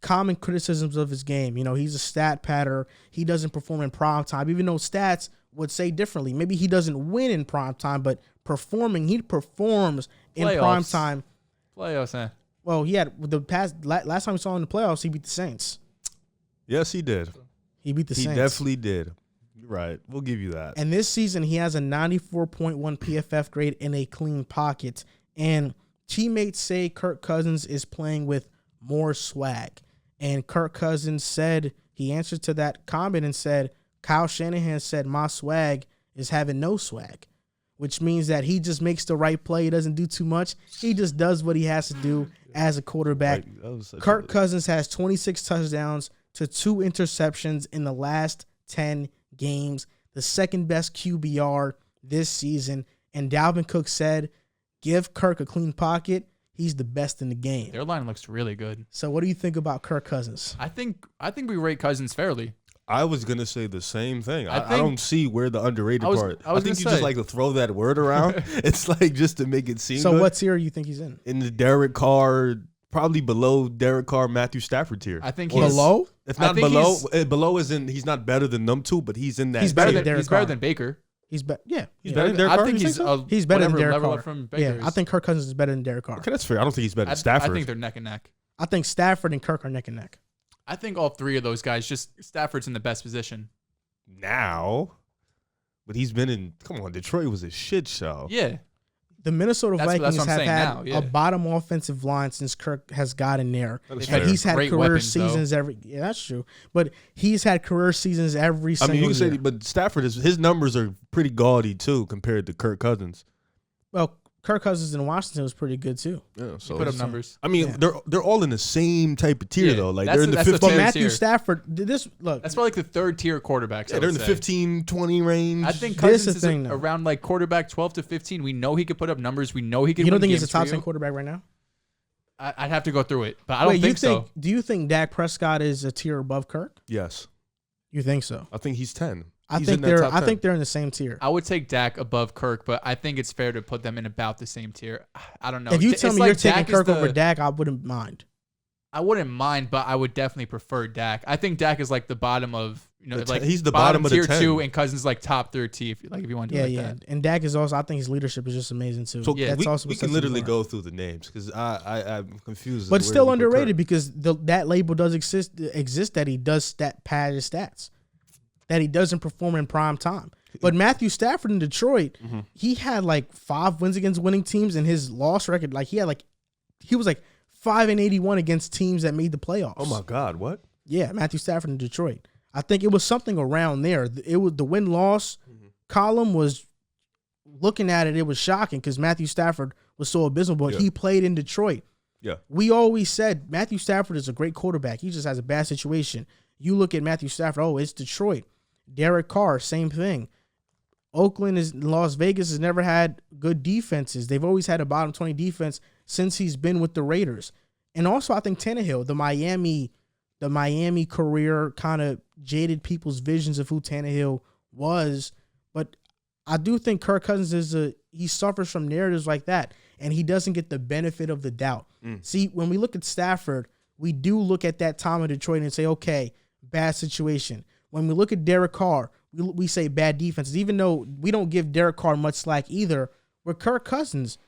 common criticisms of his game. He's a stat patter. He doesn't perform in prime time, even though stats would say differently. Maybe he doesn't win in prime time, but he performs in prime time. Playoffs, Well, he had last time we saw him in the playoffs, he beat the Saints. Yes, he did. He beat the He Saints. definitely did. You're right. We'll give you that. And this season, he has a 94.1 PFF grade in a clean pocket. And teammates say Kirk Cousins is playing with more swag. And Kirk Cousins said, he answered to that comment and said, Kyle Shanahan said, my swag is having no swag, which means that he just makes the right play. He doesn't do too much. He just does what he has to do as a quarterback. Kirk Cousins has 26 touchdowns to 2 interceptions in the last 10 games, the second best QBR this season. And Dalvin Cook said, give Kirk a clean pocket. He's the best in the game. Their line looks really good. So what do you think about Kirk Cousins? I think we rate Cousins fairly. I was going to say the same thing. I think- don't see where the underrated part. I was think you gonna just say. like to throw that word around. It's like just to make it seem So good. what tier you think he's in? In the Derek Carr, probably below Derek Carr, Matthew Stafford tier. I think Or- he's Below? It's I not think below. Below isn't. He's not better than them two, but he's in that. He's better tier. than Derek he's better Carr. than Baker. He's better. Yeah. He's yeah. better than Derek Carr. I think You he's so? He's better than whatever Derek level Carr. up from Yeah, Baker. I think Kirk Cousins is better than Derek Carr. Okay, that's fair. I don't think he's better than Stafford. I think they're neck and neck. I think Stafford and Kirk are neck and neck. I think all three of those guys. Just Stafford's in the best position. now, but he's been in. Come on, Detroit was a shit show. Yeah. The Minnesota That's Vikings what I'm have saying had now, yeah. a bottom offensive line since Kirk has gotten there. That is They've And fair. he's had Great career weapons, though. seasons every. Yeah, that's true. But he's had career seasons every I single mean, you can year. say, but Stafford his numbers are pretty gaudy too compared to Kirk Cousins. Well, Kirk Cousins in Washington was pretty good too. Yeah, so Put up it's- numbers. I mean, Yeah. they're all in the same type of tier Yeah, though. Like that's they're in the- the that's the 15. But fair Matthew tier. Stafford, this look. That's probably like the third tier quarterbacks. Yeah, I they're in would the say. 15, 20 range. I think This Cousins is is the thing, though. around like quarterback 12 to 15. We know he could put up numbers. We know he could. You don't win think he's a games top for 10 you. quarterback right now? I'd have to go through it, but I don't Wait, think so. Do you think Dak Prescott is a tier above Kirk? Yes, You think so? I think he's 10. I He's think in that they're. top I 10. think they're in the same tier. I would take Dak above Kirk, but I think it's fair to put them in about the same tier. I don't know. If you It's tell me like you're taking Dak is Kirk the- over Dak, I wouldn't mind. I wouldn't mind, but I would definitely prefer Dak. I think Dak is like the bottom of like He's the bottom of the tier 10. 2, and Cousins like top 13. If you want to do Yeah, it like yeah. that. And Dak is also. I think his leadership is just amazing too. So Yeah, we also can what sets him literally apart. go through the names because I'm confused. as But to still where to put Kirk. underrated because that label does exist that he does pad his stats, that he doesn't perform in prime time. But Matthew Stafford in Detroit, he had like 5 wins against winning teams, and his loss record, like he was like 5-81 against teams that made the playoffs. Oh my God, what? Yeah, Matthew Stafford in Detroit. I think it was something around there. It was the win-loss column was looking at it. It was shocking because Matthew Stafford was so abysmal, but Yeah. he played in Detroit. Yeah. We always said Matthew Stafford is a great quarterback. He just has a bad situation. You look at Matthew Stafford, oh, it's Detroit. Derek Carr, same thing. Las Vegas has never had good defenses. They've always had a bottom 20 defense since he's been with the Raiders. And also, I think Tannehill, the Miami career kind of jaded people's visions of who Tannehill was. But I do think Kirk Cousins he suffers from narratives like that, and he doesn't get the benefit of the doubt. See, when we look at Stafford, we do look at that time in Detroit and say, okay, bad situation. When we look at Derek Carr, we say bad defenses, even though we don't give Derek Carr much slack either. With Kirk Cousins,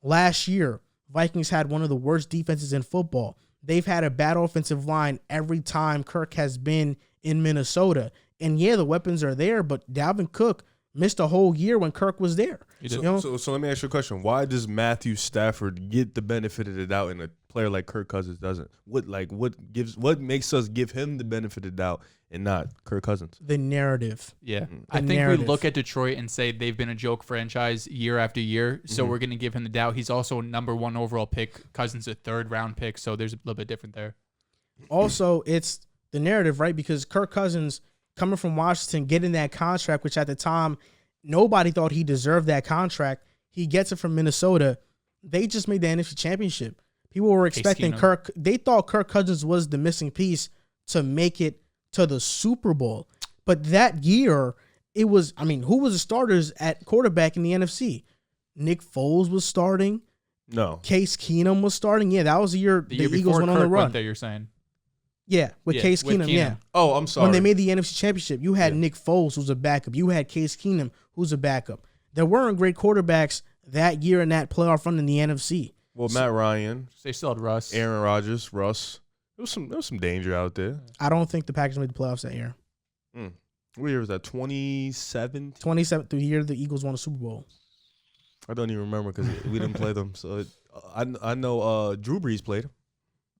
last year, Vikings had one of the worst defenses in football. They've had a bad offensive line every time Kirk has been in Minnesota. And yeah, the weapons are there, but Dalvin Cook missed a whole year when Kirk was there. So let me ask you a question. Why does Matthew Stafford get the benefit of the doubt and a player like Kirk Cousins doesn't? What makes us give him the benefit of the doubt and not Kirk Cousins? The narrative. Yeah. The I think narrative. we look at Detroit and say they've been a joke franchise year after year, so we're going to give him the doubt. He's also a number 1 overall pick. Cousins a 3rd round pick, so there's a little bit different there. Also, it's the narrative, right? Because Kirk Cousins coming from Washington, getting that contract, which at the time, nobody thought he deserved that contract. He gets it from Minnesota. They just made the NFC Championship. People were expecting Keenum. They thought Kirk Cousins was the missing piece to make it to the Super Bowl. But that year, who was the starters at quarterback in the NFC? Nick Foles was starting. No. Case Keenum was starting. Yeah, that was the year the year Eagles before went on the Kirk run. went there, you're saying. Yeah, with Case with Keenum, yeah. Keenum. Oh, I'm sorry. When they made the NFC Championship, you had Nick Foles, who's a backup. You had Case Keenum, who's a backup. There weren't great quarterbacks that year in that playoff run in the NFC. Matt Ryan, They still had Russ. Aaron Rodgers, Russ. There was some danger out there. I don't think the Packers made the playoffs that year. What year was that? 2017? 27th, the year the Eagles won the Super Bowl. I don't even remember because we didn't play them. So I know Drew Brees played him.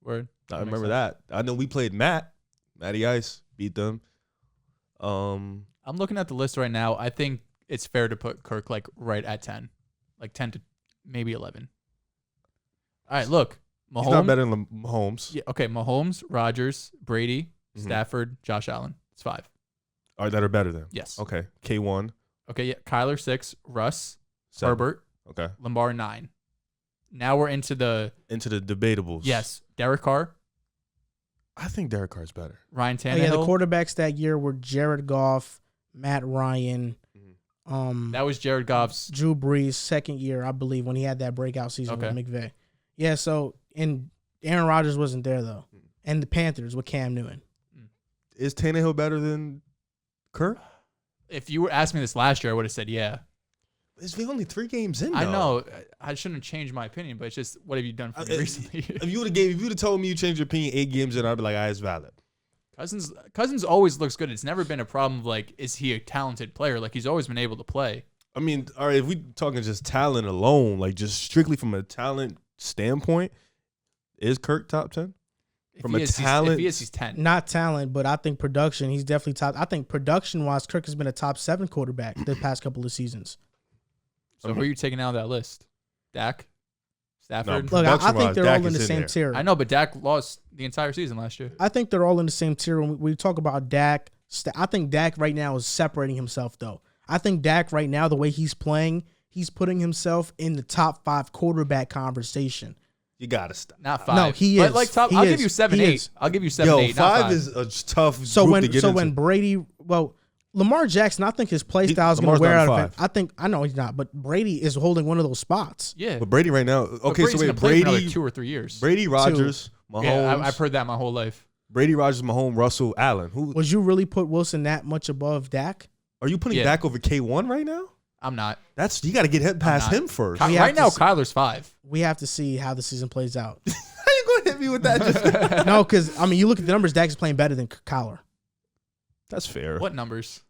Word. I remember that. I know we played Matty Ice, beat them. I'm looking at the list right now. I think it's fair to put Kirk like right at 10, like 10 to maybe 11. All right, look, Mahomes. He's not better than Mahomes. Yeah, okay, Mahomes, Rodgers, Brady, Stafford, Josh Allen. It's 5. All right, that are better than. Yes. Okay, K1. Okay, yeah, Kyler 6, Russ, 7. Herbert, Okay. Lamar 9. Now we're into the Debatables. yes, Derek Carr, I think Derek Carr's better. Ryan Oh, Tannehill. yeah, the quarterbacks that year were Jared Goff, Matt Ryan, That was Jared Goff's. Drew Brees' second year, I believe, when he had that breakout season with McVay. Yeah, so and Aaron Rodgers wasn't there though, and the Panthers with Cam Newton. Is Tannehill better than Kirk? If you were asking me this last year, I would have said yeah. It's only 3 games in. I though. know I shouldn't change my opinion, but it's just what have you done for me recently? If you would have told me you changed your opinion 8 games in, I'd be like, it's valid. Cousins always looks good. It's never been a problem of like, is he a talented player? Like he's always been able to play. I mean, all right, if we talking just talent alone, like just strictly from a talent standpoint, is Kirk top 10? From a talent, if he is, he's 10. Not talent, but I think production. He's definitely top. I think production-wise, Kirk has been a top 7 quarterback the past couple of seasons. So who are you taking out of that list? Dak? Stafford? Look, I think they're Dak all in the same tier. I know, but Dak lost the entire season last year. I think they're all in the same tier. When we talk about Dak, I think Dak right now is separating himself, though. I think Dak right now, the way he's playing, he's putting himself in the top 5 quarterback conversation. You gotta stop. Not 5. No, he But is. like top, He I'll is. give you 7, He 8. is. I'll give you 7, 8. Not 5 is a tough So group when to get into. when Brady, Lamar Jackson, I think his play style is going Lamar's to wear not out. a 5. I know he's not, but Brady is holding one of those spots. Yeah. But Brady right now, okay, so wait, play for another Brady, 2 or 3 years. Brady, Rodgers, Mahomes. Yeah, I've heard that my whole life. Brady, Rodgers, Mahomes, Russell, Allen. Who Would you really put Wilson that much above Dak? are you putting Dak over K1 right now? I'm not. That's you got to get him past him first. We Right have now, to Kyler's 5. We have to see how the season plays out. How you gonna hit me with that? Just No, because I mean, you look at the numbers. Dak's playing better than Kyler. That's fair. What numbers?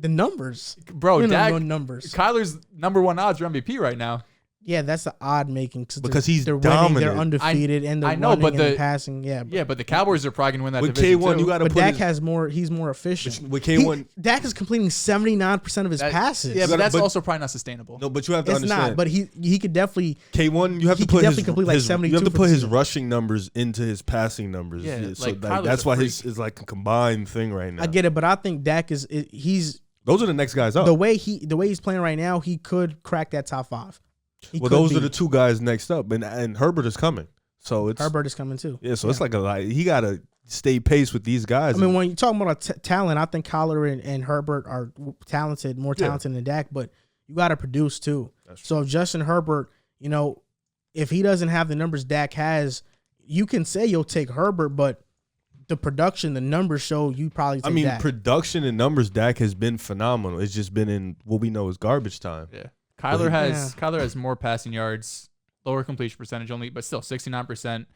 The numbers, Bro, Dak. no numbers. Kyler's number 1 odds for MVP right now. Yeah, that's the odd making Because he's they're winning, dominant. they're undefeated, and they're I know, running but and the- passing. Yeah, Yeah, but the Cowboys are probably going to win that With division K1, too. you got to but put Dak his, has more. He's more efficient. with K1. Dak is completing 79% of his That- passes. Yeah, but that's but- also probably not sustainable. No, but you have to it's understand. not. But he could definitely. K1, you have he to could put definitely complete like his 72 you have to for put the his season. rushing numbers into his passing numbers. Yeah, so like, Kyler's that's a why freak. his is like a combined thing right now. I get it, but I think Dak he's Those are the next guys up. the way he's playing right now. He could crack that top 5. Well, those are the 2 guys next up, and Herbert is coming. So it's Herbert is coming too. Yeah, so it's like he got to stay pace with these guys. I mean, when you're talking about talent, I think Kyler and Herbert are talented, more talented than Dak, but you got to produce too. So if Justin Herbert, if he doesn't have the numbers Dak has, you can say you'll take Herbert, but the production, the numbers show you probably take Dak. Production and numbers, Dak has been phenomenal. It's just been in what we know is garbage time. Yeah. Kyler has more passing yards, lower completion percentage only, but still 69%.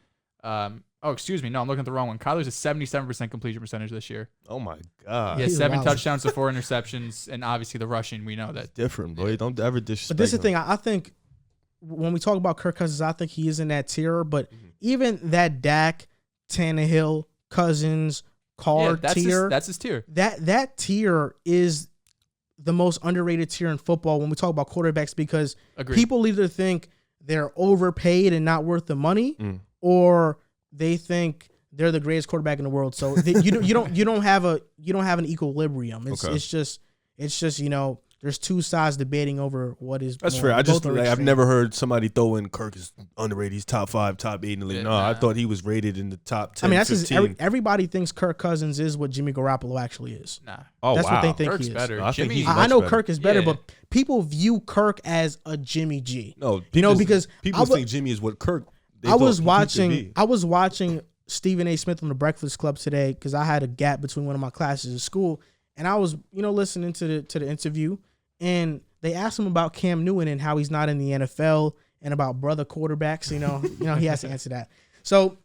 Excuse me. No, I'm looking at the wrong one. Kyler's a 77% completion percentage this year. Oh my God. He has He's 7 wild. touchdowns to 4 interceptions, and obviously the rushing, we know that. Different, boy. Don't ever disrespect But this is the him. thing. I think when we talk about Kirk Cousins, I think he is in that tier. But even that Dak, Tannehill, Cousins, Carr tier, That's his tier. that tier is the most underrated tier in football when we talk about quarterbacks, because Agreed. people either think they're overpaid and not worth the money, or they think they're the greatest quarterback in the world. So you don't have an equilibrium. It's just there's 2 sides debating over what is. That's more. fair. Both are I've extreme. never heard somebody throw in Kirk is underrated. He's top 5, top 8 in the league. Yeah, No, I nah. thought he was rated in the top 10, I mean, that's 15. everybody thinks Kirk Cousins is what Jimmy Garoppolo actually is. Nah. Oh, That's wow. what they think Kirk's he is. better. I think Jimmy, he's I much know better. Kirk is better, Yeah. but people view Kirk as a Jimmy G. No, because people think Jimmy is what Kirk. I was watching Stephen A. Smith on the Breakfast Club today because I had a gap between one of my classes at school, and I was listening to the interview, and they asked him about Cam Newton and how he's not in the NFL and about brother quarterbacks. He has to answer that. So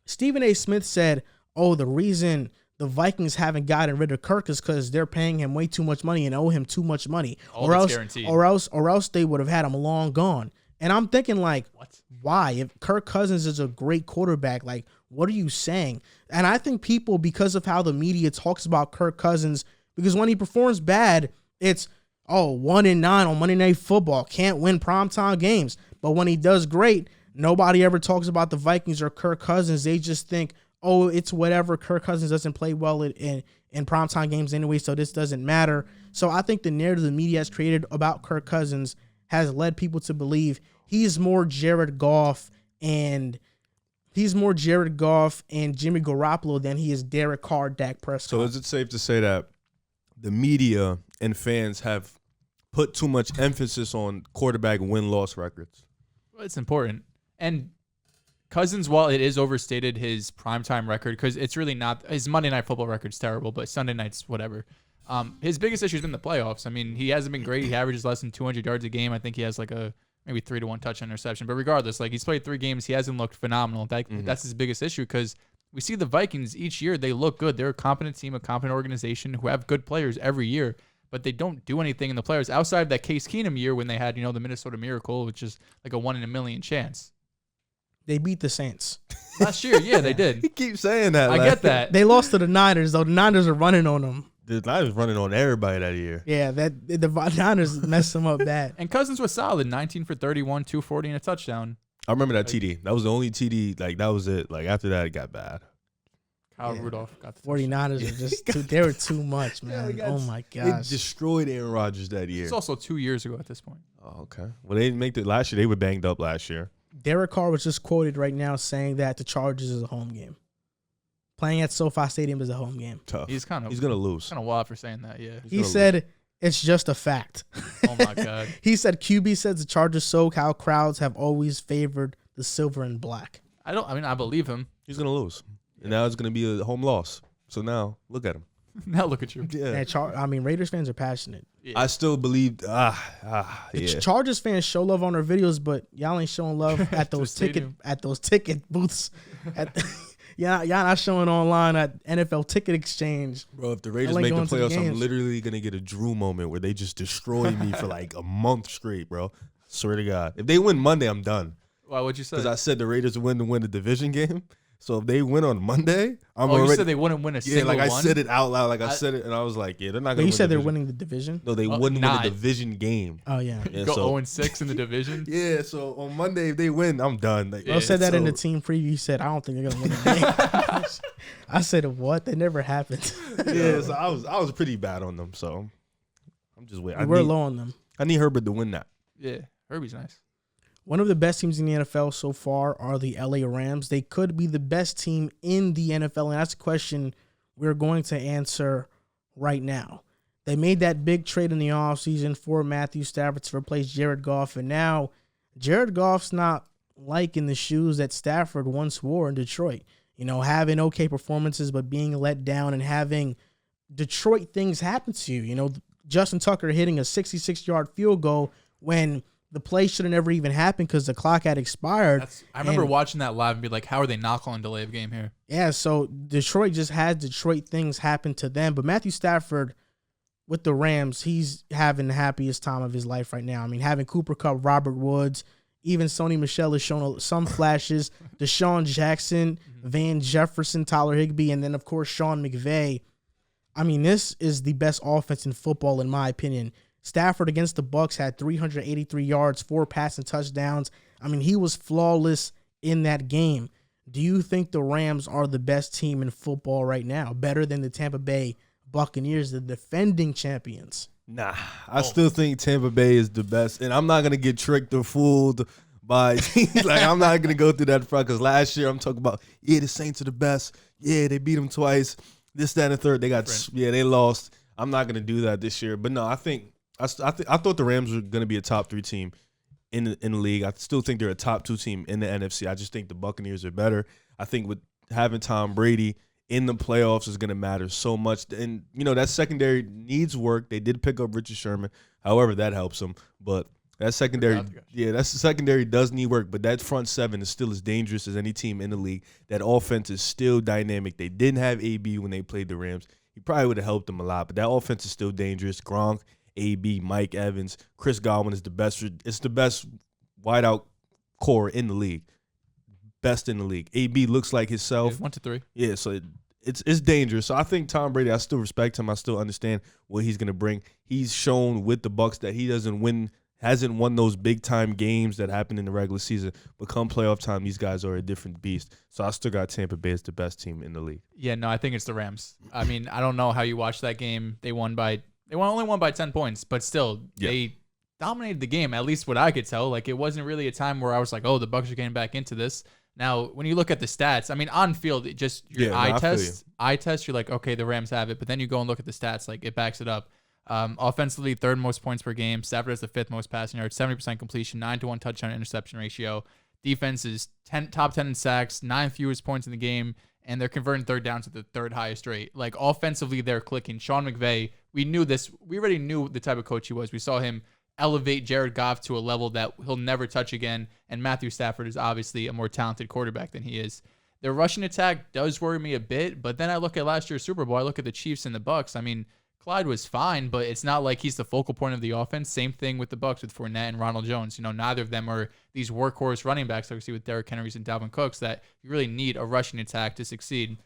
Stephen A. Smith said, oh, the reason the Vikings haven't gotten rid of Kirk is because they're paying him way too much money and owe him too much money. Or else they would have had him long gone. And I'm thinking, like, what? Why? If Kirk Cousins is a great quarterback, like, what are you saying? And I think people, because of how the media talks about Kirk Cousins, because when he performs bad, it's, 1-9 on Monday Night Football, can't win primetime games. But when he does great, nobody ever talks about the Vikings or Kirk Cousins. They just think, it's whatever. Kirk Cousins doesn't play well in primetime games anyway, so this doesn't matter. So I think the narrative the media has created about Kirk Cousins has led people to believe he's more Jared Goff and Jimmy Garoppolo than he is Derek Carr, Dak Prescott. So is it safe to say that the media and fans have put too much emphasis on quarterback win-loss records? Well, it's important. And Cousins, while it is overstated his primetime record, because it's really not, his Monday Night Football record's terrible, but Sunday night's whatever. His biggest issue has been the playoffs. I mean, he hasn't been great. He averages less than 200 yards a game. I think he has like a maybe 3-1 touchdown interception. But regardless, like, he's played 3 games. He hasn't looked phenomenal. That's his biggest issue, because we see the Vikings each year. They look good. They're a competent team, a competent organization who have good players every year, but they don't do anything in the playoffs outside of that Case Keenum year when they had, the Minnesota Miracle, which is like a 1 in a million chance. They beat the Saints. Last year, yeah, they did. He keeps saying that. I get that. They lost to the Niners, though. The Niners are running on them. The Niners running on everybody that year. Yeah, the Niners messed them up bad. And Cousins was solid, 19 for 31, 240 and a touchdown. I remember that TD. That was the only TD. Like, that was it. Like, after that, it got bad. Kyle Rudolph got the 49ers are just they were too much, man. Oh my gosh. They destroyed Aaron Rodgers that year. It's also 2 years ago at this point. Oh, okay. Well, they didn't make it last year. They were banged up last year. Derek Carr was just quoted right now saying that the Chargers is a home game. Playing at SoFi Stadium is a home game. Tough. He's going to lose. Kind of wild for saying that, yeah. He said it's just a fact. Oh, my God. He said QB says the Chargers SoCal crowds have always favored the silver and black. I believe him. He's going to lose. And now it's going to be a home loss. So now, look at him. Now look at you. Yeah. And Raiders fans are passionate. Yeah. I still believe. Yeah. Chargers fans show love on their videos, but y'all ain't showing love at those ticket booths. Y'all not showing online at NFL Ticket Exchange. Bro, if the Raiders make the playoffs, I'm literally gonna get a Drew moment where they just destroy me for like a month straight, bro. Swear to God. If they win Monday, I'm done. Why? What'd you say? Because I said the Raiders win to win the division game. So if they win on Monday, you said they wouldn't win a single one? Yeah, like I said it out loud. Like I said it, and I was like, yeah, they're not going to win. You said they're winning the division? No, they wouldn't win the division game. Oh, yeah. Go 0-6 in the division? Yeah, so on Monday, if they win, I'm done. Like, Bro said that in the team preview. He said, I don't think they're going to win the game. I said, what? That never happened. Yeah, so I was pretty bad on them, so I'm just waiting. We're low on them. I need Herbert to win that. Yeah, Herbie's nice. One of the best teams in the NFL so far are the LA Rams. They could be the best team in the NFL, and that's a question we're going to answer right now. They made that big trade in the offseason for Matthew Stafford to replace Jared Goff, and now Jared Goff's not liking the shoes that Stafford once wore in Detroit. Having okay performances but being let down and having Detroit things happen to you. Justin Tucker hitting a 66-yard field goal when the play should have never even happened because the clock had expired. I remember watching that live and be like, how are they not calling delay of game here? Yeah, so Detroit just had Detroit things happen to them. But Matthew Stafford with the Rams, he's having the happiest time of his life right now. I mean, having Cooper Kupp, Robert Woods, even Sony Michel has shown some flashes. Deshaun Jackson, Van Jefferson, Tyler Higbee, and then, of course, Sean McVay. I mean, this is the best offense in football, in my opinion. Stafford against the Bucs had 383 yards, 4 passing touchdowns. I mean, he was flawless in that game. Do you think the Rams are the best team in football right now, better than the Tampa Bay Buccaneers, the defending champions? Nah, I still think Tampa Bay is the best, and I'm not going to get tricked or fooled by like, I'm not going to go through that front because last year I'm talking about, the Saints are the best. Yeah, they beat them twice. This, that, and the third. They lost. I'm not going to do that this year. But no, I thought the Rams were going to be a top 3 team in the league. I still think they're a top 2 team in the NFC. I just think the Buccaneers are better. I think with having Tom Brady in the playoffs is going to matter so much. And, that secondary needs work. They did pick up Richard Sherman. However, that helps them. But That secondary, Forgot the guy. yeah, that secondary does need work, but that front seven is still as dangerous as any team in the league. That offense is still dynamic. They didn't have AB when they played the Rams. He probably would have helped them a lot, but that offense is still dangerous. Gronk, AB, Mike Evans, Chris Godwin is the best. It's the best wideout core in the league. Best in the league. AB looks like himself. Yeah, 1 to 3. Yeah, so it's dangerous. So I think Tom Brady, I still respect him. I still understand what he's gonna bring. He's shown with the Bucs that he hasn't won those big time games that happen in the regular season. But come playoff time, these guys are a different beast. So I still got Tampa Bay as the best team in the league. Yeah, no, I think it's the Rams. I mean, I don't know how you watch that game. They only won by 10 points, but still, they dominated the game, at least what I could tell. Like, it wasn't really a time where I was like, oh, the Bucs are getting back into this. Now, when you look at the stats, I mean, on field, it just your eye test, you're like, okay, the Rams have it. But then you go and look at the stats, like, it backs it up. Offensively, third most points per game. Stafford has the fifth most passing yards, 70% completion, 9-to-1 touchdown interception ratio. Defense is top 10 in sacks, 9 fewest points in the game, and they're converting third downs at the third highest rate. Like, offensively, they're clicking. Sean McVay, we knew this. We already knew the type of coach he was. We saw him elevate Jared Goff to a level that he'll never touch again, and Matthew Stafford is obviously a more talented quarterback than he is. Their rushing attack does worry me a bit, but then I look at last year's Super Bowl, I look at the Chiefs and the Bucs. I mean, Clyde was fine, but it's not like he's the focal point of the offense. Same thing with the Bucs with Fournette and Ronald Jones. You know, neither of them are these workhorse running backs like we see with Derrick Henry and Dalvin Cooks that you really need a rushing attack to succeed.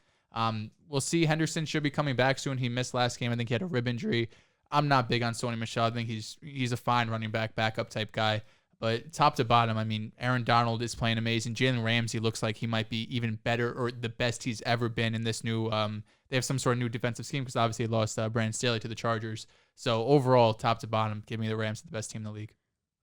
We'll see. Henderson should be coming back soon. He missed last game. I think he had a rib injury. I'm not big on Sony Michel. I think he's a fine running back, backup type guy. But top to bottom, I mean, Aaron Donald is playing amazing. Jalen Ramsey looks like he might be even better or the best he's ever been in this new they have some sort of new defensive scheme because obviously they lost Brandon Staley to the Chargers. So overall, top to bottom, give me the Rams, the best team in the league.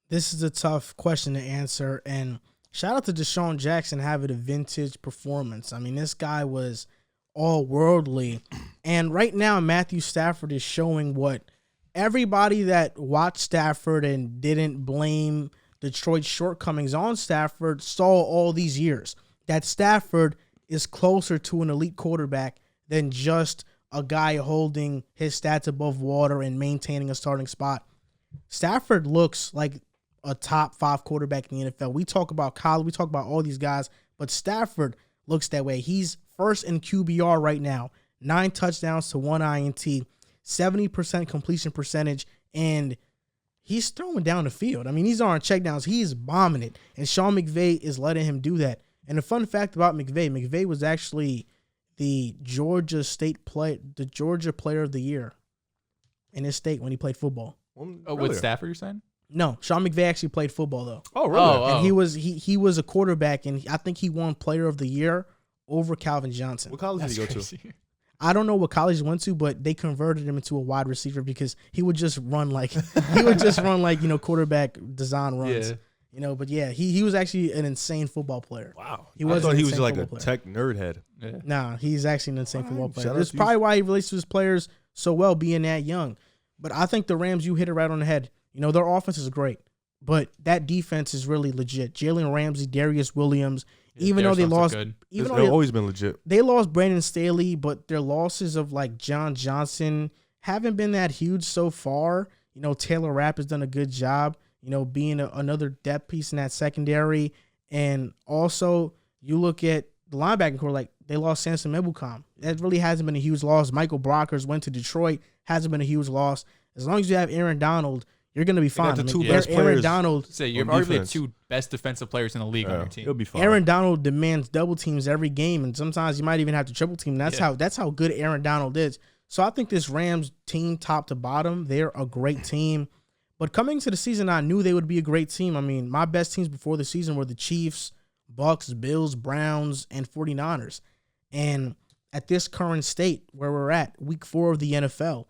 This is a tough question to answer. And shout out to Deshaun Jackson having a vintage performance. I mean, this guy was all worldly. And right now, Matthew Stafford is showing what everybody that watched Stafford and didn't blame Detroit's shortcomings on Stafford saw all these years. That Stafford is closer to an elite quarterback than just a guy holding his stats above water and maintaining a starting spot. Stafford looks like a top 5 quarterback in the NFL. We talk about college, we talk about all these guys, but Stafford looks that way. He's first in QBR right now, 9 touchdowns to 1 INT, 70% completion percentage, and he's throwing down the field. I mean, he's on checkdowns. He's bombing it, and Sean McVay is letting him do that. And the fun fact about McVay was actually the Georgia Player of the Year in his state when he played football. With Stafford, you're saying? No, Sean McVay actually played football though. Oh, really? And he was a quarterback, and I think he won Player of the Year over Calvin Johnson. What college did he go to? I don't know what college he went to, but they converted him into a wide receiver because he would just run like quarterback design runs. Yeah. You know, but yeah, he was actually an insane football player. Wow. I thought he was like a tech nerd head. Yeah. Nah, he's actually an insane football player. Shout That's out to probably why he relates to his players so well being that young. But I think the Rams, you hit it right on the head. You know, their offense is great, but that defense is really legit. Jalen Ramsey, Darius Williams, even though they lost, They've always been legit. They lost Brandon Staley, but their losses of like John Johnson haven't been that huge so far. You know, Taylor Rapp has done a good job, you know, being another depth piece in that secondary. And also, you look at the linebacking core, like they lost Samson Ebukam. That really hasn't been a huge loss. Michael Brockers went to Detroit, hasn't been a huge loss. As long as you have Aaron Donald, you're going to be fine. The two best players. Aaron Donald. So you're arguably the 2 best defensive players in the league on your team. He'll be fine. Aaron Donald demands double teams every game, and sometimes you might even have to triple team. That's how good Aaron Donald is. So I think this Rams team, top to bottom, they're a great team. But coming to the season, I knew they would be a great team. I mean, my best teams before the season were the Chiefs, Bucks, Bills, Browns, and 49ers. And at this current state where we're at, week 4 of the NFL,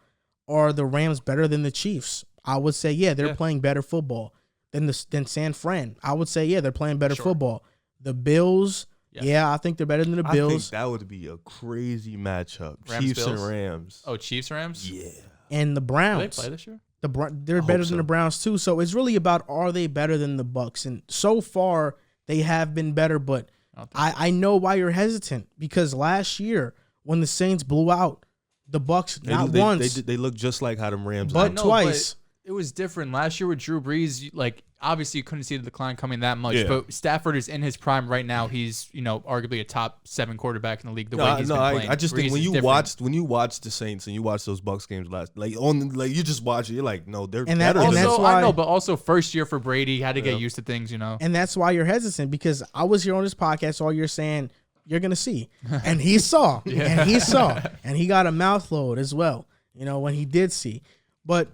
are the Rams better than the Chiefs? I would say, yeah, they're playing better football than San Fran. I would say, yeah, they're playing better football. The Bills, I think they're better than the Bills. I think that would be a crazy matchup. Chiefs Bills? and Rams. Oh, Chiefs, Rams? Yeah. And the Browns. Do they play this year? They're better than the Browns too. So it's really about, are they better than the Bucks? And so far they have been better, but I know why you're hesitant, because last year when the Saints blew out the Bucks, not once, they look just like how them Rams, but twice. it was different last year with Drew Brees. Like, obviously, you couldn't see the decline coming that much. Yeah. But Stafford is in his prime right now. He's, arguably a top 7 quarterback in the league. The way he's been playing. I just think Brees when is you different. watch the Saints and you watch those Bucks games you just watch it, you're like, no, they're And that- better. and than that's us. Also, why- I know, but also first year for Brady, had to get used to things. And that's why you're hesitant, because I was here on this podcast, all you're saying you're gonna see, and he saw, and he saw, and he got a mouth load as well. When he did see, but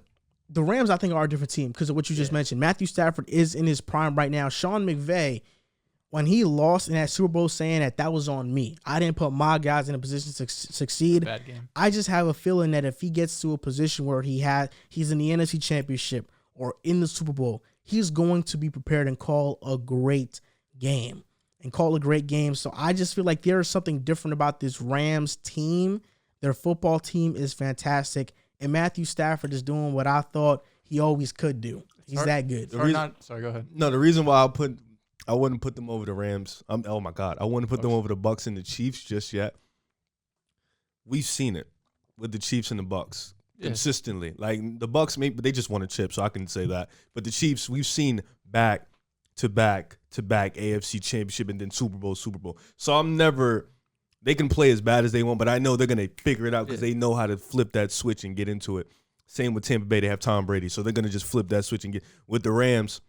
the Rams, I think, are a different team because of what you just mentioned. Matthew Stafford is in his prime right now. Sean McVay, when he lost in that Super Bowl, saying that was on me. I didn't put my guys in a position to succeed. Bad game. I just have a feeling that if he gets to a position where he's in the NFC Championship or in the Super Bowl, he's going to be prepared and call a great game. So I just feel like there is something different about this Rams team. Their football team is fantastic. And Matthew Stafford is doing what I thought he always could do. He's that good. Sorry, go ahead. No, the reason why I wouldn't put them over the Rams. Oh my God, I wouldn't put them over the Bucks and the Chiefs just yet. We've seen it with the Chiefs and the Bucks consistently. Like the Bucks, maybe they just won a chip, so I can say that. But the Chiefs, we've seen back to back AFC Championship and then Super Bowl. So they can play as bad as they want, but I know they're going to figure it out because they know how to flip that switch and get into it. Same with Tampa Bay. They have Tom Brady, so they're going to just flip that switch and get. With the Rams,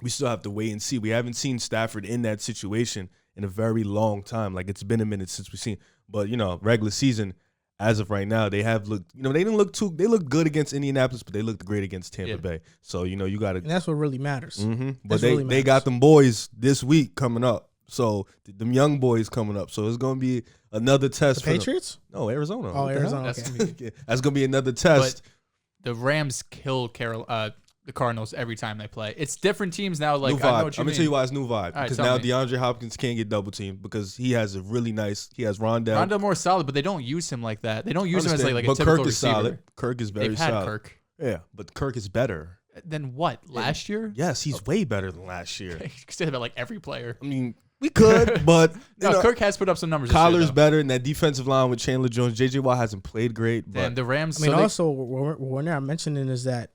we still have to wait and see. We haven't seen Stafford in that situation in a very long time. Like, it's been a minute since we've seen. But, regular season, as of right now, they have looked, they didn't look they looked good against Indianapolis, but they looked great against Tampa Bay. So, you got to. And that's what really matters. Mm-hmm. But they got them boys this week coming up. So them young boys coming up. So it's going to be another test. The Patriots? No, Arizona. Oh, Arizona. That's Okay. That's going to be another test. But the Rams kill the Cardinals every time they play. It's different teams now. Like, new vibe. I know what you I'm going to tell you why it's new vibe. Right, because tell now me. DeAndre Hopkins can't get double teamed because he has Rondell. Rondell more solid, but they don't use him like that. They don't use him as like a but typical Kirk is receiver. solid. Kirk is very They've had solid. Kirk. Yeah, but Kirk is better. Then what? Last year? Yes, he's way better than last year. You could say that about like every player. I mean, we could, but Kirk has put up some numbers. Collar's better, and that defensive line with Chandler Jones. J.J. Watt hasn't played great. But And the Rams. I mean, also, what we're not mentioning is that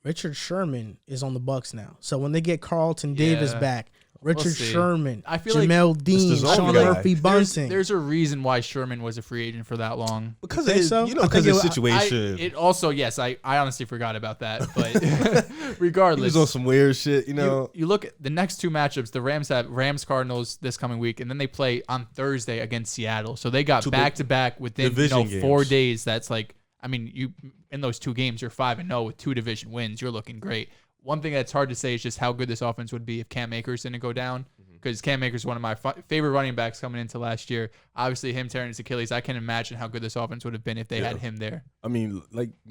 Richard Sherman is on the Bucks now. So when they get Carlton Davis back, Richard see. Sherman, I feel like Jamel Dean, the zone Sean guy. Murphy Bunting. there's a reason why Sherman was a free agent for that long. because think of so? because of the situation. It also, yes, I honestly forgot about that. But regardless, He was on some weird shit, you look at the next two matchups. The Rams have Rams-Cardinals this coming week, and then they play on Thursday against Seattle. So they got back-to-back within division 4 games. days. That's like, I mean, you in those two games, you're 5-0 with 2 division wins. You're looking great. One thing that's hard to say is just how good this offense would be if Cam Akers didn't go down. Because Cam Akers is one of my favorite running backs coming into last year. Obviously, him tearing his Achilles, I can imagine how good this offense would have been if they had him there. I mean,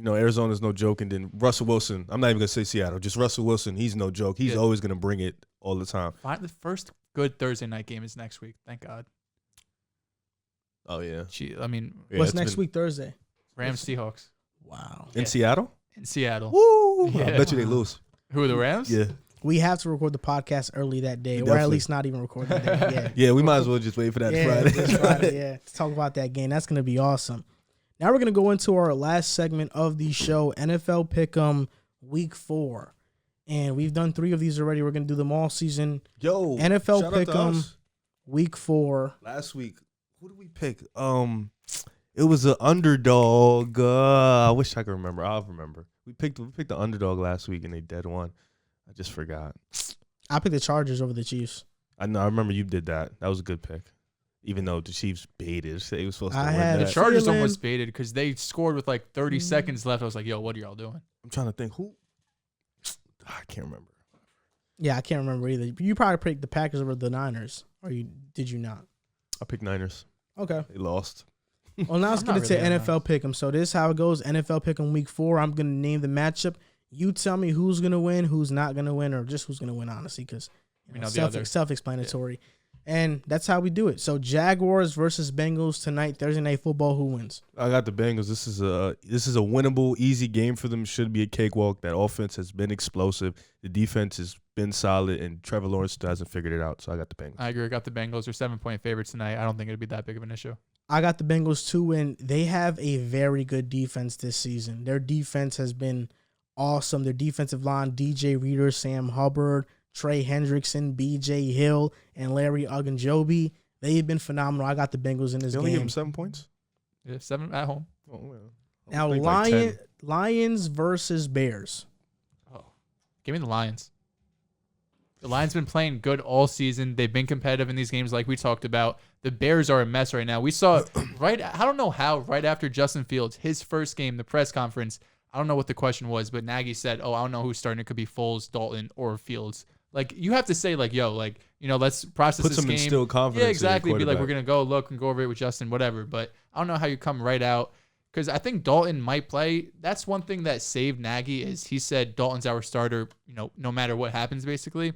Arizona's no joke, and then Russell Wilson. I'm not even gonna say Seattle, just Russell Wilson. He's no joke. He's always gonna bring it all the time. The first good Thursday night game is next week. Thank God. Oh yeah. I mean, What's next week, Thursday? Rams Seahawks Wow. in Seattle? in Seattle. Woo! I Yeah. bet you they lose. Who are the Rams? Yeah. We have to record the podcast early that day, or at Definitely. least not even record that day. Yeah. Yeah, we might as well just wait for that Friday. This Friday. Yeah, to talk about that game. That's going to be awesome. Now we're going to go into our last segment of the show, NFL Pick'em Week 4. And we've done 3 of these already. We're going to do them all season. Yo, NFL shout out to Pick'em us. Week 4. Last week, who did we pick? It was an underdog. I wish I could remember. I'll remember. We picked the underdog last week, and they dead won. I just forgot. I picked the Chargers over the Chiefs. I know. I remember you did that. That was a good pick. Even though the Chiefs baited, they was supposed to I win had that. a The Chargers feeling- almost baited because they scored with like 30 seconds left. I was like, yo, what are y'all doing? I'm trying to think who. I can't remember. Yeah, I can't remember either. You probably picked the Packers over the Niners, or did you not? I picked Niners. Okay. They lost. Well, now let's I'm get not into really on NFL Pick'em. So this is how it goes. NFL Pick'em Week 4. I'm going to name the matchup. You tell me who's going to win, who's not going to win, or just who's going to win, honestly, because We know the other. self-explanatory. And that's how we do it. So Jaguars versus Bengals tonight, Thursday Night Football. Who wins? I got the Bengals. This is a winnable, easy game for them. Should be a cakewalk. That offense has been explosive. The defense has been solid, and Trevor Lawrence still hasn't figured it out. So I got the Bengals. I agree. I got the Bengals. They're 7-point favorites tonight. I don't think it'd be that big of an issue. I got the Bengals too, and they have a very good defense this season. Their defense has been awesome. Their defensive line, DJ Reader, Sam Hubbard, Trey Hendrickson, BJ Hill, and Larry Ogunjobi. They've been phenomenal. I got the Bengals in this They only gave game. him 7 points? Yeah, 7 at home. Oh, well. Now, I think like 10. Lions versus Bears. Oh, give me the Lions. The Lions been playing good all season. They've been competitive in these games like we talked about. The Bears are a mess right now. We saw I don't know how, right after Justin Fields, his first game, the press conference, I don't know what the question was, but Nagy said, I don't know who's starting. It could be Foles, Dalton, or Fields. Like, you have to say, like, yo, like, let's process this game. Put some instilled confidence. Yeah, exactly. In Be your like, we're going to go look and go over it with Justin, whatever. But I don't know how you come right out. Because I think Dalton might play. That's one thing that saved Nagy is he said Dalton's our starter, no matter what happens, basically.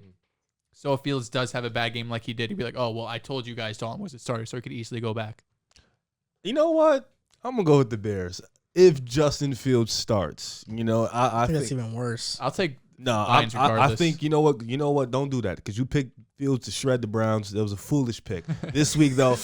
So if Fields does have a bad game like he did, he'd be like, oh, well, I told you guys Dalton was a starter, so he could easily go back. You know what? I'm going to go with the Bears. If Justin Fields starts, I think that's even worse. I'll take I regardless. think, you know what? Don't do that because you picked Fields to shred the Browns. That was a foolish pick. This week, though,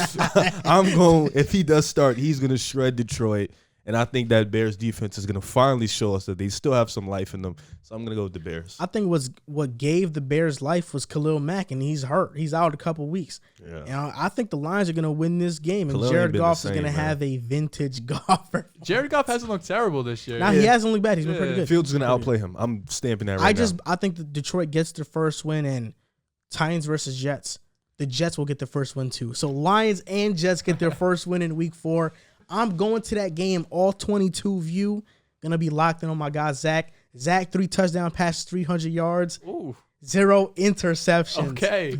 if he does start, he's going to shred Detroit. And I think that Bears defense is going to finally show us that they still have some life in them. So I'm going to go with the Bears. I think what gave the Bears life was Khalil Mack, and he's hurt. He's out a couple weeks. Yeah. I think the Lions are going to win this game, and Khalil Jared ain't been Goff the is going to same, man. have a vintage golfer. Jared Goff hasn't looked terrible this year. He hasn't looked bad. He's been pretty good. Fields is going to outplay him. I'm stamping that right now. I think that Detroit gets their first win, and Titans versus Jets. The Jets will get their first win, too. So Lions and Jets get their first win in Week 4. I'm going to that game, all 22 view. Going to be locked in on my guy, Zach. Zach, 3 touchdown passes, 300 yards. Ooh. 0 interceptions. Okay.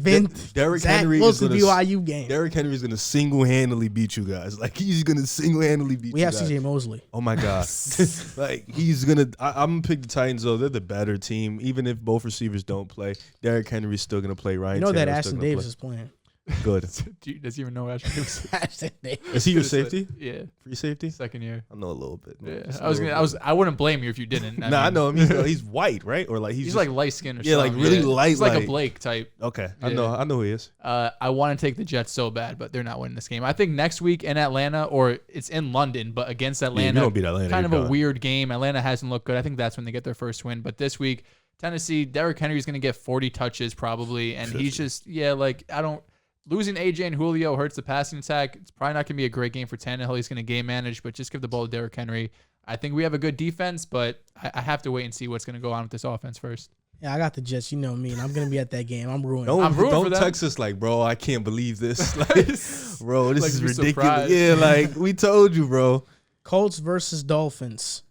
Derrick Zach Henry loves is the going BYU game. Derrick Henry is going to single-handedly beat you guys. Like, he's going to single-handedly beat We you have guys. CJ Mosley. Oh, my God. Like, he's going to – I'm going to pick the Titans, though. They're the better team. Even if both receivers don't play, Derrick Henry's still going to play. Ryan That Tannehill's Ashton still gonna Davis play. is playing. Good. Does he even know Ashton Davis? Ashton Davis. Is he your safety? Yeah. Free safety? Second year. I know a little bit. Yeah. Just a I was little gonna. bit. I wouldn't blame you if you didn't. I know him. He's white, right? Or like He's just, like light skinned or yeah, something. like really light. He's like a Blake type. Okay, Yeah. I know who he is. I want to take the Jets so bad, but they're not winning this game. I think next week in Atlanta, or it's in London, but against Atlanta, you don't beat Atlanta, kind you're of a done. weird game. Atlanta hasn't looked good. I think that's when they get their first win. But this week, Tennessee, Derrick Henry's going to get 40 touches probably, and 50. he's just losing AJ and Julio hurts the passing attack. It's probably not going to be a great game for Tannehill. He's going to game manage, but just give the ball to Derrick Henry. I think we have a good defense, but I have to wait and see what's going to go on with this offense first. Yeah, I got the Jets. You know me, and I'm going to be at that game. I'm ruined. I'm rooting for Don't them. text us like, bro, I can't believe this. Like, bro, this Like, is be ridiculous. surprised. Yeah, like we told you, bro. Colts versus Dolphins.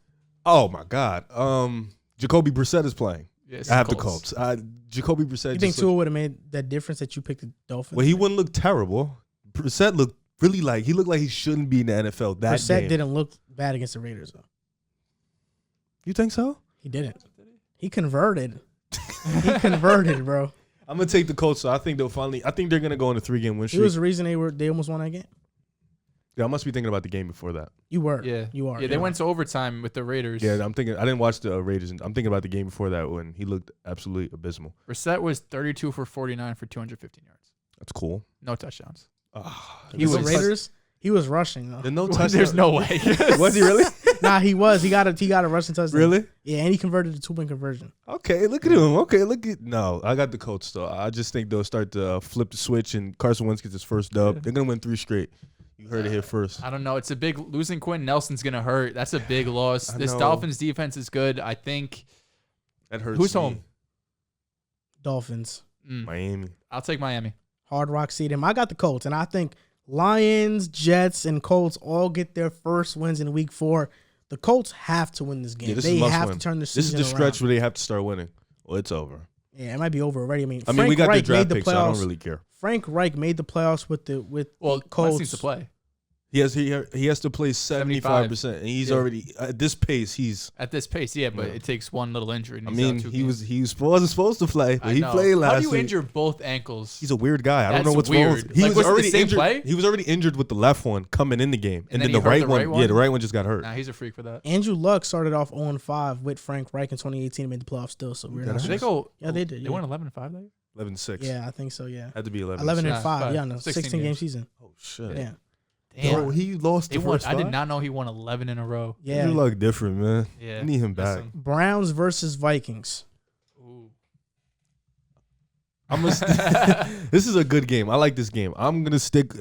Oh my God. Jacoby Brissett is playing. Yes, I have the Colts. Jacoby Brissett. You think Tua would have made that difference that you picked the Dolphins? Well, he wouldn't look terrible. Brissett looked really he looked like he shouldn't be in the NFL. That Brissett game. didn't look bad against the Raiders, though. You think so? He didn't. He converted. He converted, bro. I'm gonna take the Colts. So I think they're gonna go on a 3-game win He streak. was the reason they almost won that game. Yeah, I must be thinking about the game before that. You were. Yeah, You are. Yeah, they went to overtime with the Raiders. Yeah, I'm thinking. I didn't watch the Raiders. I'm thinking about the game before that when he looked absolutely abysmal. Brissett was 32 for 49 for 215 yards. That's cool. No touchdowns. He was Raiders. He was rushing though. There's no touchdown. There's no way. Was he really? Nah, he was. He got a rushing touchdown. Really? Yeah, and he converted the 2-point conversion. Okay, look at him. Okay, no, I got the Colts though. I just think they'll start to flip the switch and Carson Wentz gets his first dub. They're gonna win 3 straight. You heard it here first. I don't know. It's a big losing. Quentin Nelson's gonna hurt. That's a big loss. This know. Dolphins defense is good. I think. That hurts. Who's me. home? Dolphins. Miami. I'll take Miami. Hard Rock Stadium. I got the Colts, and I think Lions, Jets, and Colts all get their first wins in Week 4. The Colts have to win this game. Yeah, this they is must have win. to turn this This is season the stretch around. where they have to start winning. Well, it's over. Yeah, it might be over already. I mean, We Frank got Reich the draft made the pick, so I don't playoffs. really care. Frank Reich made the playoffs with Well, Colts. Wentz needs to play. He has to play 75%, and he's Yeah. already at this pace. He's. At this pace, yeah, but Yeah. it takes one little injury. And I he's mean, out 2 he games. wasn't supposed to play, but I he know. played last How do you week. injure both ankles? He's a weird guy. I don't That's know what's wrong weird. with him. He Like, was was it the already same injured. play? He was already injured with the left one coming in the game, and then then the he hurt right the one. right one? Yeah, the right one just got hurt. Nah, he's a freak for that. Andrew Luck started off 0-5 with Frank Reich in 2018 and made the playoffs still. So we're Yeah, not Did sure. they go? Yeah, they did. They Yeah. went 11-5 that year. 11-6. Yeah, I think so. Yeah, Had to be 11. 11 and Nah, 5. five. Yeah, no, 16 16 game games. season. Oh shit. Yeah. Damn. Bro, he lost the first I did five? not know he won 11 in a row. Yeah. You look different, man. Yeah. I need him Miss back. him. Browns versus Vikings. Ooh. This is a good game. I like this game. I'm gonna stick.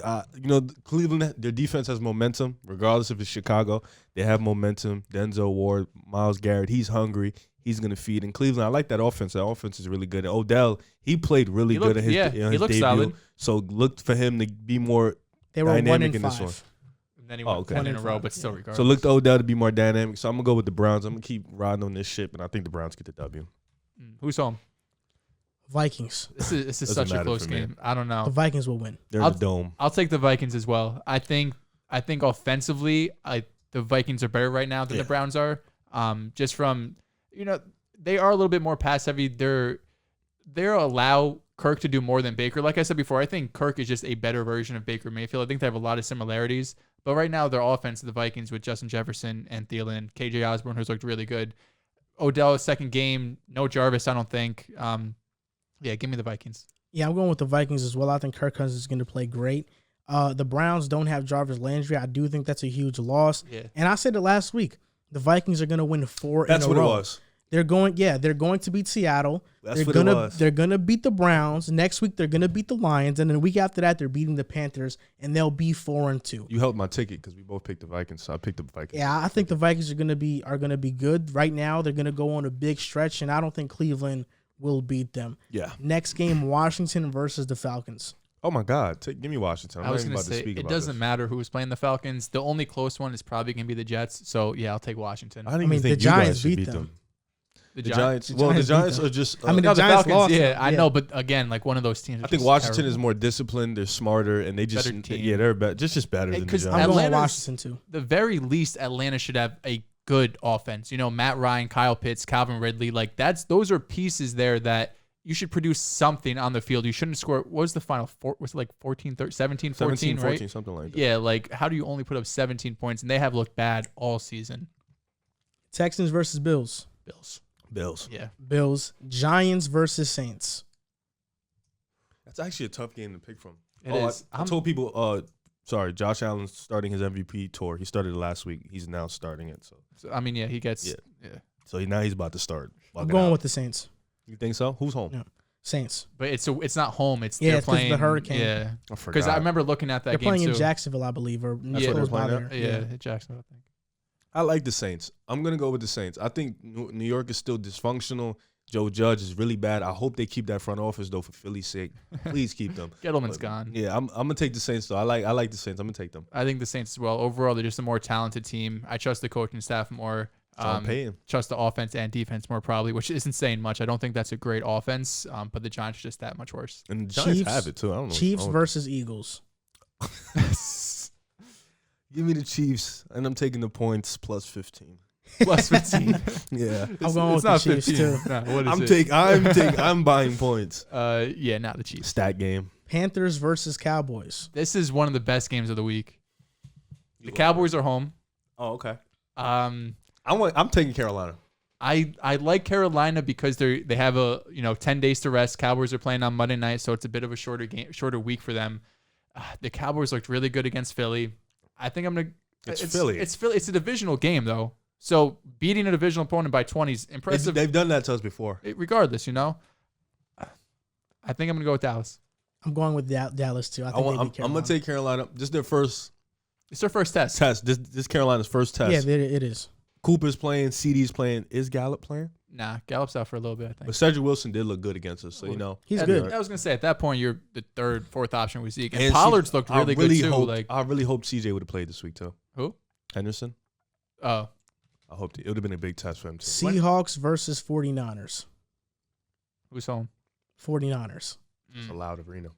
Cleveland, their defense has momentum, regardless if it's Chicago. They have momentum. Denzel Ward, Myles Garrett, he's hungry. He's gonna feed. In Cleveland, I like that offense. That offense is really good. And Odell, he played really good in his, he his looked debut. solid. So look for him to be more They were dynamic 1-5. in this one. And then he won okay. 10 in a 1-5, row, but still yeah. regardless. So look to Odell to be more dynamic. So I'm gonna go with the Browns. I'm gonna keep riding on this ship, and I think the Browns get the W. Who's home? Vikings. This is Doesn't such a matter close for me. game. I don't know. The Vikings will win. They're in the dome. I'll take the Vikings as well. I think offensively, the Vikings are better right now than the Browns are. Just from they are a little bit more pass heavy. They're allow Kirk to do more than Baker. Like I said before, I think Kirk is just a better version of Baker Mayfield. I think they have a lot of similarities. But right now, their offense, the Vikings with Justin Jefferson and Thielen, KJ Osborne, who's looked really good. Odell's second game, no Jarvis, I don't think. Give me the Vikings. Yeah, I'm going with the Vikings as well. I think Kirk Cousins is going to play great. The Browns don't have Jarvis Landry. I do think that's a huge loss. Yeah. And I said it last week. The Vikings are going to win 4 in a row. That's what it was. They're going to beat Seattle. That's what it was. They're gonna beat the Browns. Next week they're gonna beat the Lions, and then the week after that they're beating the Panthers, and they'll be 4-2. You helped my ticket because we both picked the Vikings, so I picked the Vikings. Yeah, I think the Vikings are gonna be good. Right now they're gonna go on a big stretch, and I don't think Cleveland will beat them. Yeah. Next game, Washington versus the Falcons. Oh my God! Give me Washington. I'm I was not even going about to to say, speak it about doesn't this. matter who's playing the Falcons. The only close one is probably going to be the Jets. So, yeah, I'll take Washington. I don't I even mean, think the you Giants guys should beat beat them. them. The The Giants. Giants. Well, the Giants beat Giants them. are just. I mean, No, the the Giants Falcons, lost yeah, them. I Yeah. know, but again, like one of those teams. I think Washington is more disciplined. They're smarter, and they just Better team. they're better. Just better than the 'cause Giants. I'm going Atlanta's- Washington too. The very least, Atlanta should have a good offense. Matt Ryan, Kyle Pitts, Calvin Ridley. Like those are pieces there that you should produce something on the field. You shouldn't score. What was the final? Was it like 14, 13, 17, 14, 17, 14, right? something like that. Yeah, like how do you only put up 17 points? And they have looked bad all season. Texans versus Bills. Bills. Yeah. Bills. Giants versus Saints. That's actually a tough game to pick from. It is. I told people. Sorry, Josh Allen's starting his MVP tour. He started it last week. He's now starting it. So, I mean, yeah, he gets. Yeah. Yeah. So now he's about to start. I'm going with the Saints. You think so? Who's home? Yeah. Saints. But it's not home. It's Yeah, they're it's 'cause of the playing hurricane. Yeah. I forgot. Because I remember looking at that They're game playing too. in Jacksonville, I believe, or That's where they're close by playing there. Yeah, Jacksonville, I think. I like the Saints. I'm gonna go with the Saints. I think New York is still dysfunctional. Joe Judge is really bad. I hope they keep that front office though, for Philly's sake. Please keep them. Gettleman's But, gone. Yeah, I'm gonna take the Saints though. I like the Saints. I'm gonna take them. I think the Saints as well. Overall, they're just a more talented team. I trust the coaching staff more. John Payton. Trust the offense and defense more probably, which isn't saying much. I don't think that's a great offense, but the Giants are just that much worse. And the Giants Chiefs- have it too. I don't know. Chiefs versus Eagles. Give me the Chiefs, and I'm taking the points plus 15. Plus 15. Yeah, I'm going with the Chiefs too. Nah, what is it? I'm buying points. Yeah, not the Chiefs. Stat game. Panthers versus Cowboys. This is one of the best games of the week. The Cowboys are home. Oh, okay. Um, I'm taking Carolina. I like Carolina because they have 10 days to rest. Cowboys are playing on Monday night, so it's a bit of a shorter week for them. The Cowboys looked really good against Philly. I think I'm gonna. It's Philly. It's Philly. It's a divisional game though, so beating a divisional opponent by 20 is impressive. They've done that to us before. Regardless, I think I'm gonna go with Dallas. I'm going with Dallas too. I think they beat I'm Carolina. gonna take Carolina. This is their first It's their first test. test. This Carolina's first test. Yeah, it is. Cooper's playing. CD's playing. Is Gallup playing? Nah, Gallup's out for a little bit. I think. But Cedric Wilson did look good against us, so He's And good. I was gonna say at that point you're the third, fourth option with Zeke, and And Pollard's looked really good too. I really hope CJ would have played this week too. Who? Henderson. Oh, I hope it would have been a big test for him too. Seahawks versus 49ers. who's home? 49ers. It's a loud arena.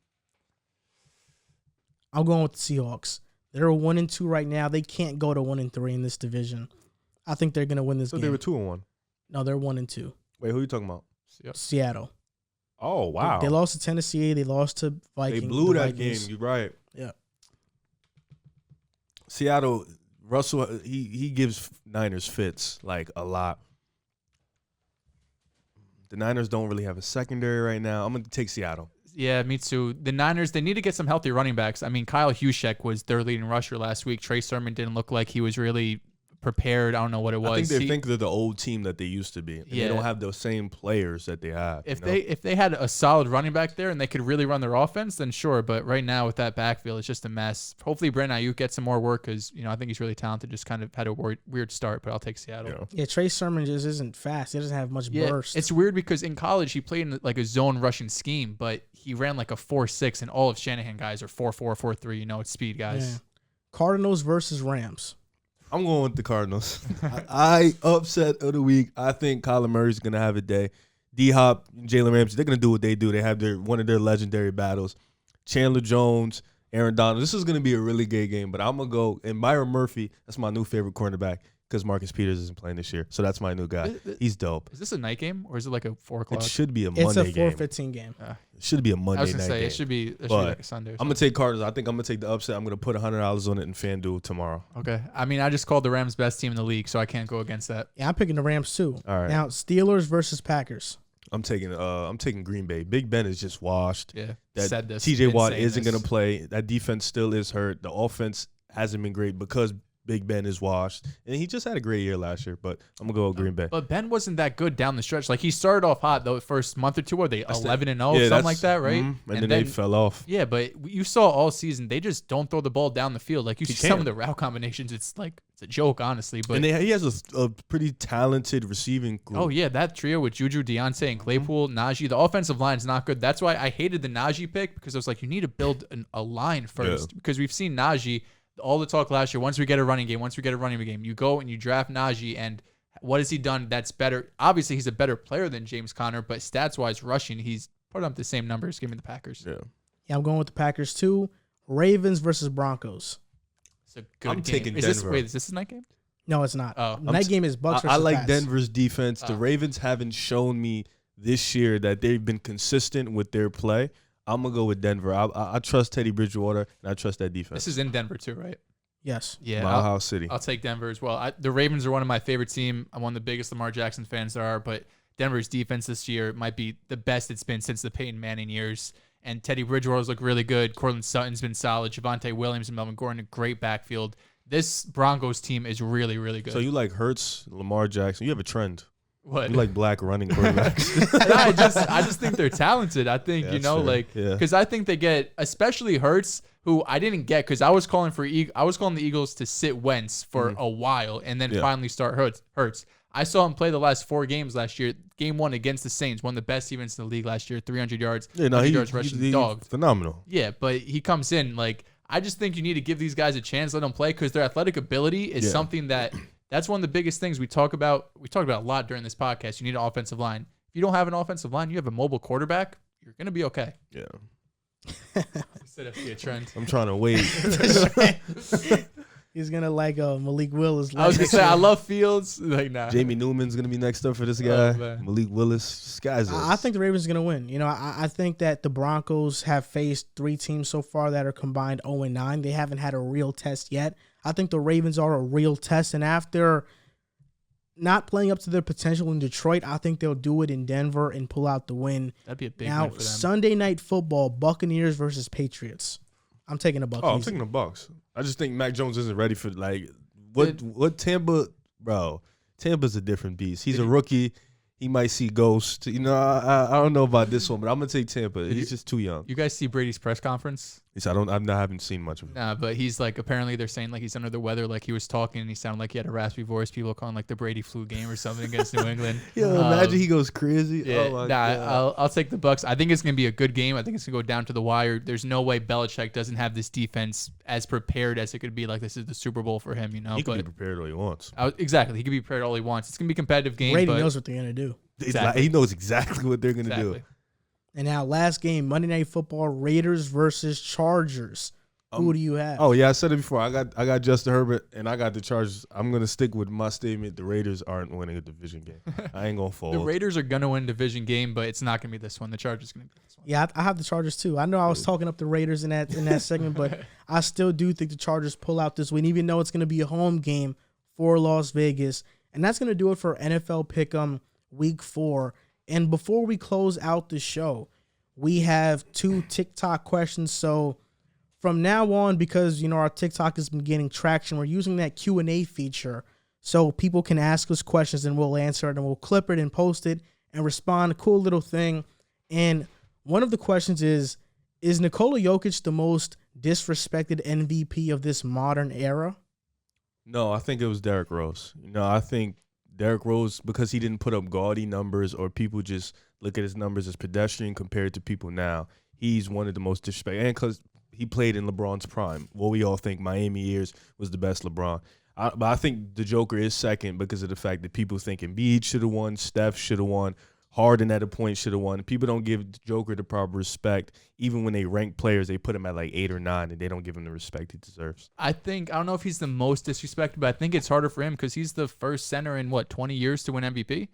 I'm going with the Seahawks. They're 1-2 right now. They can't go to 1-3 in this division. I think they're gonna win this So game. they were 2-1. No, they're 1-2. Wait, who are you talking about? Seattle. Oh wow, They lost to Tennessee. They lost to Vikings. They blew the that Vikings. game. You're right. Yeah. Seattle, Russell, he gives Niners fits like a lot. The Niners don't really have a secondary right now. I'm gonna take Seattle. Yeah, me too. The Niners, they need to get some healthy running backs. I mean, Kyle Juszczyk was their leading rusher last week. Trey Sermon didn't look like he was really prepared. I don't know what it was. I think they're the old team that they used to be. And they don't have those same players that they have. If they had a solid running back there and they could really run their offense, then sure. But right now with that backfield, it's just a mess. Hopefully Brandon Ayuk gets some more work because I think he's really talented. Just kind of had a weird start, but I'll take Seattle. Yeah, Trey Sermon just isn't fast. He doesn't have much burst. It's weird because in college he played in like a zone rushing scheme, but he ran like a 4.6, and all of Shanahan guys are 4.4, 4.3. It's speed guys. Yeah. Cardinals versus Rams. I'm going with the Cardinals. I upset of the week. I think Kyler Murray's going to have a day. D-Hop, Jalen Ramsey, they're going to do what they do. They have one of their legendary battles. Chandler Jones, Aaron Donald. This is going to be a really good game, but I'm going to go. And Myron Murphy, that's my new favorite cornerback because Marcus Peters isn't playing this year. So that's my new guy. He's dope. Is this a night game or is it like a 4 o'clock? It should be a Monday game. It's a 4:15 game. It should be a Monday night game. I was going to say, it should be like a Sunday. I'm going to take Cardinals. I think I'm going to take the upset. I'm going to put $100 on it in FanDuel tomorrow. Okay. I mean, I just called the Rams best team in the league, so I can't go against that. Yeah, I'm picking the Rams too. All right. Now, Steelers versus Packers. I'm taking Green Bay. Big Ben is just washed. Yeah. That TJ Watt isn't going to play. That defense still is hurt. The offense hasn't been great because Big Ben is washed. And he just had a great year last year, but I'm going to go with Green Bay. But Ben wasn't that good down the stretch. Like, he started off hot, the first month or two. Were they 11-0, something like that, right? And then they fell off. Yeah, but you saw all season, they just don't throw the ball down the field. Like, you see some of the route combinations, it's a joke, honestly. But he has a pretty talented receiving group. Oh, yeah, that trio with Juju, Deontay, and Claypool, Najee. The offensive line is not good. That's why I hated the Najee pick, because I was like, you need to build a line first. Because we've seen Najee, all the talk last year, once we get a running game, you go and you draft Najee, and what has he done that's better? Obviously, he's a better player than James Conner, but stats-wise, rushing, he's put up the same numbers. Give me the Packers. Yeah, I'm going with the Packers, too. Ravens versus Broncos. It's a good game. Taking Denver. Is this a night game? No, it's not. Oh. Night game is Bucs versus I like Pats. Denver's defense. The Ravens haven't shown me this year that they've been consistent with their play. I'm going to go with Denver. I trust Teddy Bridgewater, and I trust that defense. This is in Denver, too, right? Yes. Yeah. Mile House City. I'll take Denver as well. The Ravens are one of my favorite teams. I'm one of the biggest Lamar Jackson fans there are, but Denver's defense this year might be the best it's been since the Peyton Manning years. And Teddy Bridgewater's look really good. Cortland Sutton's been solid. Javonte Williams and Melvin Gordon, a great backfield. This Broncos team is really, really good. So you like Hurts, Lamar Jackson. You have a trend. What? You like black running quarterbacks. No, I just think they're talented. I think, fair. because I think they get, especially Hurts, who I didn't get because I was calling the Eagles to sit Wentz for a while and then finally start Hurts. I saw him play the last 4 games last year. Game 1 against the Saints, one of the best defenses in the league last year, 300 yards, 100 yards rushing, dog. Phenomenal. Yeah, but he comes in, I just think you need to give these guys a chance, let them play, because their athletic ability is something that's one of the biggest things we talk about. We talked about a lot during this podcast. You need an offensive line. If you don't have an offensive line, you have a mobile quarterback, you're going to be okay. Yeah. Instead of be a trend. I'm trying to wait. He's going to like Malik Willis. I was going to say, I love Fields. Nah. Jamie Newman's going to be next up for this guy. Oh, Malik Willis. This guy's I think the Ravens are going to win. I think that the Broncos have faced 3 teams so far that are combined 0-9. They haven't had a real test yet. I think the Ravens are a real test, and after not playing up to their potential in Detroit, I think they'll do it in Denver and pull out the win. That'd be a big now, win for them. Sunday Night Football, Buccaneers versus Patriots. I'm taking the Bucs. I'm taking the Bucs. I just think Mac Jones isn't ready for what Tampa, bro. Tampa's a different beast. He's a rookie. He might see ghosts. I don't know about this one, but I'm gonna take Tampa. He's just too young. You guys see Brady's press conference? I haven't seen much of it. Nah, but he's apparently they're saying he's under the weather. He was talking and he sounded like he had a raspy voice. People calling the Brady flu game or something against New England. Imagine he goes crazy. Yeah, oh my God. I'll take the Bucs. I think it's gonna be a good game. I think it's gonna go down to the wire. There's no way Belichick doesn't have this defense as prepared as it could be. This is the Super Bowl for him. He can be prepared all he wants. Exactly, he can be prepared all he wants. It's gonna be a competitive game. Brady knows what they're gonna do. Exactly. He knows exactly what they're gonna do. And now, last game, Monday Night Football, Raiders versus Chargers. Who do you have? Oh yeah, I said it before. I got Justin Herbert and I got the Chargers. I'm gonna stick with my statement. The Raiders aren't winning a division game. I ain't gonna fold. The Raiders are gonna win a division game, but it's not gonna be this one. The Chargers are gonna be this one. Yeah, I have the Chargers too. I know I was talking up the Raiders in that segment, but I still do think the Chargers pull out this win, even though it's gonna be a home game for Las Vegas, and that's gonna do it for NFL Pick'em Week 4. And before we close out the show, we have 2 TikTok questions. So from now on, because our TikTok has been gaining traction, we're using that Q&A feature so people can ask us questions and we'll answer it and we'll clip it and post it and respond. A cool little thing. And one of the questions is Nikola Jokic the most disrespected MVP of this modern era? No, I think it was Derrick Rose. I think Derrick Rose, because he didn't put up gaudy numbers or people just look at his numbers as pedestrian compared to people now, he's one of the most disrespected. And because he played in LeBron's prime. What we all think Miami years was the best LeBron. But I think the Joker is second because of the fact that people think Embiid should have won, Steph should have won, Harden at a point should have won. People don't give the Joker the proper respect. Even when they rank players, they put him at like 8 or 9, and they don't give him the respect he deserves. I don't know if he's the most disrespected, but I think it's harder for him because he's the first center in, 20 years to win MVP?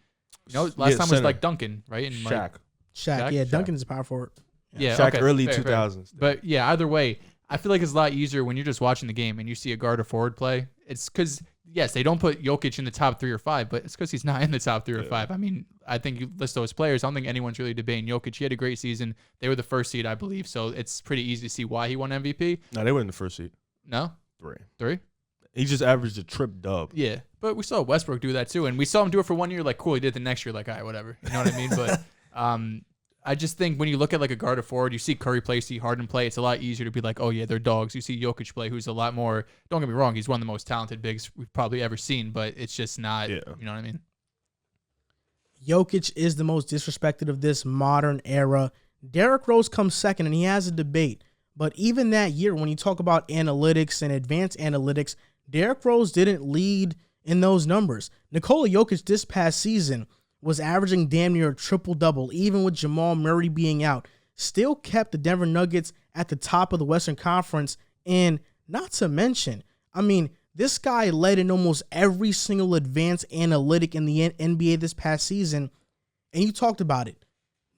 Last time was like Duncan, right? And Shaq. Shaq. Yeah, Duncan's a power forward. Yeah, Shaq okay, early fair, 2000s. But yeah, either way, I feel like it's a lot easier when you're just watching the game and you see a guard or forward play. It's because, yes, they don't put Jokic in the top 3 or 5, but it's because he's not in the top 3 or 5. I mean, I think you list those players. I don't think anyone's really debating Jokic. He had a great season. They were the first seed, I believe, so it's pretty easy to see why he won MVP. No, they were in the first seed. No? 3. He just averaged a trip dub. Yeah, but we saw Westbrook do that too, and we saw him do it for 1 year. Like, cool, he did it the next year. Like, all right, whatever. You know what I mean? But I just think when you look at like a guard or forward, you see Curry play, see Harden play, it's a lot easier to be like, oh yeah, they're dogs. You see Jokic play, who's a lot more, don't get me wrong, he's one of the most talented bigs we've probably ever seen, but it's just not, you know what I mean? Jokic is the most disrespected of this modern era. Derrick Rose comes second, and he has a debate. But even that year, when you talk about analytics and advanced analytics, Derrick Rose didn't lead in those numbers. Nikola Jokic this past season was averaging damn near a triple-double, even with Jamal Murray being out. Still kept the Denver Nuggets at the top of the Western Conference. And not to mention, I mean, this guy led in almost every single advanced analytic in the NBA this past season. And you talked about it.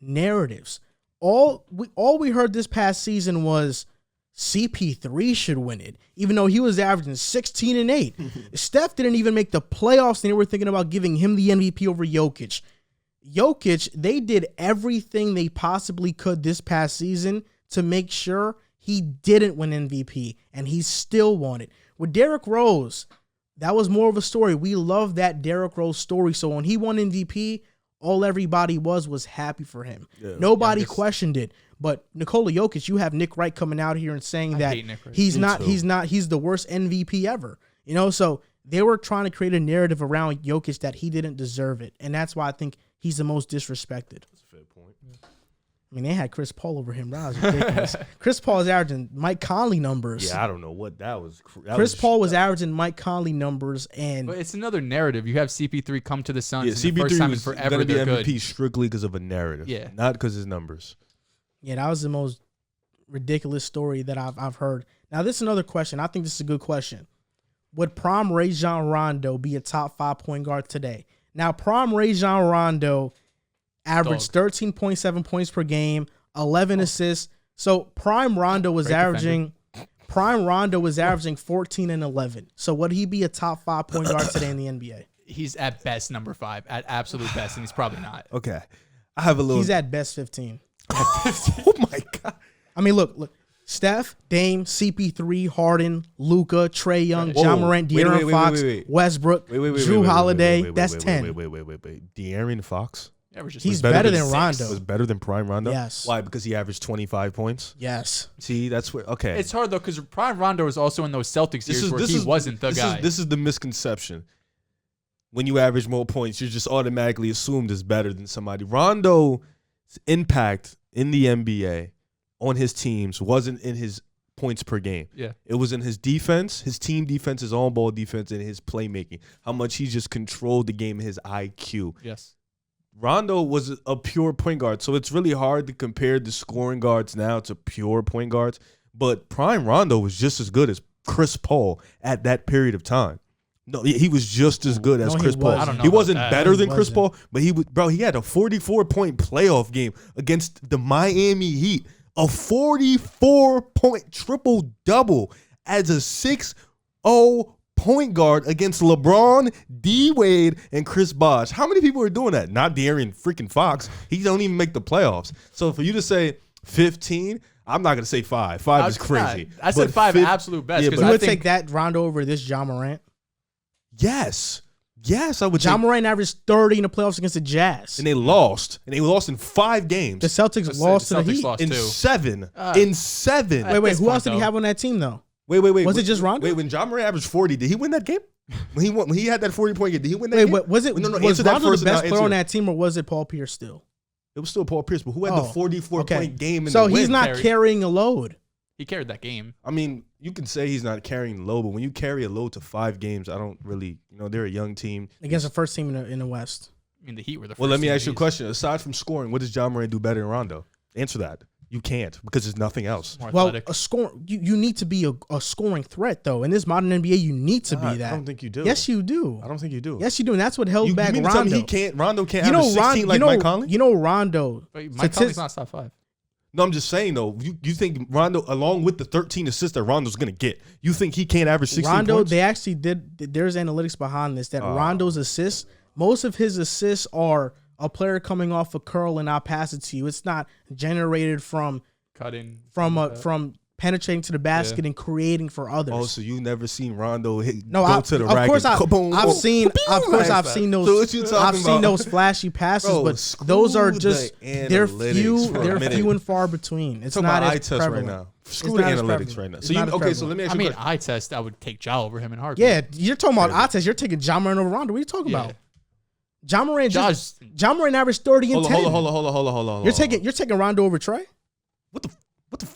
Narratives. All we heard this past season was CP3 should win it, even though he was averaging 16 and 8. Steph didn't even make the playoffs, and they were thinking about giving him the MVP over Jokic. Jokic, they did everything they possibly could this past season to make sure he didn't win MVP, and he still won it. With Derrick Rose, that was more of a story. We love that Derrick Rose story. So when he won MVP, all everybody was happy for him. Yeah. Nobody questioned it. But Nikola Jokic, you have Nick Wright coming out here and saying that he's the worst MVP ever. So they were trying to create a narrative around Jokic that he didn't deserve it. And that's why I think he's the most disrespected. That's a fair point. I mean, they had Chris Paul over him. That was ridiculous. Chris Paul is averaging Mike Conley numbers. Yeah, I don't know what that was. Chris Paul was averaging Mike Conley numbers, but it's another narrative. You have CP3 come to the Suns. Yeah, CP3 the first time was in forever. They're MVP good. Strictly because of a narrative. Yeah, not because his numbers. Yeah, that was the most ridiculous story that I've heard. Now, this is another question. I think this is a good question. Would prime Rajon Rondo be a top 5 point guard today? Now, prime Rajon Rondo averaged 13.7 points per game, 11 assists. So prime Rondo was averaging 14 and 11. So would he be a top 5 point guard today in the NBA? He's at best number 5, at absolute best, and he's probably not. Okay, I have a little. He's at best 15. Oh my God! I mean, look. Steph, Dame, CP3, Harden, Luka, Trae Young, John Morant, De'Aaron Fox, Westbrook, Drew Holiday. That's 10. Wait. De'Aaron Fox? He's better than Rondo. Was better than prime Rondo? Yes. Why? Because he averaged 25 points? Yes. See, that's where, okay. It's hard, though, because prime Rondo was also in those Celtics years where he wasn't the guy. This is the misconception. When you average more points, you're just automatically assumed as better than somebody. Rondo's impact in the NBA on his teams wasn't in his points per game. Yeah. It was in his defense, his team defense, his on-ball defense, and his playmaking. How much he just controlled the game and his IQ. Yes. Rondo was a pure point guard, so it's really hard to compare the scoring guards now to pure point guards. But prime Rondo was just as good as Chris Paul at that period of time. No, he was just as good as Chris Paul. I don't know. He wasn't better than Chris wasn't. Paul, but he had a 44-point playoff game against the Miami Heat. A 44-point triple-double as a 6-0 point guard against LeBron, D Wade, and Chris Bosh. How many people are doing that? Not De'Aaron freaking Fox. He don't even make the playoffs. So for you to say 15, I'm not gonna say 5. 5 is crazy. I said 5 absolute best. You would take that Rondo over this Ja Morant? Yes, I would. Ja Morant averaged 30 in the playoffs against the Jazz, and they lost. In 5 games. The Celtics lost to the Heat in 7. In 7. Wait, who else did he have on that team though? Wait. Was it just Rondo? Wait, when Ja Morant averaged 40, did he win that game? When he had that 40-point game, did he win that game? Wait, was Rondo the best player on that team, or was it Paul Pierce still? It was still Paul Pierce, but who had the 44-point game in so the win? He's not carrying a load. He carried that game. I mean, you can say he's not carrying load, but when you carry a load to 5 games, I don't really, they're a young team. Against the first team in the West. I mean, the Heat were the first. Well, let me ask you a East. question. Aside from scoring, what does Ja Morant do better than Rondo? Answer that. You can't, because there's nothing else. Well, you need to be a scoring threat, though. In this modern NBA, you need to be that. I don't think you do. Yes, you do. I don't think you do. Yes, you do, and that's what held back you mean Rondo. Rondo can't average 16 like Mike Conley? You know Rondo. Wait, Mike Conley's not top 5. No, I'm just saying, though, you think Rondo, along with the 13 assists that Rondo's going to get, you think he can't average 16 Rondo, points? they actually did. There's analytics behind this that Rondo's assists, most of his assists are a player coming off a curl and I'll pass it to you. It's not generated from cutting from penetrating to the basket and creating for others. Oh, so you never seen Rondo go to the rack? I've seen those. So I've seen those flashy passes, but those are just they're few and far between. It's not as prevalent right now. Screw the analytics right now. So so let me ask you. Eye test, I would take Ja over him in heartbeat. Yeah, you're talking about eye test. You're taking Ja Morant over Rondo. What are you talking about? Ja Morant averaged 30 and 10. Hold on. You're taking Rondo over Trey? What the?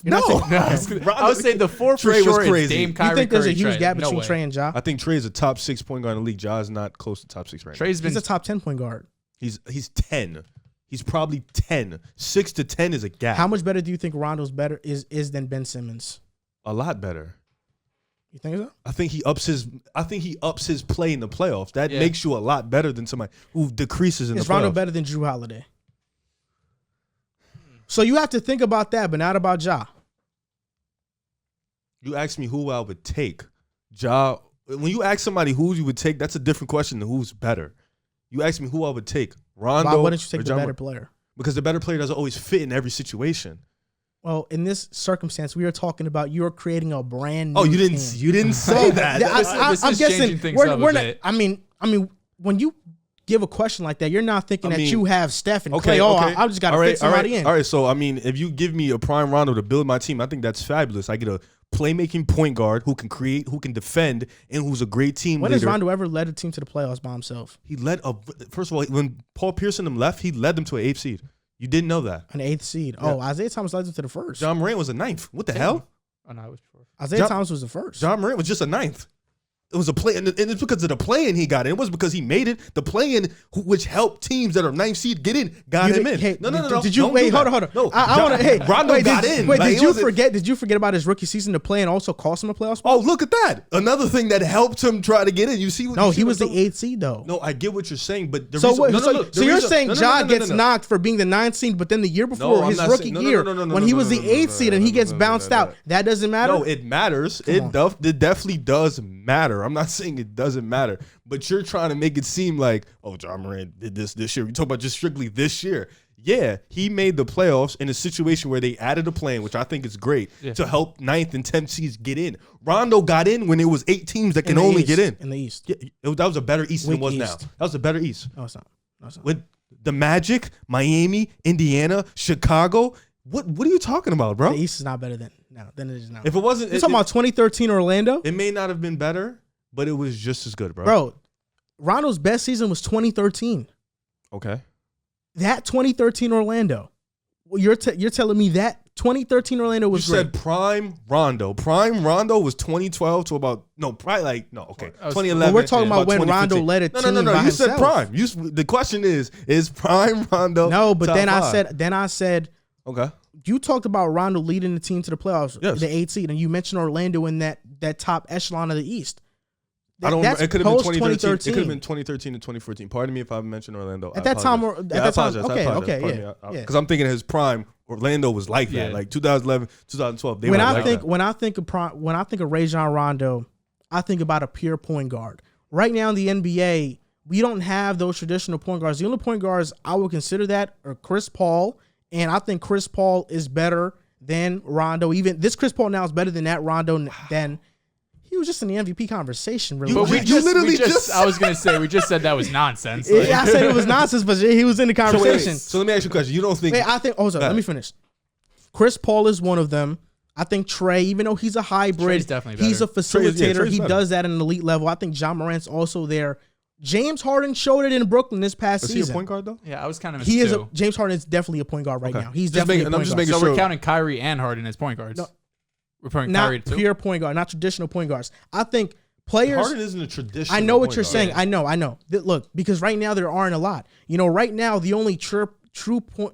No. I would say the 4 for Trey was sure crazy. is Dame, Kyrie, You think there's a huge Trey. gap between Trey and Ja? I think Trey is a top 6 point guard in the league. Ja is not close to top 6 right now. He's a top 10 point guard. He's 10. He's probably 10. 6 to 10 is a gap. How much better do you think Rondo's is than Ben Simmons? A lot better. You think so? I think he ups his play in the playoffs. That makes you a lot better than somebody who decreases in the playoffs. Is Rondo better than Jrue Holiday? So you have to think about that, but not about Ja. You asked me who I would take. Ja, when you ask somebody who you would take, that's a different question than who's better. You asked me who I would take. Rondo. Why wouldn't you take the better player? Because the better player doesn't always fit in every situation. Well, in this circumstance, we are talking about you're creating a brand new you didn't say that. I'm guessing we're not. I mean, when you give a question like that, you're not thinking that you have Steph and Clay. I just got to fit somebody in. All right, so, I mean, if you give me a prime Rondo to build my team, I think that's fabulous. I get a playmaking point guard who can create, who can defend, and who's a great team leader. When has Rondo ever led a team to the playoffs by himself? He led first of all, when Paul Pierce and them left, he led them to an 8th seed. You didn't know that. An 8th seed. Yeah. Oh, Isaiah Thomas led them to the first. Ja Morant was a 9th. What the hell? Oh, no, it was before. Isaiah Thomas was the first. Ja Morant was just a 9th. It was a play, and it's because of the play-in he got in. It wasn't because he made it. The play-in, which helped teams that are 9th seed get in, got him in. Hey, no. Did you wait? Hold on. No, I want to. Hey, Rondo got in. Wait, did you forget about his rookie season? The play-in also cost him a playoff spot? Oh, look at that! Another thing that helped him try to get in. You see? No, he was the 8th seed though. No, I get what you're saying, but the so you're saying Ja gets knocked for being the 9th seed, but then the year before his rookie year, when he was the 8th seed and he gets bounced out, that doesn't matter. No, it matters. It definitely does matter. I'm not saying it doesn't matter, but you're trying to make it seem like, oh, Ja Morant did this year. We talk about just strictly this year. Yeah, he made the playoffs in a situation where they added a play-in, which I think is great, to help 9th and 10th seeds get in. Rondo got in when it was 8 teams that can only get in. In the East. Yeah, that was a better East than it was now. That was a better East. No, it's not. With the Magic, Miami, Indiana, Chicago, what are you talking about, bro? The East is not better than it is now. If it wasn't, you're talking about 2013 Orlando. It may not have been better, but it was just as good, bro. Bro, Rondo's best season was 2013. Okay. That 2013 Orlando. Well, you're telling me that 2013 Orlando was great. You said prime Rondo. Prime Rondo was 2012 to about 2011. Well, we're talking about when Rondo led a team. No. You himself. said prime. The question is prime Rondo? No, but then five? I said. Okay. You talked about Rondo leading the team to the playoffs, yes. The 8th seed, and you mentioned Orlando in that top echelon of the East. I don't remember. It could have been 2013. It could have been 2013 to 2014. Pardon me if I mentioned Orlando. At that time, okay, because I'm thinking his prime, Orlando was like that, like 2011, 2012. When I think of Rajon Rondo, I think about a pure point guard. Right now in the NBA, we don't have those traditional point guards. The only point guards I would consider that are Chris Paul, and I think Chris Paul is better than Rondo. Even this Chris Paul now is better than that Rondo. Than he was just in the MVP conversation. Really, But we just I was gonna say we just said that was nonsense. Like. I said it was nonsense, but he was in the conversation. So let me ask you a question. You don't think? I think. Oh, sorry, let me finish. Chris Paul is one of them. I think Trey, even though he's a hybrid, Trey's definitely better. he's a facilitator. Trey's he better. does that at an elite level. I think John Morant's also there. James Harden showed it in Brooklyn this past Is season. he a point guard though? Yeah, I was kind of. He is. James Harden is definitely a point guard right now. He's definitely a point guard. So we're counting Kyrie and Harden as point guards. No, we're putting not Kyrie too. pure point guard, not traditional point guards. I think players. Harden isn't a traditional. I know what point you're guard. saying. I know. Look, because right now there aren't a lot. Right now the only true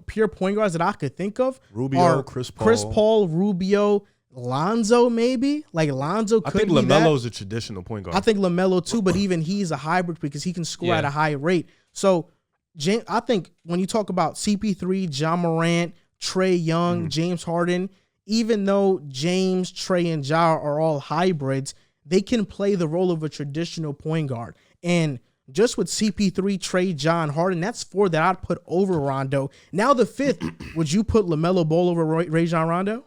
pure point guards that I could think of Rubio, are Chris Paul, Rubio, Lonzo maybe. Like Lonzo could I think be LaMelo's a traditional point guard. I think LaMelo too, but even he's a hybrid because he can score at a high rate. So I think when you talk about CP3, John Morant, Trey Young, James Harden, even though James, Trey, and Ja are all hybrids, they can play the role of a traditional point guard. And just with CP3, Trey, John, Harden, that's 4 that I'd put over Rondo. Now the 5th, would you put LaMelo Ball over Rajon Rondo?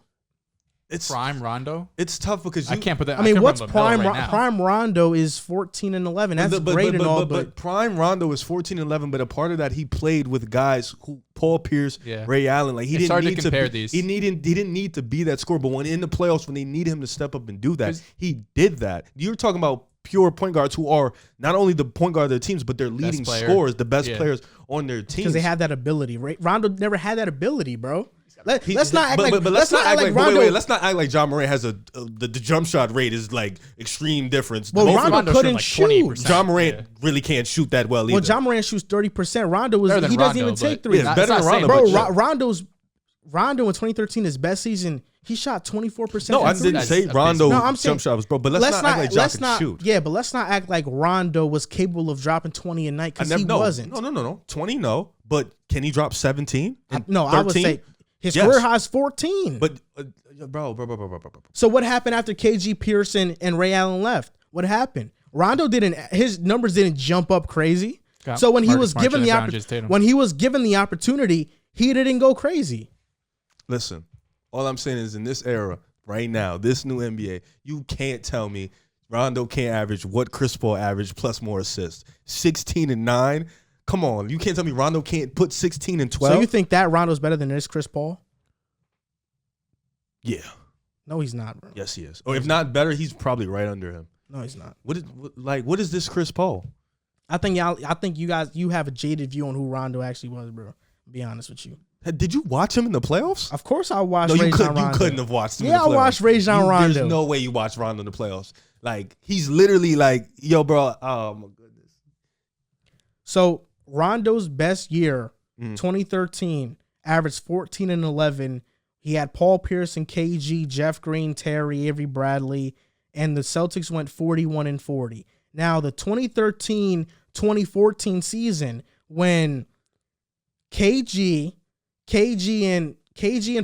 It's prime Rondo. It's tough because I can't put that. I mean, what's put prime? right now. Prime Rondo is 14 and 11. That's great and all, but prime Rondo is 14 and 11. But a part of that, he played with guys who Paul Pierce, Ray Allen. Like it's hard to compare these. He didn't need to be that scorer. But when in the playoffs, when they need him to step up and do that, he did that. You're talking about pure point guards who are not only the point guard of their teams, but they're leading scorers, the best players on their teams because they have that ability. Rondo never had that ability, bro. Let's not act like Rondo. Wait, let's not act like John Morant has the jump shot rate is like extreme difference. Well, Rondo couldn't shoot. John Morant really can't shoot that well either. Well, John Morant shoots 30%. Rondo doesn't even take threes. Yeah, better than Rondo. Bro, Rondo in 2013, his best season, he shot 24%. No, I didn't say Rondo jump shot was, bro. But let's not act like John can shoot. Yeah, but let's not act like Rondo was capable of dropping 20 a night because he wasn't. No. 20, no. But can he drop 17? No, 13? I would say his career high is 14. But bro. So what happened after KG Pearson and Ray Allen left? What happened? Rondo his numbers didn't jump up crazy. So when he was given the opportunity, he didn't go crazy. Listen, all I'm saying is in this era, right now, this new NBA, you can't tell me Rondo can't average what Chris Paul averaged plus more assists. 16 and 9. Come on, you can't tell me Rondo can't put 16 and 12. So you think that Rondo's better than this Chris Paul? Yeah. No, he's not, bro. Yes, he is. Or if not better, he's probably right under him. No, he's not. What is this Chris Paul? I think you guys have a jaded view on who Rondo actually was, bro. I'll be honest with you. Did you watch him in the playoffs? Of course I watched Rondo. You couldn't have watched him in the playoffs. Yeah, I watched Rajon Rondo. There's no way you watched Rondo in the playoffs. Like, he's literally like, yo, bro, oh, my goodness. So, Rondo's best year, 2013, averaged 14 and 11. He had Paul Pierce and KG, Jeff Green, Terry, Avery Bradley, and the Celtics went 41 and 40. Now, the 2013-2014 season, when KG and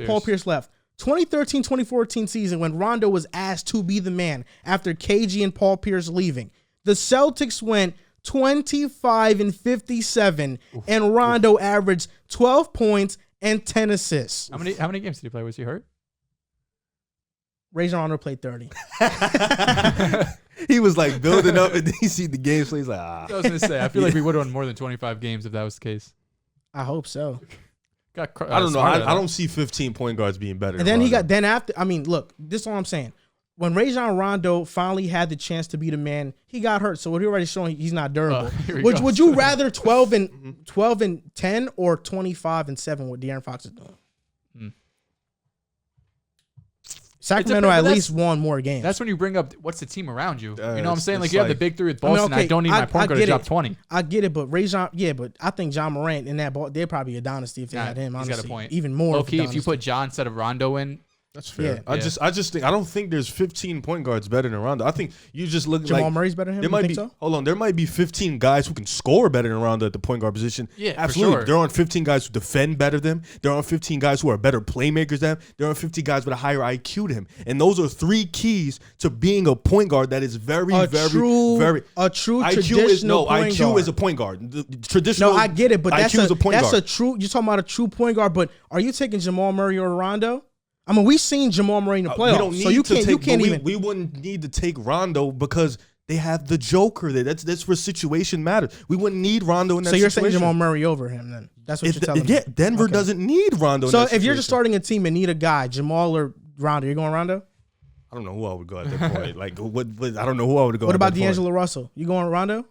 Paul Pierce left. 2013-2014 season when Rondo was asked to be the man after KG and Paul Pierce leaving. The Celtics went 25 and 57 and Rondo averaged 12 points and 10 assists. How many games did he play? Was he hurt? Rajon Rondo played 30. He was like building up and then you see the game, so he's like, I was going to say, I feel like we would have won more than 25 games if that was the case. I hope so. I don't know. I don't see 15 point guards being better. And then look, this is all I'm saying. When Rajon Rondo finally had the chance to be the man, he got hurt. So we're already showing he's not durable. Would you rather 12 and 10 or 25 and 7 what De'Aaron Fox is doing? Sacramento at least won more games. That's when you bring up what's the team around you. You know what I'm saying? Like you have the big three with Boston. I don't need my point guard to drop 20. I get it, but but I think John Morant in that ball, they're probably a dynasty if they had him. Honestly. He's got a point. Even more. Low key, if you put John instead of Rondo in, That's fair. Yeah. I just think I don't think there's 15 point guards better than Rondo. I think you just look Jamal like Murray's better than him. there You might think be so? hold on. There might be 15 guys who can score better than Rondo at the point guard position. Yeah, for absolutely. sure. There aren't 15 guys who defend better than him. There aren't 15 guys who are better playmakers than him. There aren't 50 guys with a higher IQ than him. And those are 3 keys to being a point guard that is very A true IQ traditional point IQ guard. is a point guard. The traditional No, I get it, but IQ is a point guard. a true. You're talking about a true point guard, but are you taking Jamal Murray or Rondo? I mean, we've seen Jamal Murray in the playoffs, we don't need so you to can't. take, You can't even. We wouldn't need to take Rondo because they have the Joker there. That's where situation matters. We wouldn't need Rondo in that So you're situation. saying Jamal Murray over him? Then that's what you're telling me. Yeah, Denver Okay. doesn't need Rondo. So in that if you're just situation. starting a team and need a guy, Jamal or Rondo, you're going Rondo. I don't know who I would go at that point. Like what? I don't know who I would go. What at about that point. D'Angelo Russell? You going Rondo?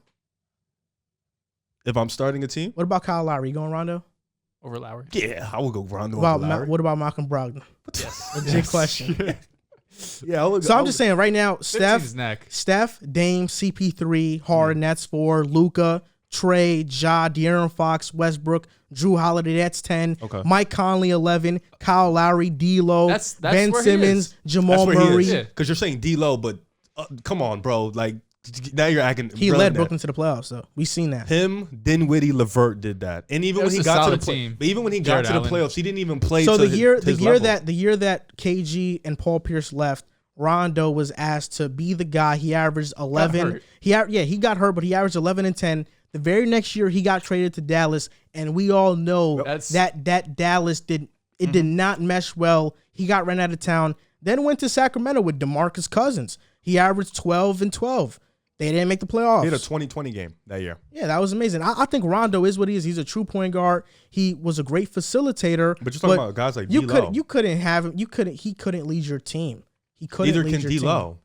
If I'm starting a team, What about Kyle Lowry? You going Rondo? over Lowry. yeah, I would go Rondo. What over about Lowry. what about Malcolm Brogdon? Yes. Legit question. Yeah, I would. So I'm just saying right now, 15's neck. Steph, Dame, CP3, Harden, that's 4, Luka, Trey, Ja, De'Aaron Fox, Westbrook, Drew Holiday, that's 10, Okay. Mike Conley, 11, Kyle Lowry, D'Lo, That's Ben where he Simmons, is. Jamal That's where Murray. he Yeah. is. Because you're saying D-Lo, but come on, bro. Like now you're acting. He brilliant led at- Brooklyn to the playoffs, though. We've seen that. Him, Dinwiddie, LeVert did that, and even It when was he a got to the solid play, team. but even when he Jared got to the Allen. playoffs, he didn't even play. So to the year his level. that KG and Paul Pierce left, Rondo was asked to be the guy. He averaged 11. hurt. He got hurt, but he averaged 11 and 10. The very next year, he got traded to Dallas, and we all know That's- that Dallas did not mesh well. He got run out of town. Then went to Sacramento with DeMarcus Cousins. He averaged 12 and 12. They didn't make the playoffs. He had a 20-20 game that year. Yeah, that was amazing. I think Rondo is what he is. He's a true point guard. He was a great facilitator. But you're talking about guys like you D-Lo. You couldn't have him. He couldn't lead your team. He couldn't Neither lead can your team. D-Lo.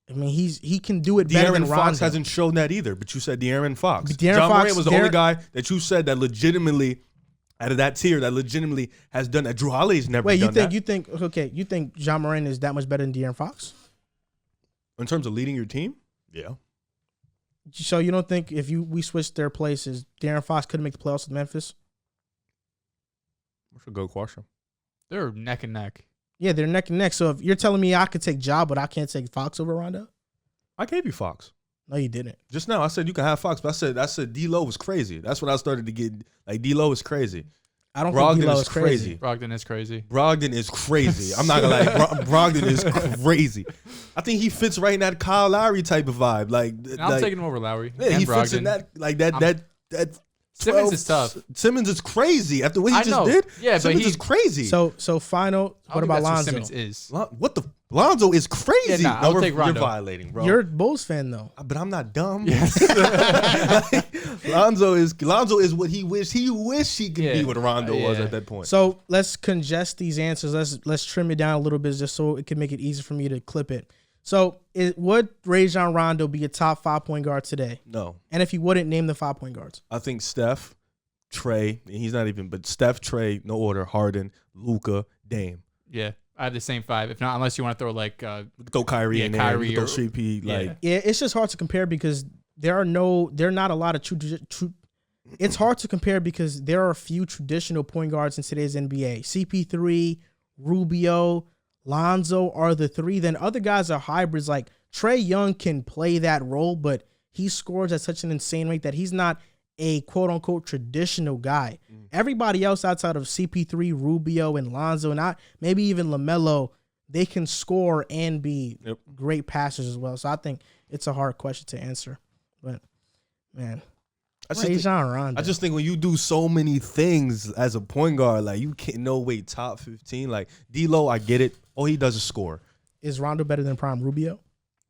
I mean, he can do it better than De'Aaron Rondo. Fox hasn't shown that either, but you said De'Aaron Fox. De'Aaron John Fox- Moran was the only guy that you said that legitimately, out of that tier, that legitimately has done that. Drew Holiday's never Wait, done that. you think John Moran is that much better than De'Aaron Fox? In terms of leading your team? Yeah. So you don't think if we switched their places, De'Aaron Fox couldn't make the playoffs with Memphis? That's a good question. They're neck and neck. Yeah, they're neck and neck. So if you're telling me I could take Ja, but I can't take Fox over Rondo? I gave you Fox. No, you didn't. Just now, I said you can have Fox, but I said D-Lo was crazy. That's when I started to get, like, D-Lo is crazy. I don't Brogdon think D'Lo is is crazy. Brogdon is crazy. Brogdon is crazy. I'm not going to lie. Brogdon is crazy. I think he fits right in that Kyle Lowry type of vibe. Like, And I'm taking him over Lowry. yeah, and he fits in Brogdon. that, like, that Simmons 12 is tough. Simmons is crazy. After what he I just know. did, Yeah, but Simmons he- is crazy. So final. I What don't about think that's what Lonzo? Simmons is. What the? Lonzo is crazy. Yeah, nah, I'll take you're Rondo. violating, bro. You're a Bulls fan though. But I'm not dumb. Yes. Lonzo is what he wished he could be what Rondo was Yeah. at that point. So let's congest these answers. Let's trim it down a little bit just so it can make it easier for me to clip it. So would Rajon Rondo be a top 5-point guard today? No, And if he wouldn't, name the 5-point guards. I think Steph, Trey, and he's not even, but Steph, Trey, no order, Harden, Luka, Dame. Yeah. I have the same 5. If not, unless you want to throw like We could throw Kyrie in there. Kyrie We could throw or- CP. yeah. Like, Yeah, it's just hard to compare because there are not a lot of true. It's hard to compare because there are a few traditional point guards in today's NBA. CP3, Rubio, Lonzo are the 3. Then other guys are hybrids. Like Trae Young can play that role, but he scores at such an insane rate that he's not a quote-unquote traditional guy. Everybody else outside of CP3, Rubio, and Lonzo, and maybe even LaMelo, they can score and be great passers as well. So I think it's a hard question to answer. But, man, Rajon Rondo. I just think when you do so many things as a point guard, like you can't top 15. Like D-Lo, I get it. All he does is score. Is Rondo better than Prime Rubio?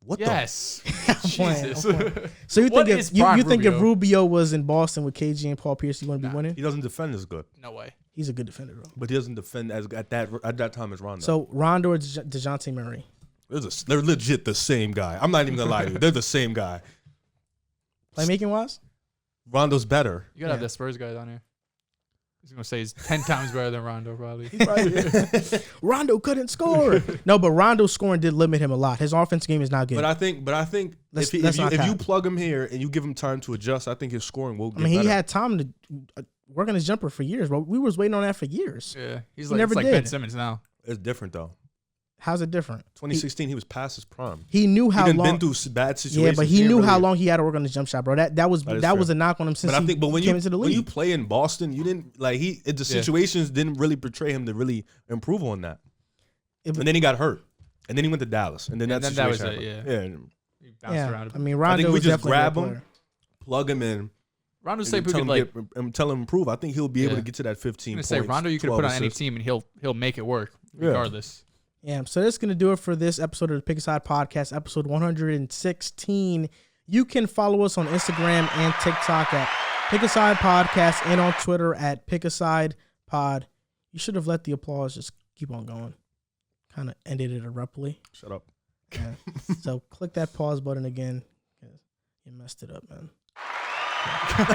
What yes. playing, Jesus. I'm playing. So you What think is if you Prime think if Rubio? Rubio was in Boston with KG and Paul Pierce, you wouldn't be winning? He doesn't defend as good, No way. He's a good defender, though. but he doesn't defend as at that time as Rondo. So Rondo or DeJounte Murray? They're legit the same guy. I'm not even gonna lie to you. They're the same guy. Playmaking wise? Rondo's better. You gotta have the Spurs guy down here. He's gonna say he's 10 times better than Rondo, probably. Rondo couldn't score. No, but Rondo's scoring did limit him a lot. His offense game is not good. But I think Let's if not you cap. plug him here and you give him time to adjust, I think his scoring will get I mean, he better. had time to work on his jumper for years, but we was waiting on that for years. Yeah. He's He like, never it's like Ben did. Simmons now. It's different though. How's it different? 2016, he was past his prime. He knew how He long. been through bad situations. Yeah, but he knew how long he had to work on the jump shot, bro. That was a knock on him since when came into the league. When you play in Boston, you didn't the situations didn't really portray him to really improve on that. And then he got hurt, and then he went to Dallas, and then that situation was happened. He bounced around. I mean, Rondo I think we was just definitely grab a him, player. plug him in. Rondo's And type who could tell him improve. I think he'll be able to get to that 15 I'm points. gonna say Rondo, you could put on any assists. team and he'll make it work regardless. Yeah, so that's going to do it for this episode of the Pick a Side Podcast, episode 116. You can follow us on Instagram and TikTok at Pick a Side Podcast and on Twitter at Pick a Side Pod. You should have let the applause just keep on going. Kind of ended it abruptly. Shut up. Yeah. So click that pause button again. You messed it up, man.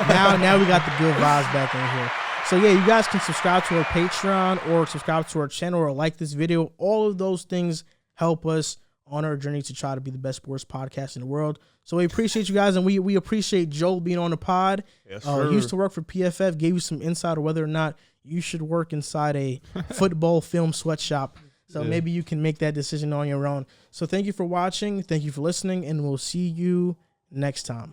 Now we got the good vibes back in here. So yeah, you guys can subscribe to our Patreon or subscribe to our channel or like this video. All of those things help us on our journey to try to be the best sports podcast in the world. So we appreciate you guys, and we appreciate Joel being on the pod. Yes, He used to work for PFF, gave you some insight on whether or not you should work inside a football film sweatshop. So maybe you can make that decision on your own. So thank you for watching. Thank you for listening, and we'll see you next time.